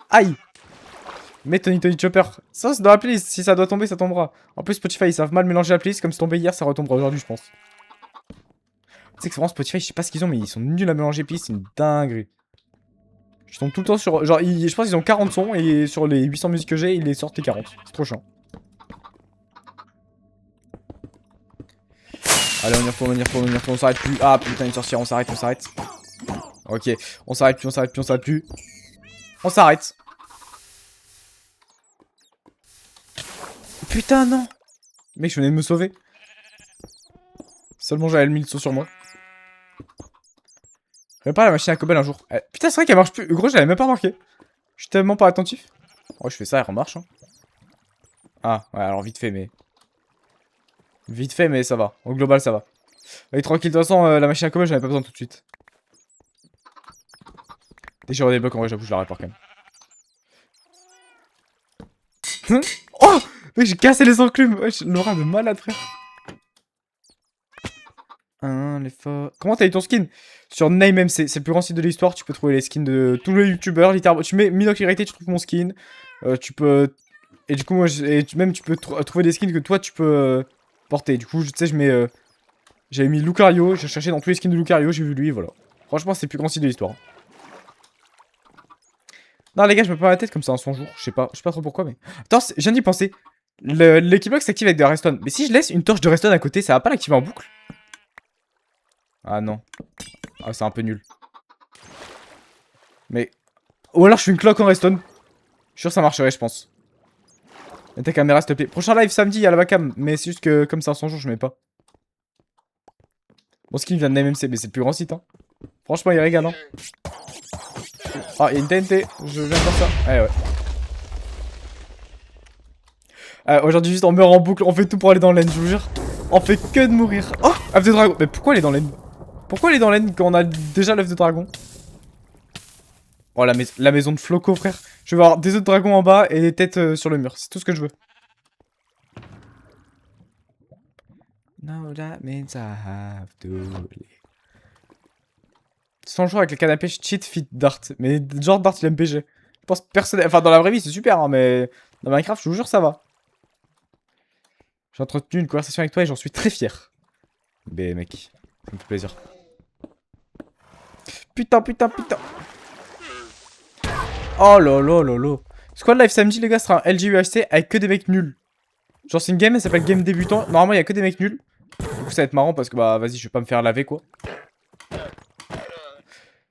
A: Aïe! Mais Tony Chopper. Ça, c'est dans la playlist. Si ça doit tomber, ça tombera. En plus, Spotify, ils savent mal mélanger la playlist. Comme c'est tombé hier, ça retombera aujourd'hui, je pense. Tu sais que c'est vraiment Spotify, je sais pas ce qu'ils ont, mais ils sont nuls à mélanger playlist. C'est une dinguerie. Je tombe tout le temps sur... Genre, je pense qu'ils ont 40 sons et sur les 800 musiques que j'ai, ils les sortent les 40. C'est trop chiant. Allez, on y retourne, on y retourne, on y retourne, on s'arrête plus. Ah putain, une sorcière, on s'arrête, on s'arrête. Ok, on s'arrête plus, on s'arrête plus, on s'arrête plus. On s'arrête. Putain, non. Mec, je venais de me sauver. Seulement j'avais le 1000 sauts sur moi. Répare la machine à cobble un jour. Putain, c'est vrai qu'elle marche plus. Gros, je l'avais même pas remarqué. Je suis tellement pas attentif. Oh, je fais ça, elle remarche. Hein. Ah, ouais, alors vite fait, mais... Vite fait, mais ça va. Au global, ça va. Allez, tranquille, de toute façon, la machine à cobble, j'en avais pas besoin tout de suite. Dès que j'aurai des blocs, en vrai, j'avoue, je la répare quand même. Oh! Mec, j'ai cassé les enclumes. Ouais, l'aura de malade, frère. Les forts. Comment t'as eu ton skin? Sur NameMC, c'est le plus grand site de l'histoire. Tu peux trouver les skins de tous les youtubeurs, littéralement. Tu mets Minoc Irrité, tu trouves mon skin. Tu peux. Et du coup, moi, même tu peux trouver des skins que toi tu peux porter. Du coup, tu sais, je mets. J'avais mis Lucario, j'ai cherché dans tous les skins de Lucario, j'ai vu lui, voilà. Franchement, c'est le plus grand site de l'histoire. Non, les gars, je me prends la tête comme ça en son jour. Je sais pas trop pourquoi, mais. Attends, je viens d'y penser. L'équipement s'active avec de la redstone. Mais si je laisse une torche de redstone à côté, ça va pas l'activer en boucle? Ah non. Ah, c'est un peu nul. Mais... Ou alors je suis une cloque en redstone. Je suis sûr que ça marcherait, je pense. Mets ta caméra, s'il te plaît. Prochain live samedi à la webcam. Mais c'est juste que comme ça, en 100 jours, je mets pas. Mon skin vient de MMC, mais c'est le plus grand site. Hein. Franchement, il régale. Hein. Ah, il y a une TNT. Je viens de faire ça. Ouais, ouais. Aujourd'hui, juste on meurt en boucle. On fait tout pour aller dans l'end, je vous jure. On fait que de mourir. Oh, œuf de dragon. Mais pourquoi elle est dans l'end? Pourquoi elle est dans l'end quand on a déjà l'œuf de dragon? Oh, la maison de Floco, frère. Je vais avoir des œufs de dragon en bas et des têtes sur le mur. C'est tout ce que je veux. Now that means I have to leave. 100 jours avec le canne à pêche cheat fit Dart. Mais genre Dart il aime pêcher. Je pense personne. Enfin, dans la vraie vie, c'est super, hein, mais dans Minecraft, je vous jure, ça va. J'ai entretenu une conversation avec toi et j'en suis très fier. Mais mec, ça me fait plaisir. Putain, putain, putain. Oh lolo lolo. Squad Live samedi, les gars, sera un LGUHC avec que des mecs nuls. Genre, c'est une game, elle s'appelle Game Débutant. Normalement, il y a que des mecs nuls. Du coup, ça va être marrant parce que, bah, vas-y, je vais pas me faire laver, quoi.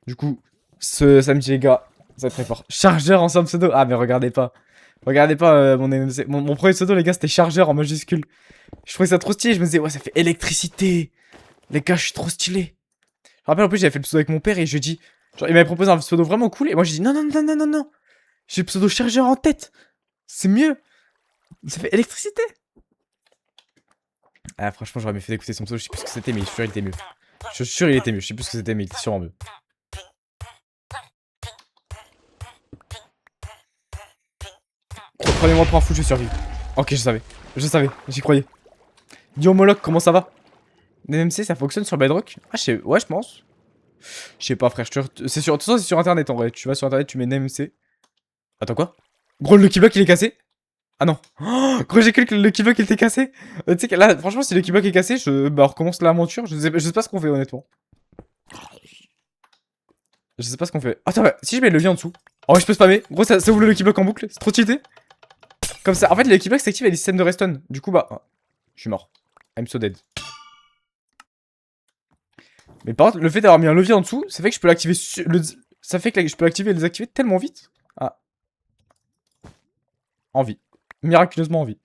A: Du coup, ce samedi, les gars, ça va être très fort. Chargeur en somme pseudo. Ah, mais regardez pas. Regardez pas mon MMC. Mon premier pseudo, les gars, c'était chargeur en majuscule. Je trouvais ça trop stylé. Je me disais, ouais, ça fait électricité. Les gars, je suis trop stylé. Je me rappelle, en plus, j'avais fait le pseudo avec mon père et je dis. Genre, il m'avait proposé un pseudo vraiment cool. Et moi, j'ai dit, non, non, non, non, non, non. J'ai le pseudo chargeur en tête. C'est mieux. Ça fait électricité. Ah, franchement, j'aurais mieux fait d'écouter son pseudo. Je sais plus ce que c'était, mais je suis sûr, il était mieux. Je suis sûr, il était mieux. Je sais plus ce que c'était, mais il était sûrement mieux. Prenez-moi pour un fou, je vais survivre. Ok, je savais, j'y croyais. Dis Moloch, comment ça va? NMC, ça fonctionne sur Bedrock? Ah, ouais, je pense. Je sais pas, frère, c'est sur... De toute façon, c'est sur internet en vrai. Tu vas sur internet, tu mets NMC. Attends, quoi? Gros, le Lucky Block il est cassé? Ah non. Oh, gros, j'ai cru que le Lucky Block il était cassé. Tu sais que là, franchement, si le Lucky Block est cassé, bah, on recommence l'aventure. Je sais pas ce qu'on fait, honnêtement. Je sais pas ce qu'on fait. Attends, bah, si je mets le levier en dessous. Oh, je peux spammer. Gros, ça ouvre le Lucky Block en boucle. C'est trop cheaté. Comme ça. En fait, le Lucky Block s'active avec les systèmes de respawn. Du coup, bah. Je suis mort. I'm so dead. Mais par contre, le fait d'avoir mis un levier en dessous, ça fait que je peux l'activer. Ça fait que je peux l'activer et le désactiver tellement vite. Ah. En vie. Miraculeusement en vie.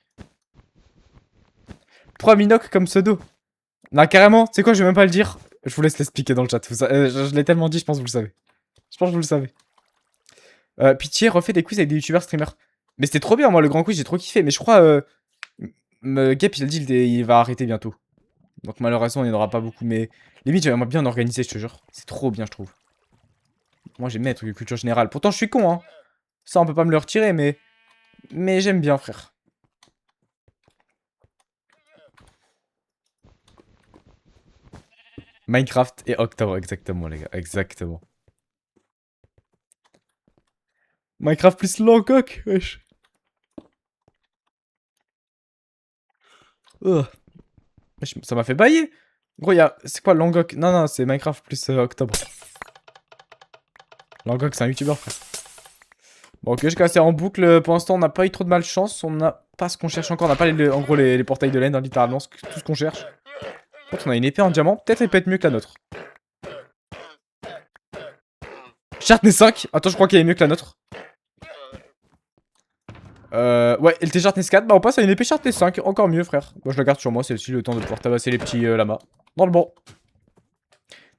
A: 3 Minoc comme pseudo. Non, carrément, tu sais quoi, je vais même pas le dire. Je vous laisse l'expliquer dans le chat. Je l'ai tellement dit, je pense que vous le savez. Je pense que vous le savez. Pitié, refait des quiz avec des youtubeurs streamers. Mais c'était trop bien, moi, le grand quiz, j'ai trop kiffé. Mais je crois, Gap, il a dit, il va arrêter bientôt. Donc malheureusement, il n'y en aura pas beaucoup. Mais limite, j'aimerais bien organiser, je te jure. C'est trop bien, je trouve. Moi, j'aime bien les trucs de culture générale. Pourtant, je suis con, hein. Ça, on peut pas me le retirer, mais... Mais j'aime bien, frère. Minecraft et Octobre, exactement, les gars. Exactement. Minecraft plus Langok, wesh. Ça m'a fait bailler. Gros, c'est quoi Langok? Non, non, c'est Minecraft plus Octobre. Langok, c'est un youtubeur, frère. Bon, ok, je cassé en boucle. Pour l'instant, on n'a pas eu trop de malchance. On n'a pas ce qu'on cherche encore. On n'a pas, en gros, les portails de laine, hein, littéralement. Tout ce qu'on cherche. Par contre, on a une épée en diamant. Peut-être elle peut être mieux que la nôtre. Sharpness 5. Attends, je crois qu'elle est mieux que la nôtre. Ouais, elle était Sharpness 4. Bah, on passe à une épée Sharpness 5. Encore mieux, frère. Moi, je la garde sur moi. C'est aussi le temps de pouvoir tabasser les petits lamas. Dans le bon.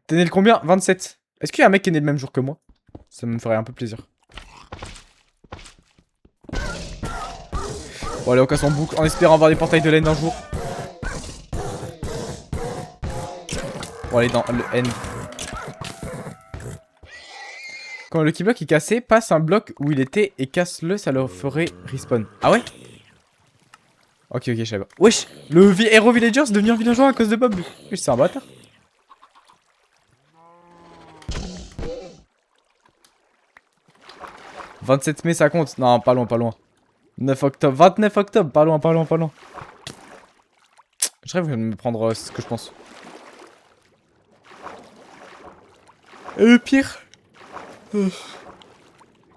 A: T'es né le combien? 27. Est-ce qu'il y a un mec qui est né le même jour que moi? Ça me ferait un peu plaisir. Bon, allez, on casse en boucle en espérant avoir des portails de laine un jour. Bon, allez, dans le N. Quand le Lucky Block est cassé, passe un bloc où il était et casse-le, ça leur ferait respawn. Ah ouais? Ok, ok, je savais pas. Wesh, le Hero Villager c'est devenu un villageois à cause de Bob. Wesh, c'est un bâtard. « 27 mai, ça compte. Non, pas loin, pas loin. 9 octobre, 29 octobre, pas loin, pas loin, pas loin. Je rêve de me prendre ce que je pense. Et le pire...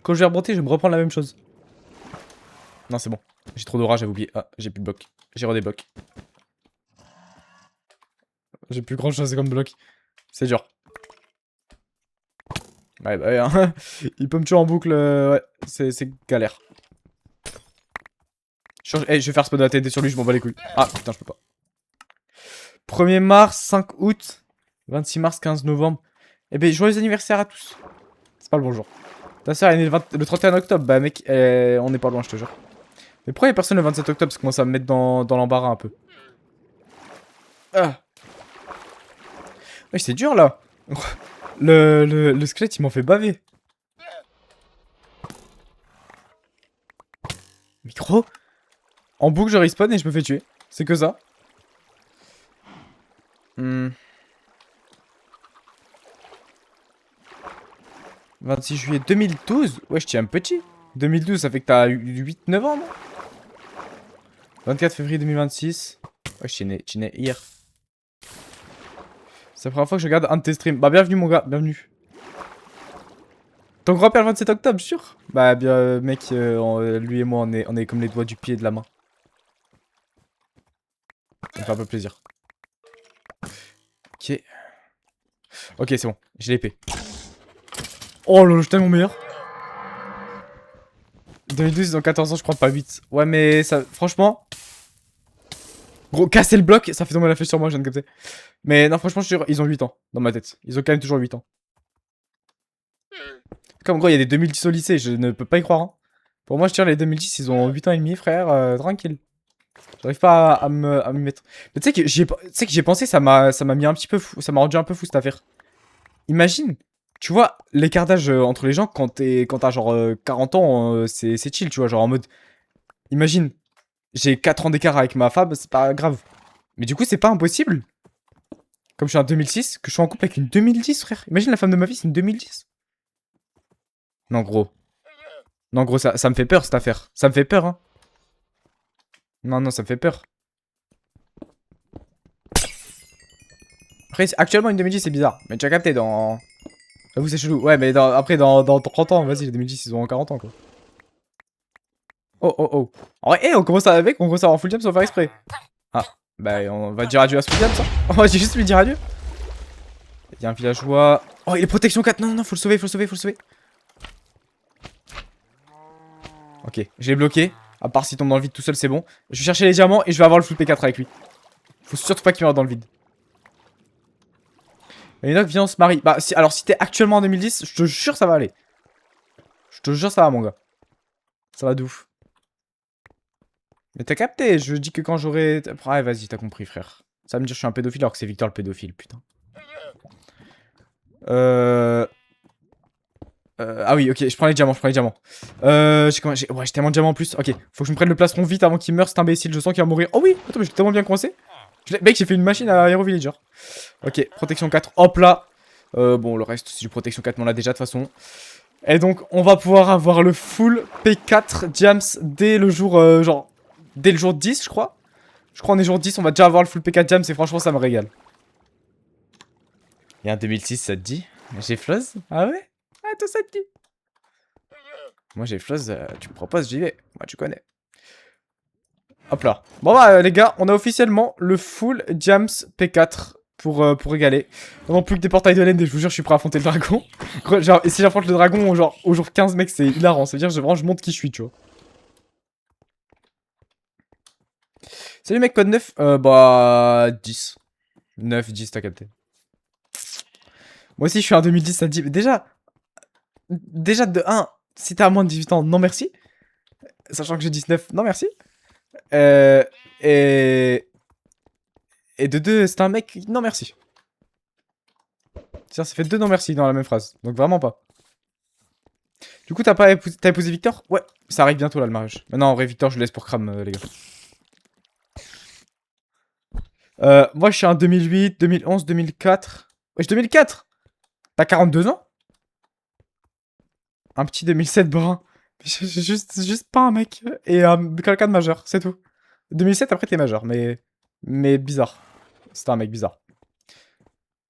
A: Quand je vais remonter, je vais me reprendre la même chose. Non, c'est bon. J'ai trop d'orage, j'avais oublié. Ah, j'ai plus de bloc. J'ai redébloqué. J'ai plus grand chose comme bloc. C'est dur. Ouais, bah ouais, hein. Il peut me tuer en boucle. Ouais, c'est galère. Je vais faire spawn la TNT sur lui, je m'en bats les couilles. Ah, putain, je peux pas. 1er mars, 5 août, 26 mars, 15 novembre. Eh ben, joyeux anniversaire à tous. C'est pas le bon jour. Ta soeur est née le 31 octobre. Bah, mec, on est pas loin, je te jure. Mais pourquoi y'a personne le 27 octobre? Ça commence à me mettre dans l'embarras un peu. Ah. Ouais, c'est dur là. Le squelette, il m'en fait baver. Micro. En boucle, je respawn et je me fais tuer. C'est que ça. 26 juillet 2012. Ouais, je tiens un petit. 2012, ça fait que t'as 8-9 ans, non? 24 février 2026. Ouais, je suis né hier. C'est la première fois que je regarde un de tes streams. Bah, bienvenue, mon gars, bienvenue. Ton grand-père le 27 octobre, sûr? Bah, bien, mec, lui et moi, on est comme les doigts du pied et de la main. Ça me fait un peu plaisir. Ok. Ok, c'est bon, j'ai l'épée. Oh là là, je suis tellement meilleur. 2012, ils ont 14 ans, je crois, pas 8. Ouais, mais ça, franchement. Gros, casser le bloc, ça fait tomber la flèche sur moi, je viens de capter. Mais non, franchement, je suis sûr, ils ont 8 ans dans ma tête. Ils ont quand même toujours 8 ans. Comme gros, il y a des 2010 au lycée, je ne peux pas y croire. Hein. Pour moi, je tire les 2010, ils ont 8 ans et demi, frère, tranquille. J'arrive pas à m'y mettre. Mais tu sais que j'y ai pensé, ça m'a mis un petit peu fou, ça m'a rendu un peu fou cette affaire. Imagine, tu vois, l'écart d'âge entre les gens quand t'as genre 40 ans, c'est chill, tu vois, genre en mode. Imagine, j'ai 4 ans d'écart avec ma femme, c'est pas grave. Mais du coup, c'est pas impossible. Comme je suis en 2006, que je suis en couple avec une 2010, frère. Imagine la femme de ma vie, c'est une 2010. Non, gros. Non, gros, ça me fait peur, cette affaire. Ça me fait peur, hein. Non, non, ça me fait peur. Après, actuellement, une 2010, c'est bizarre. Mais tu as capté, dans J'avoue, c'est chelou. Ouais, mais après, dans 30 ans, vas-y, les 2010, ils ont 40 ans, quoi. Oh, oh, oh. En vrai, on commence avec, on commence à avoir full jump sans faire exprès. Ah, bah, on va dire adieu à ce full jump, ça. On va juste lui dire adieu. Il y a un villageois. Oh, il est protection 4. Non, non, non, faut le sauver, faut le sauver, faut le sauver. Ok, je l'ai bloqué. À part s'il tombe dans le vide tout seul, c'est bon. Je vais chercher les diamants et je vais avoir le full P4 avec lui. Faut surtout pas qu'il meure dans le vide. Et Enoch, viens, on se marie. Bah, alors, si t'es actuellement en 2010, je te jure, ça va aller. Je te jure, ça va, mon gars. Ça va de ouf. Mais t'as capté, je dis que quand j'aurai... Ouais, vas-y, t'as compris, frère. Ça va me dire que je suis un pédophile alors que c'est Victor le pédophile, putain. Ah oui, ok, je prends les diamants, je prends les diamants. Ouais, j'ai tellement de diamants en plus. Ok, faut que je me prenne le plastron vite avant qu'il meure, cet imbécile. Je sens qu'il va mourir. Oh oui, attends, mais j'ai tellement bien coincé. Mec, j'ai fait une machine à Hero Villager. Ok, protection 4, hop là. Bon, le reste, c'est du protection 4, mais on l'a déjà de toute façon. Et donc, on va pouvoir avoir le full P4 Diams dès le jour, genre, dès le jour 10, je crois. Je crois on est jour 10, on va déjà avoir le full P4 Diams et franchement, ça me régale. Et un 2006, ça te dit? J'ai Floz? Ah ouais? Ah, tout ça te dit? Moi, j'ai Floz, tu me proposes, j'y vais. Moi, tu connais. Hop là. Bon bah les gars, on a officiellement le full Diams P4 pour régaler. Vraiment plus que des portails de laine, et je vous jure, je suis prêt à affronter le dragon. Genre, et si j'affronte le dragon genre, au jour 15, mec, c'est hilarant. Ça veut dire que je montre qui je suis, tu vois. Salut mec, code 9. Bah 10. 9, 10, t'as capté. Moi aussi, je suis en 2010, ça te dit. Déjà de 1, si t'as moins de 18 ans, non merci. Sachant que j'ai 19, non merci. Euh, et... Et de 2, c'est un mec, non merci. Ça fait 2 non merci dans la même phrase. Donc vraiment pas. Du coup, t'as épousé Victor? Ouais, ça arrive bientôt là le mariage. Maintenant, en vrai, Victor, je le laisse pour crame, les gars. Moi, je suis en 2008, 2011, 2004. Wesh, 2004? T'as 42 ans? Un petit 2007 brun. Juste pas un mec. Et quelqu'un de majeur, c'est tout. 2007, après, t'es majeur, mais bizarre. C'était un mec bizarre.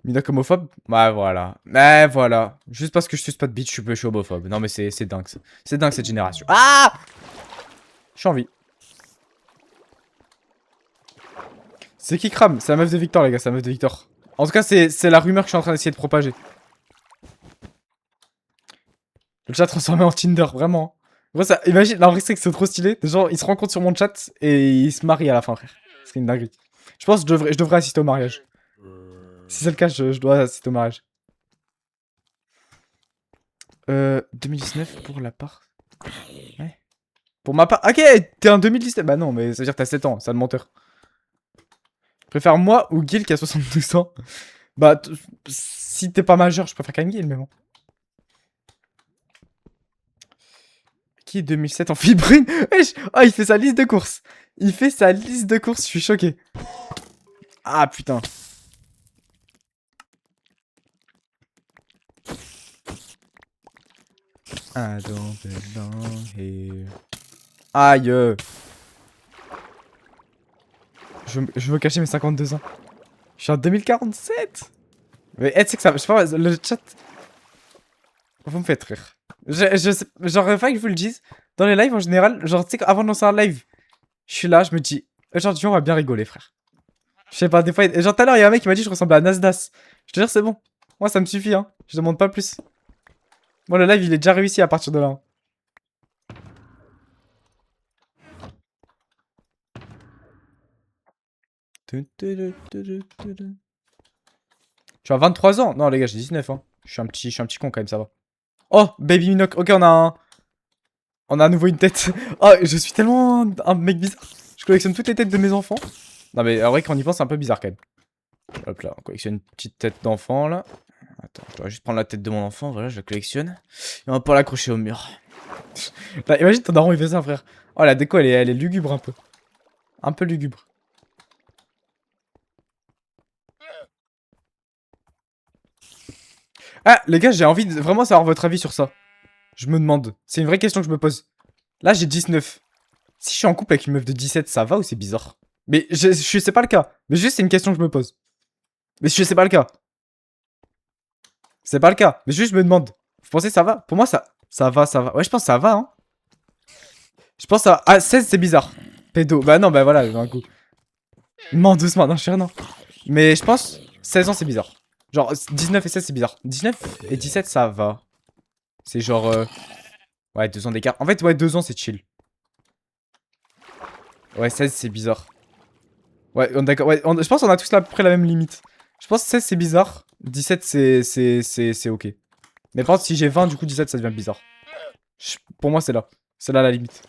A: Minoc homophobe? Ouais, voilà. Mais voilà. Juste parce que je suis pas de bitch, je suis homophobe. Non, mais c'est dingue, ça. C'est dingue, cette génération. Ah! Je suis en vie. C'est qui crame? C'est la meuf de Victor, les gars, c'est la meuf de Victor. En tout cas, c'est la rumeur que je suis en train d'essayer de propager. Le chat transformé en Tinder, vraiment. Gros, ça, imagine, en vrai, c'est que c'est trop stylé. Des gens, ils se rencontrent sur mon chat et ils se marient à la fin, frère. C'est une dinguerie. Je pense que je devrais assister au mariage. Si c'est le cas, je dois assister au mariage. 2019 pour la part. Ouais. Pour ma part. Ok, t'es en 2017. Bah non, mais ça veut dire que t'as 7 ans, sale menteur. Je préfère moi ou Gil qui a 72 ans. Bah, si t'es pas majeur, je préfère quand même Gil, mais bon. Qui est 2007 en fibrine? Wesh. Oh, il fait sa liste de courses. Il fait sa liste de courses, je suis choqué. Ah, putain. I don't belong here. Aïe. Je veux cacher mes 52 ans. Je suis en 2047. Mais tu sais que ça... Je sais pas, le chat... Vous me faites rire. Genre, pas que je vous le dise. Dans les lives, en général, genre, tu sais, avant de lancer un live, je suis là, je me dis... Aujourd'hui, on va bien rigoler, frère. Je sais pas, des fois... Genre, tout à l'heure, il y a un mec qui m'a dit que je ressemblais à Nasdaq. Je te jure, c'est bon. Moi, ça me suffit, hein. Je demande pas plus. Moi, le live, il est déjà réussi à partir de là. Hein. Tu as 23 ans? Non, les gars, j'ai 19, hein. Je suis un petit con quand même, ça va. Oh, Baby Minoc. Ok, on a à nouveau une tête. Oh, je suis tellement un mec bizarre. Je collectionne toutes les têtes de mes enfants. Non, mais en vrai, quand on y pense, c'est un peu bizarre quand même. Hop là, on collectionne une petite tête d'enfant là. Attends, je dois juste prendre la tête de mon enfant. Voilà, je la collectionne. Et on va pas l'accrocher au mur. Là, imagine ton daron, il fait ça, frère. Oh, la déco, elle est lugubre un peu. Un peu lugubre. Ah, les gars, j'ai envie de vraiment savoir votre avis sur ça. Je me demande. C'est une vraie question que je me pose. Là, j'ai 19. Si je suis en couple avec une meuf de 17, ça va ou c'est bizarre? Mais je sais pas le cas. Mais juste, c'est une question que je me pose. Mais je sais pas le cas. C'est pas le cas. Mais juste, je me demande. Vous pensez que ça va? Pour moi, ça va, ça va. Ouais, je pense que ça va, hein. Je pense que ça va. Ah, 16, c'est bizarre. Pédo. Bah non, bah voilà, d'un coup. Non, doucement, non, je suis rien, non. Mais je pense 16 ans, c'est bizarre. Genre, 19 et 16, c'est bizarre. 19 et 17, ça va. C'est genre... Ouais, 2 ans d'écart. En fait, ouais, 2 ans, c'est chill. Ouais, 16, c'est bizarre. Ouais, d'accord. Ouais, je pense qu'on a tous à peu près la même limite. Je pense que 16, c'est bizarre. 17, c'est ok. Mais par contre, si j'ai 20, du coup, 17, ça devient bizarre. Pour moi, c'est là. C'est là la limite.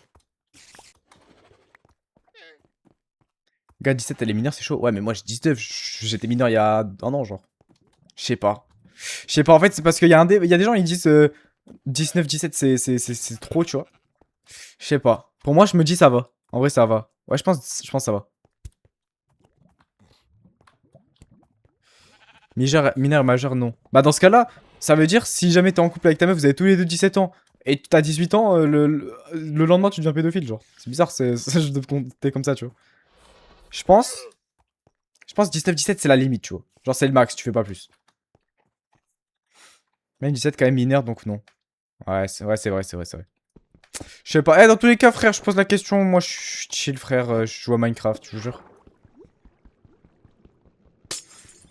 A: Gars, 17, elle est mineure, c'est chaud. Ouais, mais moi, j'ai 19. J'étais mineur il y a un an, genre. Je sais pas. Je sais pas, en fait, c'est parce qu'il y a il y a des gens, ils disent 19, 17, c'est trop, tu vois. Je sais pas. Pour moi, je me dis ça va. En vrai, ça va. Ouais, je pense ça va. Mineur, majeur, non. Bah, dans ce cas-là, ça veut dire si jamais t'es en couple avec ta meuf, vous avez tous les deux 17 ans et t'as 18 ans, le lendemain, tu deviens pédophile, genre. C'est bizarre, ça, je dois te compter comme ça, tu vois. Je pense. Je pense 19, 17, c'est la limite, tu vois. Genre, c'est le max, tu fais pas plus. Même 17, quand même mineur, donc non. Ouais, c'est vrai, c'est vrai, c'est vrai, c'est vrai. Je sais pas. Eh, dans tous les cas, frère, je pose la question. Moi, je suis chill, frère. Je joue à Minecraft, je vous jure.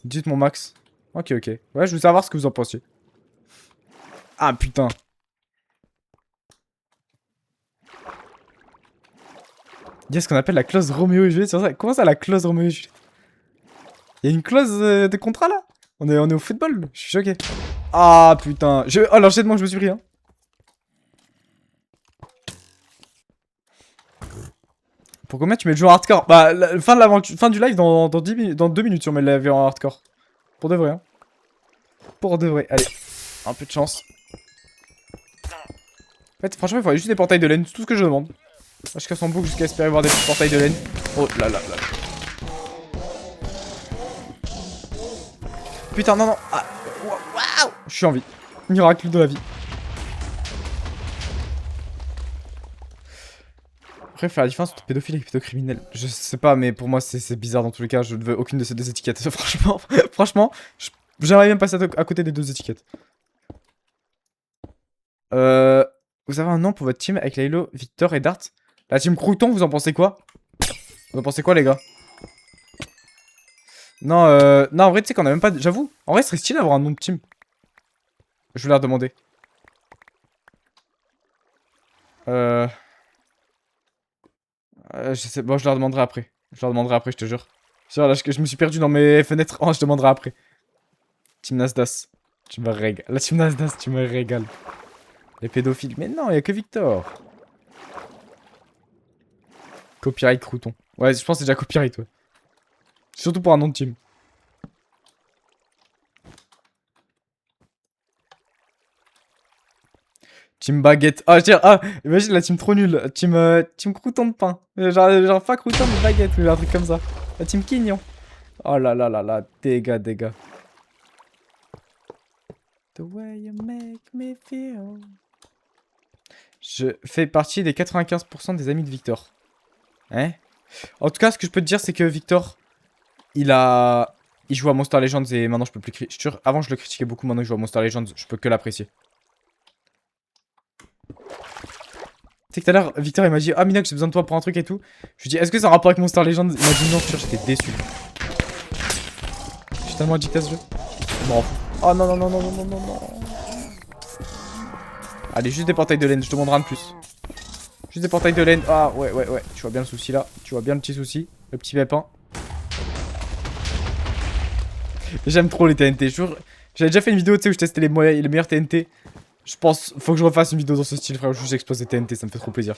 A: Dites mon max. Ok, ok. Ouais, je veux savoir ce que vous en pensez. Ah, putain. Il y a ce qu'on appelle la clause Roméo et Juliette sur ça. Comment ça, la clause Roméo et Juliette? Il y a une clause de contrat, là? On est au football. Je suis choqué. Ah, putain. Oh, alors, jette-moi que je me suis pris, hein. Pour combien tu mets le jeu en hardcore? Bah, fin de l'aventure, fin du live dans 10 minutes, dans 2 minutes, si on met la vie en hardcore. Pour de vrai, hein. Pour de vrai. Allez, un peu de chance. En fait, franchement, il faudrait juste des portails de laine, c'est tout ce que je demande. Moi, je casse en boucle jusqu'à espérer voir des portails de laine. Oh là là là. Putain, non, non. Ah, waouh. Je suis en vie. Miracle de la vie. Après, faire la différence entre pédophile et pédocriminel. Je sais pas, mais pour moi, c'est bizarre dans tous les cas. Je ne veux aucune de ces deux étiquettes. Franchement, franchement, j'aimerais bien passer à côté des deux étiquettes. Vous avez un nom pour votre team avec Laylo, Victor et Dart? La team Crouton, vous en pensez quoi? Vous en pensez quoi, les gars? Non, non, en vrai, tu sais qu'on a même pas. J'avoue, en vrai, ce serait stylé d'avoir un nom de team. Je vais leur demander. Euh... je sais, bon, je leur demanderai après. Je leur demanderai après, je te jure. Là, je me suis perdu dans mes fenêtres. Oh, je demanderai après. Team Nasdas. Tu me régales. La team Nasdas, tu me régales. Les pédophiles. Mais non, il y a que Victor. Copyright Crouton. Ouais, je pense que c'est déjà copyright, ouais. Surtout pour un nom de team. Team baguette. Ah, je veux dire, ah, imagine la team trop nulle. Team crouton de pain. Genre pas crouton mais baguette, ou un truc comme ça. La team quignon. Oh là là là là, dégâts, dégâts. The way you make me feel. Je fais partie des 95% des amis de Victor. Hein? En tout cas, ce que je peux te dire, c'est que Victor, il joue à Monster Legends et maintenant je peux plus critiquer. Avant je le critiquais beaucoup, maintenant il joue à Monster Legends, je peux que l'apprécier. Tu sais que tout à l'heure, Victor il m'a dit: ah, Minox, j'ai besoin de toi pour un truc et tout. Je lui ai dit: est-ce que c'est un rapport avec Monster Legends? Il m'a dit non, j'étais déçu. Je suis tellement addicté à ce jeu. Bon. Oh non, non, non, non, non, non, non, non. Allez, juste des portails de laine, je te demanderai un de plus. Juste des portails de laine. Ah, ouais, ouais, ouais. Tu vois bien le souci là. Tu vois bien le petit souci. Le petit pépin. J'aime trop les TNT. J'avais déjà fait une vidéo, tu sais, où je testais les meilleurs TNT. Je pense, faut que je refasse une vidéo dans ce style, frère, où je explose des TNT, ça me fait trop plaisir.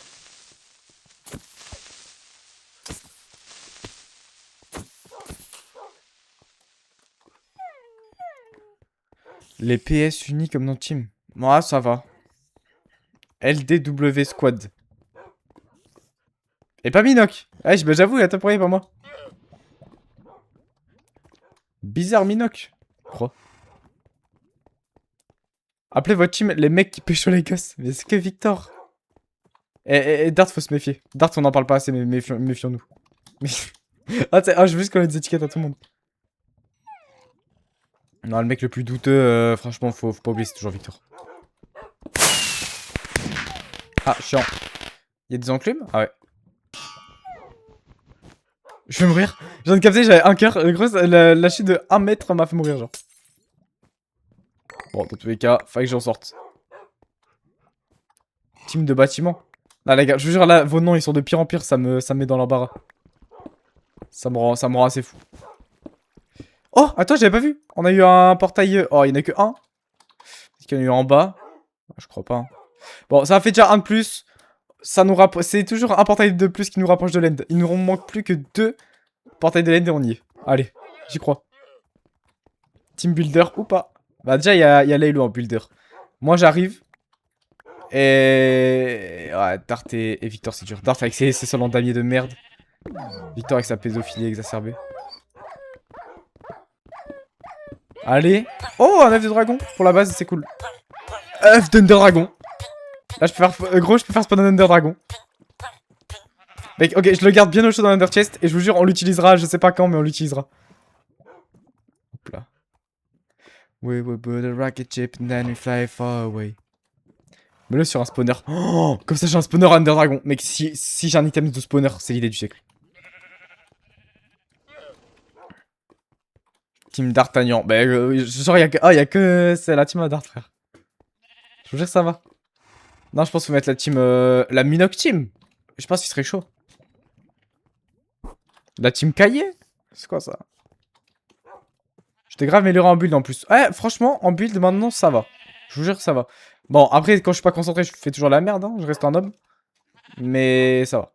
A: Les PS unis comme dans Team. Moi, ça va. LDW Squad. Et pas Minoc. Ouais, bah, j'avoue, il a top pas moi. Bizarre Minoc. Quoi? Appelez votre team les mecs qui pêchent les gosses. Mais c'est que Victor. Et Dart, faut se méfier. Dart, on en parle pas assez, mais méfions-nous. Ah, je veux juste qu'on ait des étiquettes à tout le monde. Non, le mec le plus douteux, franchement, faut pas oublier, c'est toujours Victor. Ah, chiant. Y'a des enclumes? Ah ouais. Je vais mourir. Je viens de capter, j'avais un cœur. Gros, la chute de 1 mètre m'a fait mourir, genre. Bon, dans tous les cas, fallait que j'en sorte. Team de bâtiment. Là, les gars, je vous jure, là, vos noms, ils sont de pire en pire, ça me met dans l'embarras. Ça me rend assez fou. Oh, attends, j'avais pas vu. On a eu un portail. Oh, il y en a que un. Est-ce qu'il y en a eu en bas? Je crois pas. Hein. Bon, ça fait déjà un de plus. Ça nous rapproche. C'est toujours un portail de plus qui nous rapproche de l'end. Il nous manque plus que 2 portails de l'end et on y est. Allez, j'y crois. Team builder ou pas? Bah, déjà, il y a Laylo en builder. Moi, j'arrive. Et. Ouais, Dart et Victor, c'est dur. Dart avec ses solents damiers de merde. Victor avec sa pédophilie exacerbée. Allez. Oh, un œuf de dragon. Pour la base, c'est cool. œuf d'Under Dragon. Là, je peux faire. Gros, je peux faire spawn un Under Dragon. Mec, ok, je le garde bien au chaud dans l'Under Chest. Et je vous jure, on l'utilisera. Je sais pas quand, mais on l'utilisera. Hop là. We will build a rocket ship and then we fly far away. Mets-le sur un spawner. Oh, comme ça, j'ai un spawner Under Dragon. Mec, si j'ai un item de spawner, c'est l'idée du siècle. Team D'Artagnan. Bah, genre, il y a que. C'est la team à Dart, frère. Je vous jure que ça va. Non, je pense qu'il faut mettre la team. La Minoc team. Je pense qu'il serait chaud. La team Caillé. C'est quoi ça? J'étais grave amélioré en build en plus. Ouais, franchement, en build maintenant, ça va. Je vous jure que ça va. Bon, après, quand je suis pas concentré, je fais toujours la merde. Hein. Je reste un homme. Mais ça va.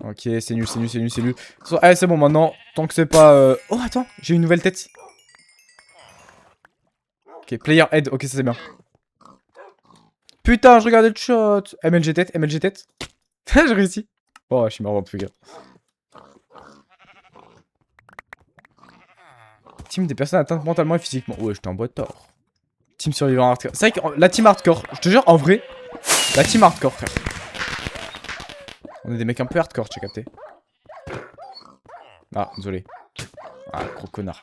A: Ok, c'est nul, c'est nul, c'est nul, c'est nul. Allez, c'est bon maintenant. Tant que c'est pas. Oh, attends, j'ai une nouvelle tête. Ok, player head. Ok, ça c'est bien. Putain, je regardais le shot. MLG tête, MLG tête. J'ai réussi. Oh, je suis mort, plus gars. Team des personnes atteintes mentalement et physiquement. Ouais, j'étais en boîte tort. Team survivant hardcore. C'est vrai que la team hardcore, je te jure, en vrai, la team hardcore, frère. On est des mecs un peu hardcore, tu as capté. Ah, désolé. Ah, gros connard.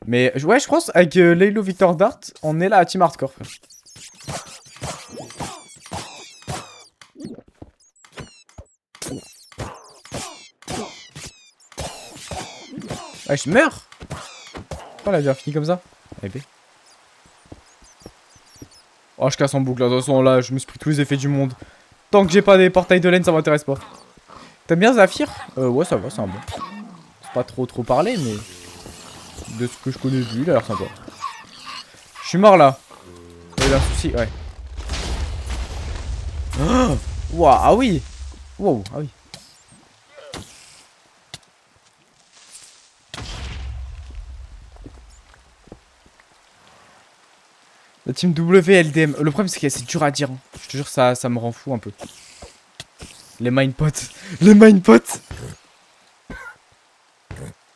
A: Mais ouais, je pense avec Laylo Victor Dart, on est là à team hardcore, frère. Ouais, je meurs. Oh, la vie a fini comme ça. Eh ben. Oh, je casse en boucle. De toute façon, là, je me suis pris tous les effets du monde. Tant que j'ai pas des portails de laine, ça m'intéresse pas. T'aimes bien Zafir? Ouais, ça va, c'est un bon. C'est pas trop parler, mais... De ce que je connais de lui, il a l'air sympa. Je suis mort, là. Il y a un souci, ouais. Oh wow, ah oui. Wow, ah oui. La team WLDM. Le problème, c'est que c'est dur à dire. Hein. Je te jure, ça me rend fou un peu. Les minepots. Les minepots.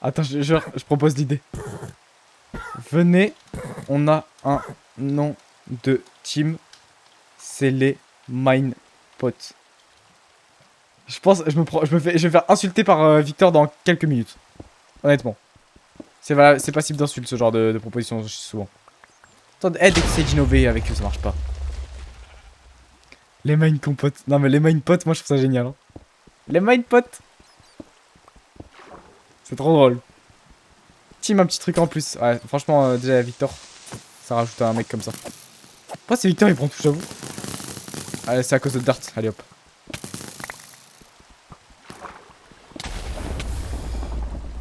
A: Attends, je propose l'idée. Venez, on a un nom de team. C'est les minepots. Je pense, je vais me faire insulter par Victor dans quelques minutes. Honnêtement. C'est passible d'insulte ce genre de proposition souvent. Attends, dès que c'est d'innover avec eux, ça marche pas. Les mine compotes. Non, mais les mine potes, moi je trouve ça génial. Hein. Les mine potes. C'est trop drôle. Team, un petit truc en plus. Ouais, franchement, déjà Victor, ça rajoute un mec comme ça. Pourquoi c'est Victor, il prend tout, j'avoue. Allez, c'est à cause de Dart. Allez hop.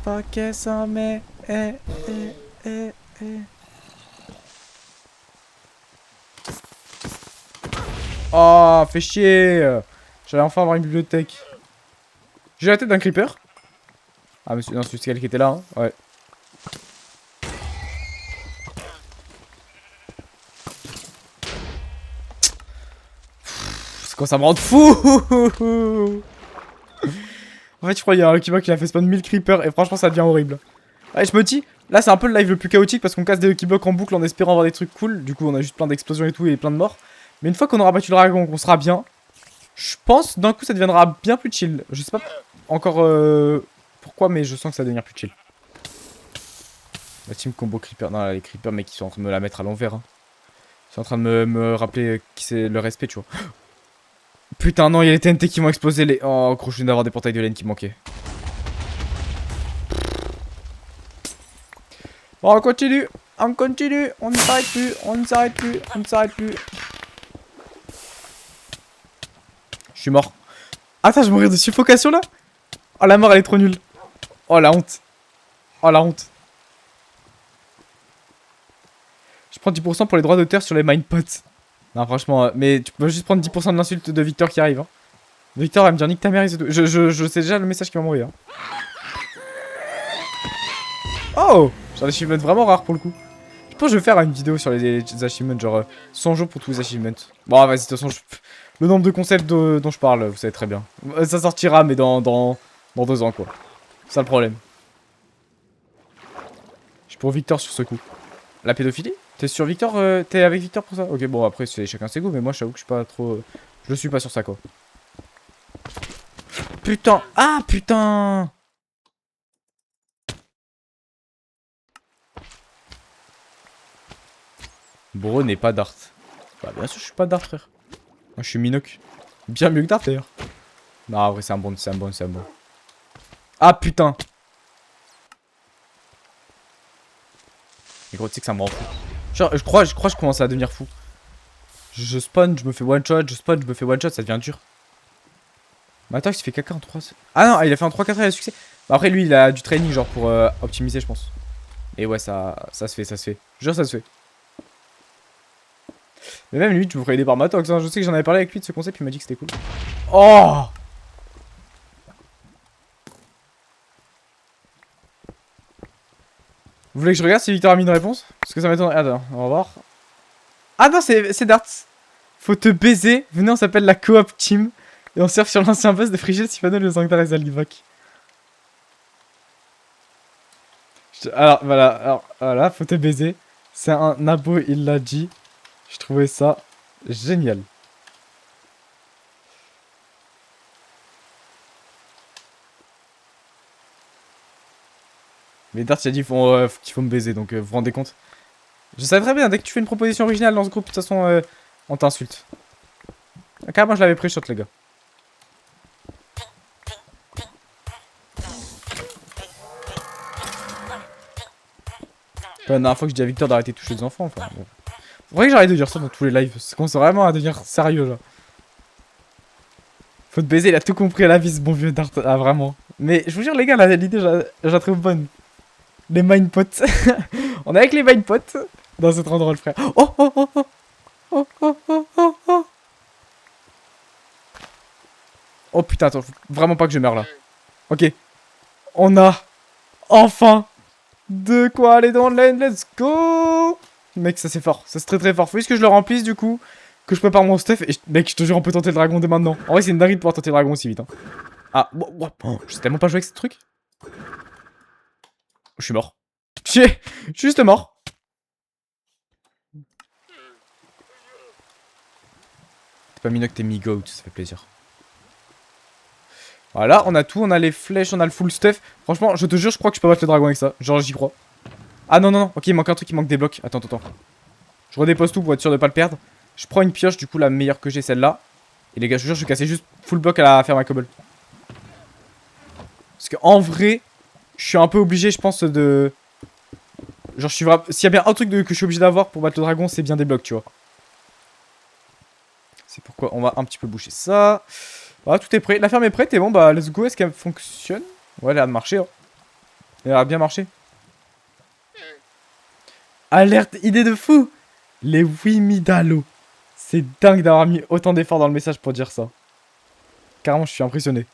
A: Fuck ça, mais. Oh, fais chier. J'allais enfin avoir une bibliothèque. J'ai la tête d'un creeper. Ah, monsieur, non, c'est elle qui était là, hein. Ouais. C'est quoi, ça me rend fou. En fait, je crois qu'il y a un Lucky Block qui a fait spawn 1000 creepers et franchement, ça devient horrible. Ouais, je me dis, là, c'est un peu le live le plus chaotique parce qu'on casse des Lucky Blocks en boucle en espérant avoir des trucs cool. Du coup, on a juste plein d'explosions et tout et plein de morts. Mais une fois qu'on aura battu le dragon, qu'on sera bien, Je pense d'un coup ça deviendra bien plus chill. Je sais pas encore pourquoi, mais je sens que ça va devenir plus chill. La team combo creeper. Non, les creepers, mec, ils sont en train de me la mettre à l'envers. Hein. Ils sont en train de me rappeler qui c'est le respect, tu vois. Putain, non, il y a les TNT qui vont exploser. Les... Oh, gros, je viens d'avoir des portails de laine qui me manquaient. Bon, on continue. On continue. On ne s'arrête plus. On ne s'arrête plus. On ne s'arrête plus. Je suis mort. Attends, je vais mourir de suffocation là. Oh, la mort, elle est trop nulle. Oh, la honte. Oh, la honte. Je prends 10% pour les droits d'auteur sur les minepots. Non, franchement, mais tu peux juste prendre 10% de l'insulte de Victor qui arrive. Hein. Victor va me dire nique ta mère et c'est tout. Je sais déjà le message qu'il va m'envoyer. Hein. Oh, j'ai un achievement vraiment rare pour le coup. Je pense que je vais faire une vidéo sur les achievements, genre 100 jours pour tous les achievements. Bon, vas-y, de toute façon, le nombre de concepts dont je parle, vous savez très bien. Ça sortira, mais dans 2 ans, quoi. C'est ça le problème. Je suis pour Victor sur ce coup. La pédophilie? T'es sur Victor? T'es avec Victor pour ça? Ok, bon, après, c'est chacun ses goûts, mais moi, j'avoue que je suis pas trop... je suis pas sur ça, quoi. Putain! Ah, putain! Bro n'est pas Dart. Bah, bien sûr, je suis pas Dart, frère. Moi, je suis Minoc. Bien mieux que Dart, d'ailleurs. Non, en vrai, c'est un bon, c'est un bon, c'est un bon. Ah, putain! Mais gros, tu sais que ça me rend fou. Genre, je crois que je commence à devenir fou. Je spawn, je me fais one shot, je spawn, je me fais one shot, ça devient dur. Mais attends, il s'est fait caca en 3. Ah non, il a fait un 3-4 et il a succès. Bah après, lui, il a du training, genre, pour optimiser, je pense. Et ouais, ça se fait, ça se fait. Je jure, ça se fait. Mais même lui, tu me ferais aider par Matox. Hein. Je sais que j'en avais parlé avec lui de ce concept, il m'a dit que c'était cool. Oh! Vous voulez que je regarde si Victor a mis une réponse? Parce que ça m'étonne. Attends, on va voir. Ah non, c'est Darts. Faut te baiser. Venez, on s'appelle la coop team. Et on surfe sur l'ancien boss de Frigel, Sifano, le Zangdar et Zalivak. Alors, voilà, faut te baiser. C'est un nabo, il l'a dit. Je trouvais ça génial. Mais Dart il a dit qu'il faut me baiser, donc vous vous rendez compte? Je savais très bien, dès que tu fais une proposition originale dans ce groupe, de toute façon, on t'insulte. Carrément, je l'avais pris shot, les gars. La dernière fois que je dis à Victor d'arrêter de toucher les enfants, enfin. Bon. Faudrait que j'arrête de dire ça dans tous les lives, ça commence vraiment à devenir sérieux, là. Faut te baiser, il a tout compris à la vie, ce bon vieux Dart, ah vraiment. Mais je vous jure, les gars, l'idée, je la trouve bonne. Les minepots. On est avec les minepots dans cette endroit, le frère. Oh oh oh oh oh oh oh oh oh. Oh putain, attends, faut vraiment pas que je meure là. Ok. On a enfin de quoi aller dans le lane, let's go. Mec, ça c'est fort, ça c'est très très fort. Faut juste que je le remplisse du coup, que je prépare mon stuff. Et mec, je te jure, on peut tenter le dragon dès maintenant. En vrai, c'est une dinguerie de pouvoir tenter le dragon aussi vite. Hein. Ah, oh, je sais tellement pas jouer avec ce truc. Je suis mort. Je suis juste mort. T'es pas Minoc, t'es mi-goat, ça fait plaisir. Voilà, on a tout, on a les flèches, on a le full stuff. Franchement, je te jure, je crois que je peux battre le dragon avec ça. Genre, j'y crois. Ah non, non, non, ok, il manque un truc, il manque des blocs. Attends, attends. Je redépose tout pour être sûr de pas le perdre. Je prends une pioche, du coup, la meilleure que j'ai, celle-là. Et les gars, je te jure, je vais casser juste full bloc à la ferme à cobble. Parce qu'en vrai, je suis un peu obligé, je pense, de... Genre, je suis vraiment... S'il y a bien un truc que je suis obligé d'avoir pour battre le dragon, c'est bien des blocs, tu vois. C'est pourquoi on va un petit peu boucher ça. Voilà, tout est prêt. La ferme est prête et bon, bah, let's go. Est-ce qu'elle fonctionne? Ouais, elle a l'air de marcher. Hein. Elle a bien marché. Alerte, idée de fou! Les Wimidalo. C'est dingue d'avoir mis autant d'efforts dans le message pour dire ça. Carrément, je suis impressionné.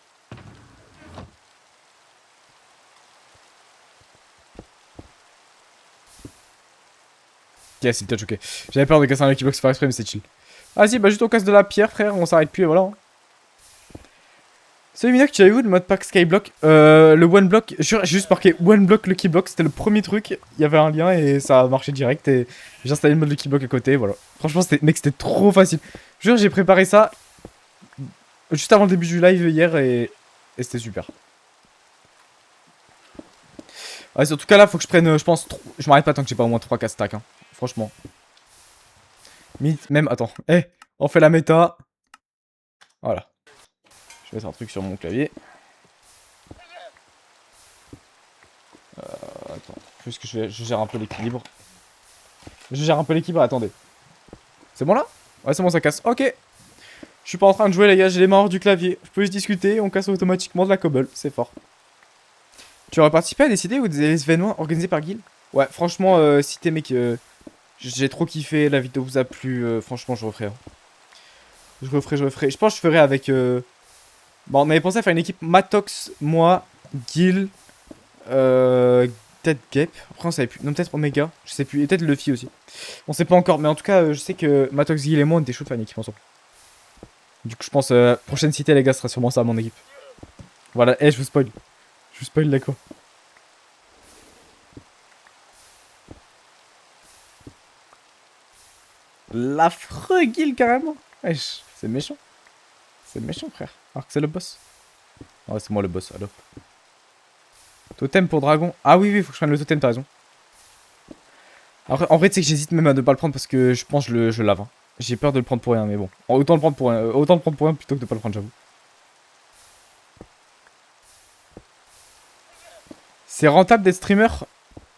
A: Ok, c'est le touch, ok. J'avais peur de casser un Lucky Block faire exprès, mais c'est chill. Vas-y, bah juste on casse de la pierre, frère, on s'arrête plus et voilà. Hein. Salut Minoc, tu as eu le mode pack Skyblock? Le one block, j'ai juste marqué one block Lucky Block, c'était le premier truc, il y avait un lien et ça a marché direct et j'ai installé le mode Lucky Block à côté, voilà. Franchement, mec, c'était trop facile. Jure, j'ai préparé ça juste avant le début du live hier et c'était super. Ouais, en tout cas là, faut que je prenne, je pense, je m'arrête pas tant que j'ai pas au moins 3-4 stacks, hein. Franchement. Même, attends, on fait la méta. Voilà. Je vais mettre un truc sur mon clavier. Attends, juste que je gère un peu l'équilibre. Je gère un peu l'équilibre, attendez. C'est bon là? Ouais, c'est bon, ça casse. Ok. Je suis pas en train de jouer, les gars, j'ai les mains hors du clavier. Je peux juste discuter, on casse automatiquement de la cobble, c'est fort. Tu aurais participé à des idées ou des événements organisés par Guild? Ouais, franchement, si t'es mec, j'ai trop kiffé, la vidéo vous a plu, franchement, je referai. Hein. Je referai. Je pense que je ferai avec. Bon, on avait pensé à faire une équipe Matox, moi, Gil, peut-être Gep. Après, on savait plus. Non, peut-être Omega, je sais plus. Et peut-être Luffy aussi. On sait pas encore, mais en tout cas, je sais que Matox, Gil et moi, on était chaud de faire une équipe ensemble. Du coup, je pense, prochaine cité, les gars, ce sera sûrement ça, mon équipe. Voilà, je vous spoil. Je vous spoil, d'accord. L'affreux Gil, carrément. Wesh, c'est méchant. C'est méchant, frère. Alors que c'est le boss. Ouais, c'est moi le boss, alors. Totem pour dragon. Ah oui, faut que je prenne le totem, t'as raison. Après, en vrai, tu sais que j'hésite même à ne pas le prendre parce que je pense que je lave. Hein. J'ai peur de le prendre pour rien, mais bon. Autant le prendre pour rien, plutôt que de pas le prendre, j'avoue. C'est rentable d'être streamer?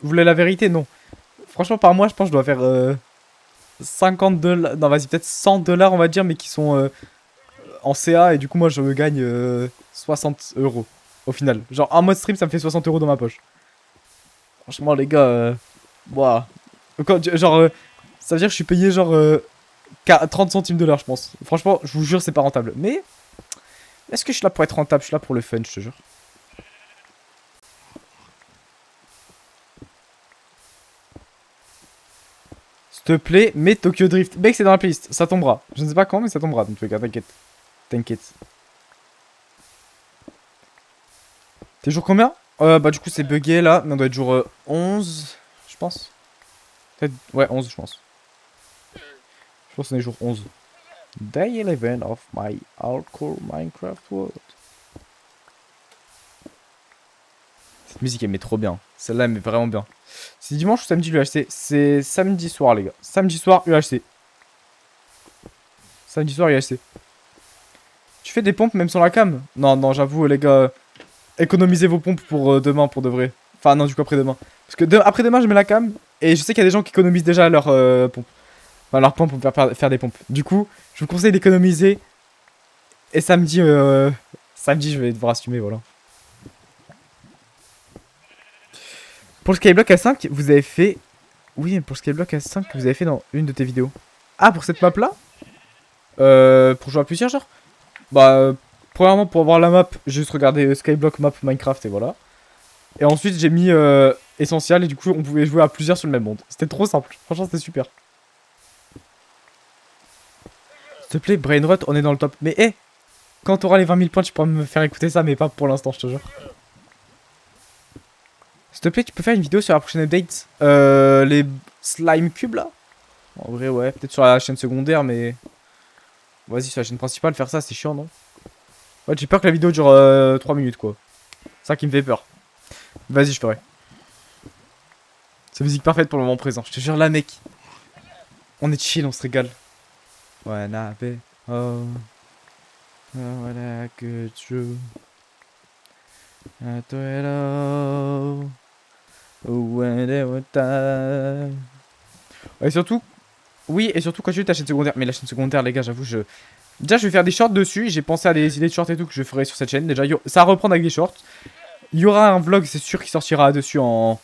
A: Vous voulez la vérité? Non. Franchement, par mois, je pense que je dois faire 50 $. Non, vas-y, peut-être 100 $, on va dire, mais qui sont en CA. Et du coup, moi, je gagne 60 € au final. Genre, un mois de stream, ça me fait 60 € dans ma poche. Franchement, les gars, Ouah. Genre, ça veut dire que je suis payé genre 30 centimes de l'heure, je pense. Franchement, je vous jure, c'est pas rentable. Mais, est-ce que je suis là pour être rentable? Je suis là pour le fun, je te jure. S'il te plaît, mets Tokyo Drift. Mec, c'est dans la playlist, ça tombera. Je ne sais pas quand, mais ça tombera. Donc, t'inquiète. T'inquiète. T'es jour combien? Bah, du coup, c'est bugué là. Mais on doit être jour 11, je pense. Peut-être, ouais, 11, je pense. Je pense qu'on est jour 11. Day 11 of my hardcore Minecraft world. Cette musique elle met trop bien. Celle-là elle met vraiment bien. C'est dimanche ou samedi l'UHC? C'est samedi soir les gars. Samedi soir UHC. Samedi soir UHC. Tu fais des pompes même sans la cam? Non, j'avoue les gars. Économisez vos pompes pour demain pour de vrai. Enfin non du coup après-demain. Parce que après-demain je mets la cam. Et je sais qu'il y a des gens qui économisent déjà leur pompe. Enfin leur pompe pour faire des pompes. Du coup je vous conseille d'économiser. Et samedi samedi je vais devoir assumer voilà. Pour le Skyblock A5, vous avez fait... Oui, pour le Skyblock A5, vous avez fait dans une de tes vidéos. Ah, pour cette map-là pour jouer à plusieurs, genre Bah, premièrement, pour avoir la map, j'ai juste regardé Skyblock map Minecraft et voilà. Et ensuite, j'ai mis Essential et du coup, on pouvait jouer à plusieurs sur le même monde. C'était trop simple. Franchement, c'était super. S'il te plaît, Brainrot, on est dans le top. Mais hé, quand t'auras les 20 000 points, tu pourras me faire écouter ça, mais pas pour l'instant, je te jure. S'il te plaît, tu peux faire une vidéo sur la prochaine update les slime cubes là? En vrai, ouais, peut-être sur la chaîne secondaire, mais. Vas-y, sur la chaîne principale, faire ça, c'est chiant, non? Ouais, j'ai peur que la vidéo dure 3 minutes, quoi. C'est ça qui me fait peur. Vas-y, je ferai. C'est musique parfaite pour le moment présent. Je te jure, là, mec. On est chill, on se régale. Ouais, nabe. Oh. Voilà que tu. Et surtout, oui, et surtout quand tu as ta chaîne secondaire. Mais la chaîne secondaire, les gars, j'avoue, déjà, je vais faire des shorts dessus. J'ai pensé à des idées de shorts et tout que je ferai sur cette chaîne. Déjà, ça va reprendre avec des shorts. Il y aura un vlog, c'est sûr, qui sortira dessus en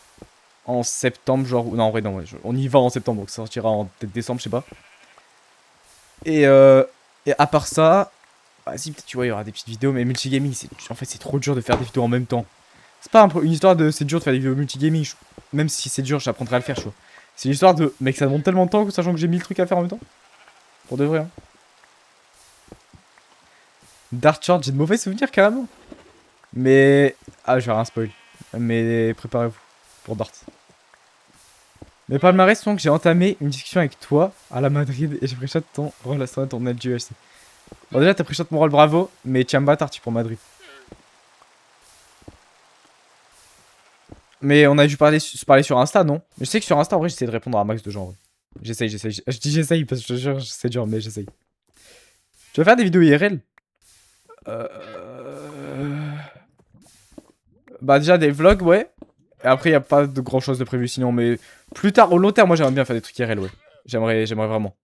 A: septembre, genre. Non, en vrai, non, ouais, on y va en septembre, donc ça sortira en peut-être décembre, je sais pas. Et à part ça, vas-y, peut-être tu vois, il y aura des petites vidéos, mais multigaming, en fait, c'est trop dur de faire des vidéos en même temps. C'est pas une histoire de c'est dur de faire des vidéos multigaming, même si c'est dur, j'apprendrai à le faire, tu vois. C'est une histoire de mec, ça demande tellement de temps que sachant que j'ai 1000 trucs à faire en même temps. Pour de vrai, hein. Dark Short, j'ai de mauvais souvenirs carrément. Mais. Ah, je vais rien spoil. Mais préparez-vous pour Dart. Mais palmarès, donc j'ai entamé une discussion avec toi à la Madrid et j'ai pris ça de ton relation à ton LGUHC. Bon, déjà, t'as pris shot mon rôle, bravo. Mais tiens, bâtard, tu pour Madrid. Mais on a dû se parler sur Insta, non? Mais je sais que sur Insta, en vrai, j'essaie de répondre à un max de gens. J'essaye. Je dis j'essaye parce que je te jure, c'est dur, mais j'essaye. Tu vas faire des vidéos IRL? Bah, déjà, des vlogs, ouais. Et après, y a pas de grand chose de prévu sinon, mais plus tard, au long terme, moi, j'aimerais bien faire des trucs IRL, ouais. J'aimerais vraiment.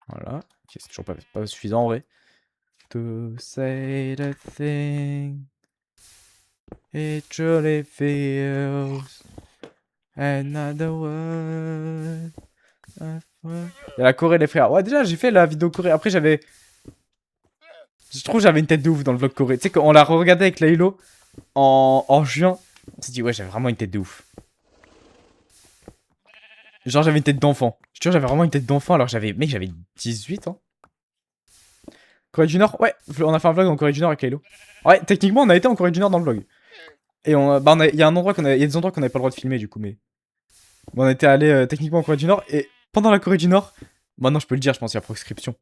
A: Voilà. Ok, c'est toujours pas suffisant, en vrai. To say the thing, it truly feels another word. Il y a la Corée, les frères. Ouais, déjà, j'ai fait la vidéo Corée. Après, j'avais. Je trouve que j'avais une tête de ouf dans le vlog Corée. Tu sais, quand on l'a regardé avec Laylo en juin, on s'est dit, ouais, j'avais vraiment une tête de ouf. Genre, j'avais une tête d'enfant. Je te jure, j'avais vraiment une tête d'enfant alors que j'avais. Mec, j'avais 18 ans. Corée du Nord, ouais, on a fait un vlog en Corée du Nord avec Laylo. Ouais, techniquement, on a été en Corée du Nord dans le vlog. Et il y a un endroit il y a des endroits qu'on avait pas le droit de filmer du coup, mais. Bon, on était allé techniquement en Corée du Nord et pendant la Corée du Nord, maintenant je peux le dire, je pense qu'il y a prescription.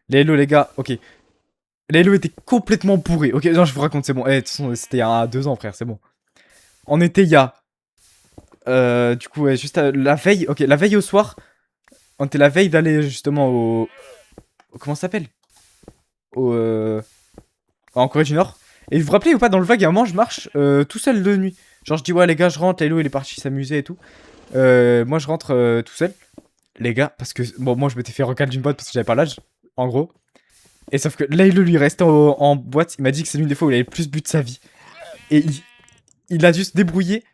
A: Laylo, les gars, ok. Laylo était complètement bourré. Ok, non, je vous raconte, c'est bon. Eh, de toute façon, c'était il y a 2 ans, frère, c'est bon. On était il y a. Du coup, ouais, juste la veille. Ok, la veille au soir. On était la veille d'aller justement comment ça s'appelle? Au. En Corée du Nord. Et vous vous rappelez ou pas, dans le vlog, il y a un moment, je marche tout seul de nuit. Genre, je dis, ouais, les gars, je rentre. Laylo, il est parti s'amuser et tout. Moi, je rentre tout seul. Les gars, parce que. Bon, moi, je m'étais fait recal d'une boîte parce que j'avais pas l'âge. En gros. Et sauf que Laylo, lui, restait en boîte. Il m'a dit que c'est l'une des fois où il avait le plus bu de sa vie. Et il a juste débrouillé.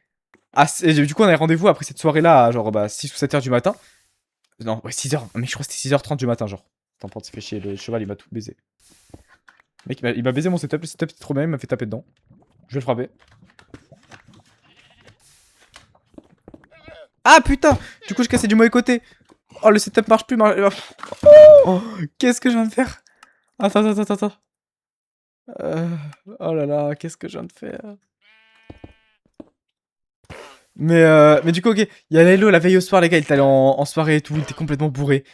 A: Et du coup, on a rendez-vous après cette soirée-là à genre 6 ou 7 heures du matin. Non, ouais, 6 heures. Mais je crois que c'était 6h30 du matin, genre. T'en s'est fait chier. Le cheval, il m'a tout baisé. Mec, il m'a baisé mon setup. Le setup, c'était trop bien. Il m'a fait taper dedans. Je vais le frapper. Ah putain! Du coup, je cassais du mauvais côté. Oh, le setup marche plus. Oh, qu'est-ce que je viens de faire? Attends. Euh, Oh là là, qu'est-ce que je viens de faire? Mais du coup, ok, il y a Laylo la veille au soir, les gars, il était allé en soirée et tout, il était complètement bourré.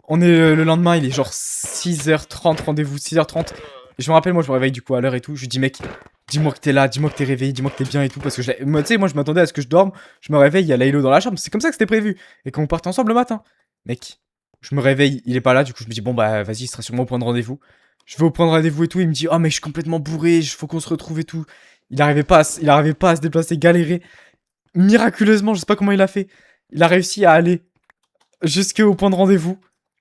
A: On est le lendemain, il est genre 6h30, rendez-vous, 6h30. Et je me rappelle, moi, je me réveille du coup à l'heure et tout. Je lui dis, mec, dis-moi que t'es là, dis-moi que t'es réveillé, dis-moi que t'es bien et tout. Parce que, tu sais, moi, je m'attendais à ce que je dorme, je me réveille, il y a Laylo dans la chambre. C'est comme ça que c'était prévu. Et qu'on parte ensemble le matin. Mec, je me réveille, il est pas là, du coup, je me dis, bon, bah, vas-y, il sera sûrement au point de rendez-vous. Je vais au point de rendez-vous et tout, il me dit, oh, mais je suis complètement bourré, il faut qu'on se retrouve et tout. Il arrivait pas à se déplacer, galérer. Miraculeusement, je sais pas comment il a fait. Il a réussi à aller jusqu'au point de rendez-vous.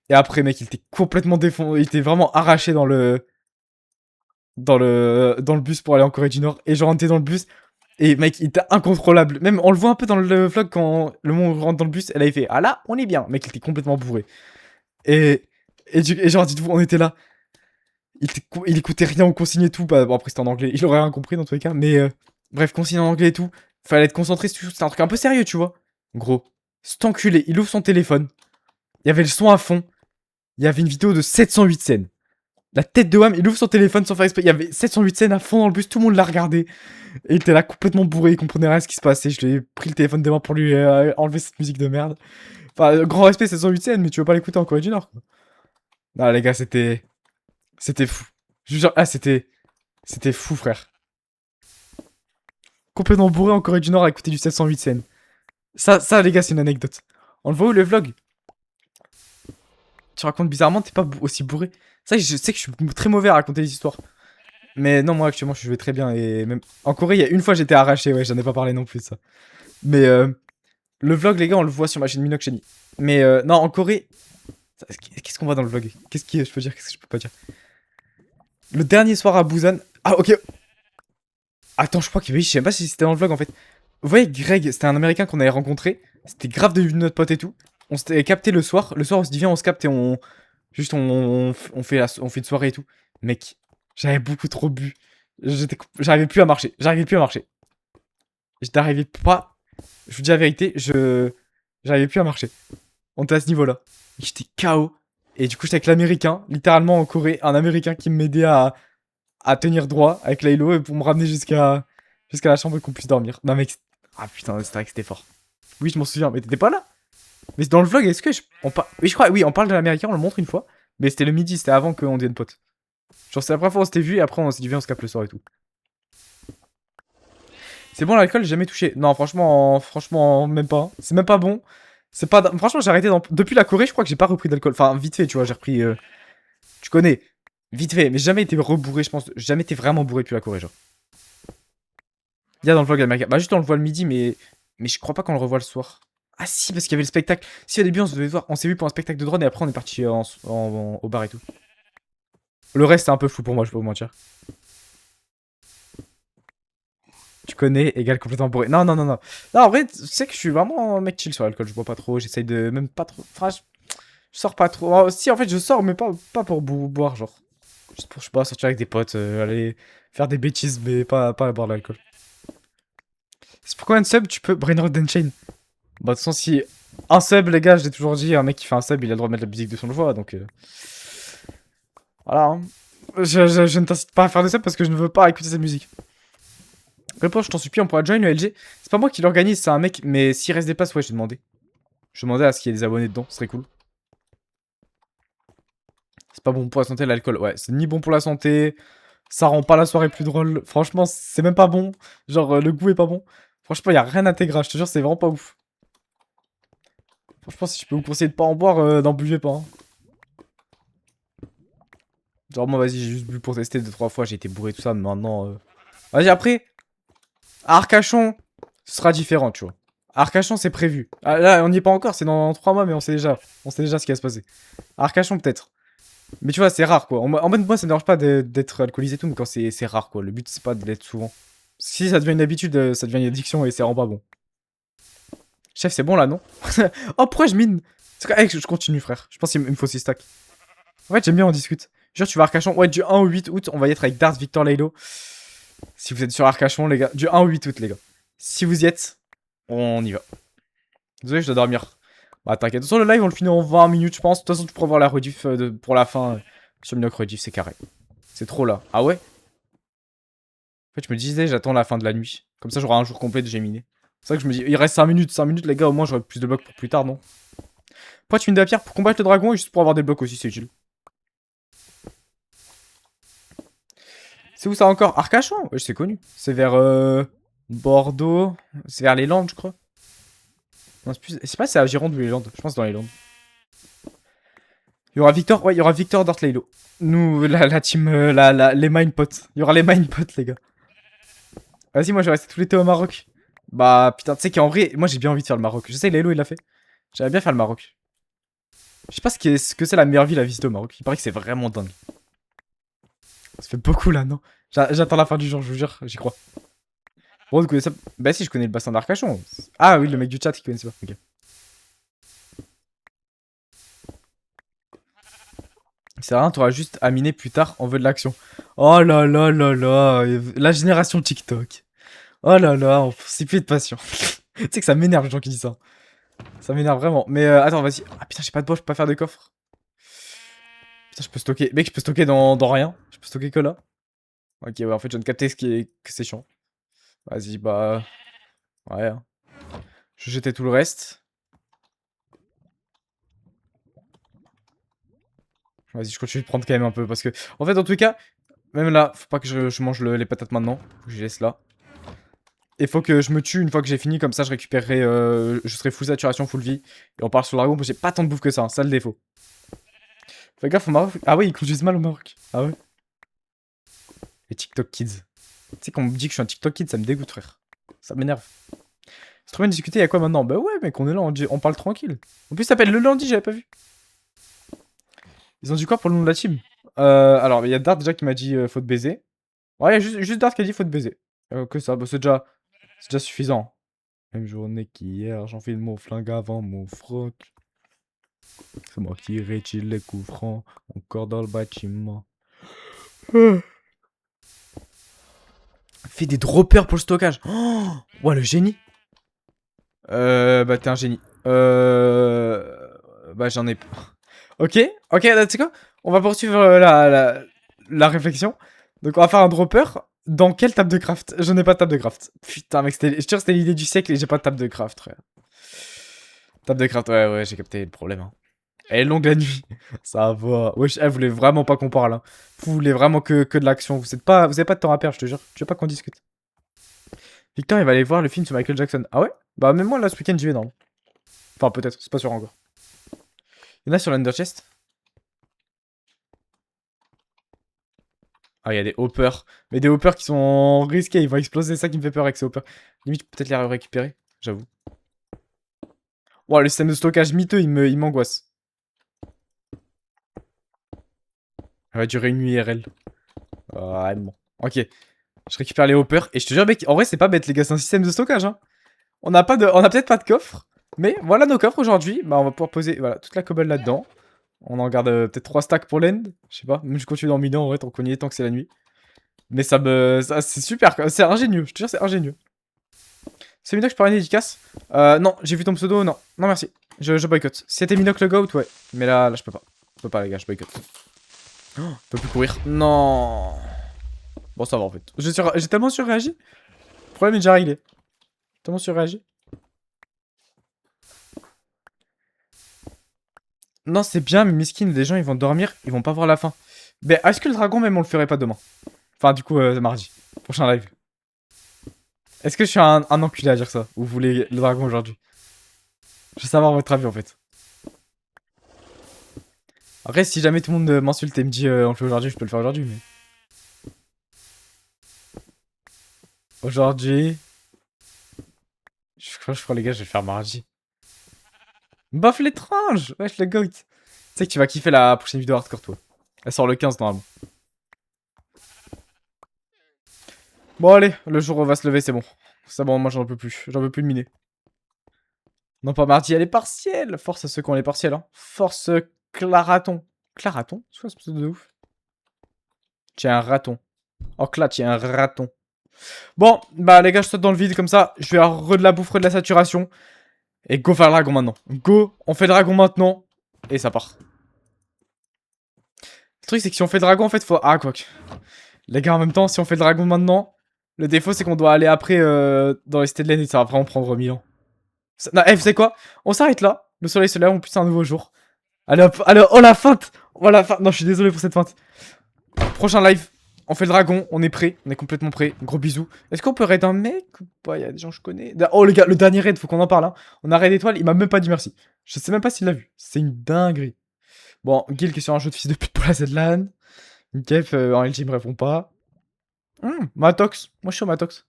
A: Et après, mec, il était complètement défoncé. Il était vraiment arraché dans le bus pour aller en Corée du Nord. Et je rentrais dans le bus. Et mec, il était incontrôlable. Même, on le voit un peu dans le vlog quand le moment où on rentre dans le bus. Elle avait fait, ah là, on est bien. Mec, il était complètement bourré. Et genre, dites-vous, on était là. Il écoutait rien, on consignait tout. Bah, bon, après, c'était en anglais. Il aurait rien compris dans tous les cas. Mais bref, consigne en anglais et tout. Fallait être concentré sur. C'était un truc un peu sérieux, tu vois. Gros. Cet enculé, il ouvre son téléphone. Il y avait le son à fond. Il y avait une vidéo de 708 scènes. La tête de Wham, il ouvre son téléphone sans faire exprès. Il y avait 708 scènes à fond dans le bus, tout le monde l'a regardé. Et il était là complètement bourré, il comprenait rien à ce qui se passait. Je lui ai pris le téléphone des mains pour lui enlever cette musique de merde. Enfin, grand respect, 708 scènes, mais tu veux pas l'écouter en Corée du Nord, quoi. Non, les gars, c'était fou. Je vous jure, c'était fou, frère. Complètement bourré en Corée du Nord à écouter du 708 scènes. Ça, les gars, c'est une anecdote. On le voit où le vlog? Tu racontes bizarrement, t'es pas aussi bourré. Ça, je sais que je suis très mauvais à raconter des histoires. Mais non, moi actuellement, je jouais très bien. Et même en Corée, il y a une fois, j'étais arraché. Ouais, j'en ai pas parlé non plus de ça. Mais le vlog, les gars, on le voit sur ma chaîne Minox Genie. Mais non, en Corée, qu'est-ce qu'on voit dans le vlog? Qu'est-ce que je peux dire? Qu'est-ce que je peux pas dire? Le dernier soir à Busan. Ah, ok. Attends, je crois que oui, je sais même pas si c'était dans le vlog en fait. Vous voyez, Greg, c'était un américain qu'on avait rencontré. C'était grave de notre pote et tout. On s'était capté le soir. Le soir, on se dit, viens, on se capte et on. Juste, on fait une soirée et tout. Mec, j'avais beaucoup trop bu. J'arrivais plus à marcher. Je n'arrivais pas. Je vous dis la vérité, j'arrivais plus à marcher. On était à ce niveau-là. J'étais KO. Et du coup, j'étais avec l'américain, littéralement en Corée. Un américain qui m'aidait à tenir droit avec Laylo et pour me ramener jusqu'à la chambre et qu'on puisse dormir. Non, mec. Ah putain, c'est vrai que c'était fort. Oui, je m'en souviens, mais t'étais pas là. Mais dans le vlog, est-ce que oui, je crois, oui, on parle de l'américain, on le montre une fois. Mais c'était le midi, c'était avant qu'on devienne potes. Genre, c'est la première fois on s'était vu et après on s'est dit, viens, on se capte le soir et tout. C'est bon, l'alcool, j'ai jamais touché. Non, franchement, même pas. C'est même pas bon. C'est pas. Franchement, j'ai arrêté depuis la Corée, je crois que j'ai pas repris d'alcool. Enfin, vite fait, tu vois, j'ai repris. Tu connais. Vite fait, mais j'ai jamais été rebourré, je pense. J'ai jamais été vraiment bourré depuis la Corée, genre. Il y a dans le vlog America. Bah, juste on le voit le midi, mais je crois pas qu'on le revoit le soir. Ah si, parce qu'il y avait le spectacle. Si au début on se devait voir, on s'est vu pour un spectacle de drone et après on est parti au bar et tout. Le reste c'est un peu flou pour moi, je peux pas vous mentir. Tu connais, égal complètement bourré. Non, non, non, non. Non, en vrai, tu sais que je suis vraiment un mec chill sur l'alcool. Je bois pas trop, j'essaye de même pas trop. Enfin, je sors pas trop. Oh, si, en fait, je sors, mais pas pour boire, genre. Juste pour, je sais pas, sortir avec des potes, aller faire des bêtises, mais pas boire de l'alcool. C'est pour combien de subs tu peux Brainrot Chain? Bah, de toute façon, si un sub, les gars, je l'ai toujours dit, un mec qui fait un sub, il a le droit de mettre la musique de son choix, donc. Voilà. Hein. Je ne t'incite pas à faire de sub parce que je ne veux pas écouter cette musique. Réponse, je t'en supplie, on pourra join le LG. C'est pas moi qui l'organise, c'est un mec, mais s'il reste des places, ouais, je vais demander. Je vais demander à ce qu'il y ait des abonnés dedans, ce serait cool. C'est pas bon pour la santé, l'alcool. Ouais, c'est ni bon pour la santé, ça rend pas la soirée plus drôle. Franchement, c'est même pas bon. Genre, le goût est pas bon. Franchement, y a rien d'intégral, je te jure, c'est vraiment pas ouf. Franchement, si je peux vous conseiller de pas en boire, n'en buvez pas. Hein. Genre, moi, vas-y, j'ai juste bu pour tester 2-3 fois, j'ai été bourré, tout ça, mais maintenant. Vas-y, après, à Arcachon, ce sera différent, tu vois. À Arcachon, c'est prévu. Ah, là, on n'y est pas encore, c'est dans 3 mois, mais on sait déjà ce qui va se passer. À Arcachon, peut-être. Mais tu vois, c'est rare, quoi. En mode, moi, ça me dérange pas d'être alcoolisé et tout, mais quand c'est rare, quoi. Le but, c'est pas d'être souvent. Si ça devient une habitude, ça devient une addiction et c'est vraiment pas bon. Chef, c'est bon, là, non? Oh, pourquoi je mine? Je continue, frère. Je pense qu'il me faut 6 stacks. En fait, j'aime bien, on discute. Genre, tu vas à Arcachon. Ouais, du 1 au 8 août, on va y être avec Darth Victor Laylo. Si vous êtes sur Arcachon, les gars. Du 1 au 8 août, les gars. Si vous y êtes, on y va. Désolé, je dois dormir. Bah, t'inquiète. De toute façon, le live, on le finit en 20 minutes, je pense. De toute façon, tu pourras voir la rediff pour la fin. Sur Minoc rediff, c'est carré. C'est trop là. Ah ouais? En fait, je me disais, j'attends la fin de la nuit. Comme ça, j'aurai un jour complet de Géminé. C'est ça que je me dis, il reste 5 minutes. 5 minutes, les gars, au moins, j'aurai plus de blocs pour plus tard, non? Pourquoi tu mines de la pierre pour combattre le dragon et juste pour avoir des blocs aussi, c'est utile. C'est où ça encore? Arcachon? Ouais, c'est connu. C'est vers Bordeaux. C'est vers les Landes, je crois. Non, c'est pas si c'est à Gironde ou les Landes. Je pense dans les Landes. Il y aura Victor, ouais, il y aura Victor Dartlaylo. Nous, la team, les minepots. Il y aura les minepots, les gars. Vas-y, moi je vais rester tout l'été au Maroc. Bah putain, tu sais qu'en vrai, moi j'ai bien envie de faire le Maroc. Je sais, Laylo il l'a fait. J'aimerais bien faire le Maroc. Je sais pas ce que c'est la meilleure ville à visiter au Maroc. Il paraît que c'est vraiment dingue. Ça fait beaucoup là, non? J'attends la fin du jour, je vous jure, j'y crois. Bon, vous connaissez ça? Bah si, je connais le bassin d'Arcachon. Ah oui, le mec du chat qui connaissait pas. Ok. C'est rien, t'auras juste à miner plus tard, on veut de l'action. Oh là là là là, la génération TikTok. Oh là là, c'est plus de passion. Tu sais que ça m'énerve les gens qui disent ça. Ça m'énerve vraiment. Mais attends, vas-y. Ah putain, j'ai pas de bois, je peux pas faire de coffre. Putain, je peux stocker. Mec, je peux stocker dans rien. Je peux stocker que là. Ok, ouais, en fait, je viens de capter que c'est chiant. Vas-y, bah. Ouais. Hein. Je jetais tout le reste. Vas-y, je continue de prendre quand même un peu. Parce que, en fait, dans tous les cas, même là, faut pas que je mange les patates maintenant. Faut que je les laisse là. Et faut que je me tue une fois que j'ai fini. Comme ça, je récupérerai. Je serai full saturation, full vie. Et on parle sur le dragon. Parce que j'ai pas tant de bouffe que ça. Hein, ça le défaut. Fais gaffe au Maroc. Ah oui, ils conduisent mal au Maroc. Ah ouais. Les TikTok Kids. Tu sais, quand on me dit que je suis un TikTok Kid, ça me dégoûte, frère. Ça m'énerve. C'est trop bien de discuter, y'a quoi maintenant? Bah ouais, mec, on est là, on parle tranquille. En plus, ça s'appelle le lundi, j'avais pas vu. Ils ont dit quoi pour le nom de la team? Alors, il y a Dart déjà qui m'a dit faut te baiser. Ouais, il y a juste Dart qui a dit faut te baiser. Que ça, bah, c'est déjà suffisant. Même journée qu'hier, j'enfile mon flingue avant mon froc. C'est moi qui retire les coups francs, encore dans le bâtiment. Fais des droppers pour le stockage. Oh, ouais, le génie. Bah t'es un génie. Bah j'en ai... Ok, tu sais quoi? On va poursuivre la réflexion. Donc on va faire un dropper. Dans quelle table de craft? Je n'ai pas de table de craft. Putain mec, je te jure c'était l'idée du siècle et j'ai pas de table de craft, frère. Table de craft, ouais, j'ai capté le problème. Hein. Elle est longue la nuit. Ça va. Wesh, elle voulait vraiment pas qu'on parle. Hein. Vous voulez vraiment que de l'action. Vous avez pas de temps à perdre, je te jure. Je veux pas qu'on discute. Victor, il va aller voir le film sur Michael Jackson. Ah ouais? Bah, même moi, là, ce week-end, j'y vais, non? Enfin, peut-être. C'est pas sûr encore. Il y en a sur l'Underchest. Ah, il y a des hoppers. Mais des hoppers qui sont risqués. Ils vont exploser. C'est ça qui me fait peur avec ces hoppers. Limite, peut-être les récupérer. J'avoue. Wow, le système de stockage miteux, il m'angoisse. Ça va durer une nuit IRL. Ouais, bon. Ok. Je récupère les hoppers. Et je te jure, mec, en vrai, c'est pas bête, les gars. C'est un système de stockage, hein. On a peut-être pas de coffre. Mais voilà nos coffres aujourd'hui. Bah, on va pouvoir poser voilà, toute la cobble là-dedans. On en garde peut-être 3 stacks pour l'end. Je sais pas. Même je continue d'en miner en vrai, tant qu'on y est, tant que c'est la nuit. Mais c'est super. C'est ingénieux. Je te jure, c'est ingénieux. C'est Minox par une dédicace. Non, j'ai vu ton pseudo. Non, non, merci. Je boycotte. Si c'était Minox le goat, ouais. Mais là, je peux pas. Je peux pas, les gars, je boycotte. Oh, je peux plus courir. Non. Bon, ça va en fait. J'ai tellement surréagi. Le problème est déjà réglé. Tellement surréagi. Non, c'est bien, mais miskin, les gens ils vont dormir, ils vont pas voir la fin. Mais est-ce que le dragon, même, on le ferait pas demain? Enfin, du coup, mardi. Prochain live. Est-ce que je suis un enculé à dire ça? Ou vous voulez le dragon aujourd'hui? Je veux savoir votre avis en fait. Après, si jamais tout le monde m'insulte et me dit on le fait aujourd'hui, je peux le faire aujourd'hui, mais. Aujourd'hui. Je crois, les gars, je vais le faire mardi. Bof l'étrange! Wesh, le goat! Tu sais que tu vas kiffer la prochaine vidéo hardcore, toi. Elle sort le 15 normalement. Bon, allez, le jour où on va se lever, c'est bon. C'est bon, moi j'en peux plus. J'en veux plus de miner. Non, pas mardi, elle est partielle! Force à ceux qui ont les partiels, hein. Force Claraton. Claraton? C'est quoi ce pseudo de ouf? Tiens, un raton. Oh, clutch, il y a un raton. Bon, bah les gars, je saute dans le vide comme ça. Je vais re de la bouffe, de la saturation. Et go faire le dragon maintenant. Go, on fait le dragon maintenant. Et ça part. Le truc, c'est que si on fait le dragon, en fait, faut... Ah, quoique. Les gars, en même temps, si on fait le dragon maintenant, le défaut, c'est qu'on doit aller après dans les Steadlands et ça va vraiment prendre 1000 ans. Non, vous savez quoi? On s'arrête là. Le soleil se lève, on pousse un nouveau jour. Allez hop, allez, oh la feinte! Oh la feinte! Non, je suis désolé pour cette feinte. Prochain live. On fait le dragon, on est prêt, on est complètement prêt. Gros bisous. Est-ce qu'on peut raid un mec ou pas? Il y a des gens que je connais. Oh les gars, le dernier raid, faut qu'on en parle. Hein. On a raid étoile, il m'a même pas dit merci. Je sais même pas s'il l'a vu. C'est une dinguerie. Bon, Gil qui est sur un jeu de fils de pute pour la ZLAN. Kef en LG me répond pas. Matox. Moi je suis au Matox.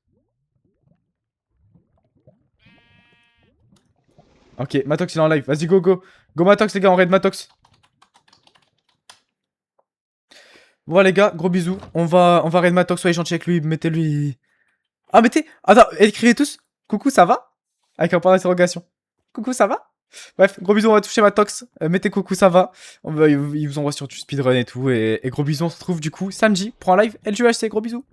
A: Ok, Matox il est en live. Vas-y, go, go. Go Matox les gars, on raid Matox. Bon les gars, gros bisous. On va raid Matox, soyez gentils avec lui, mettez-lui... Ah, mettez... Attends, écrivez tous. Coucou, ça va? Avec un point d'interrogation. Coucou, ça va? Bref, gros bisous, on va toucher Matox. Mettez coucou, ça va? Il vous envoie sur du speedrun et tout. Et gros bisous, on se retrouve du coup samedi pour un live LGHC. Gros bisous.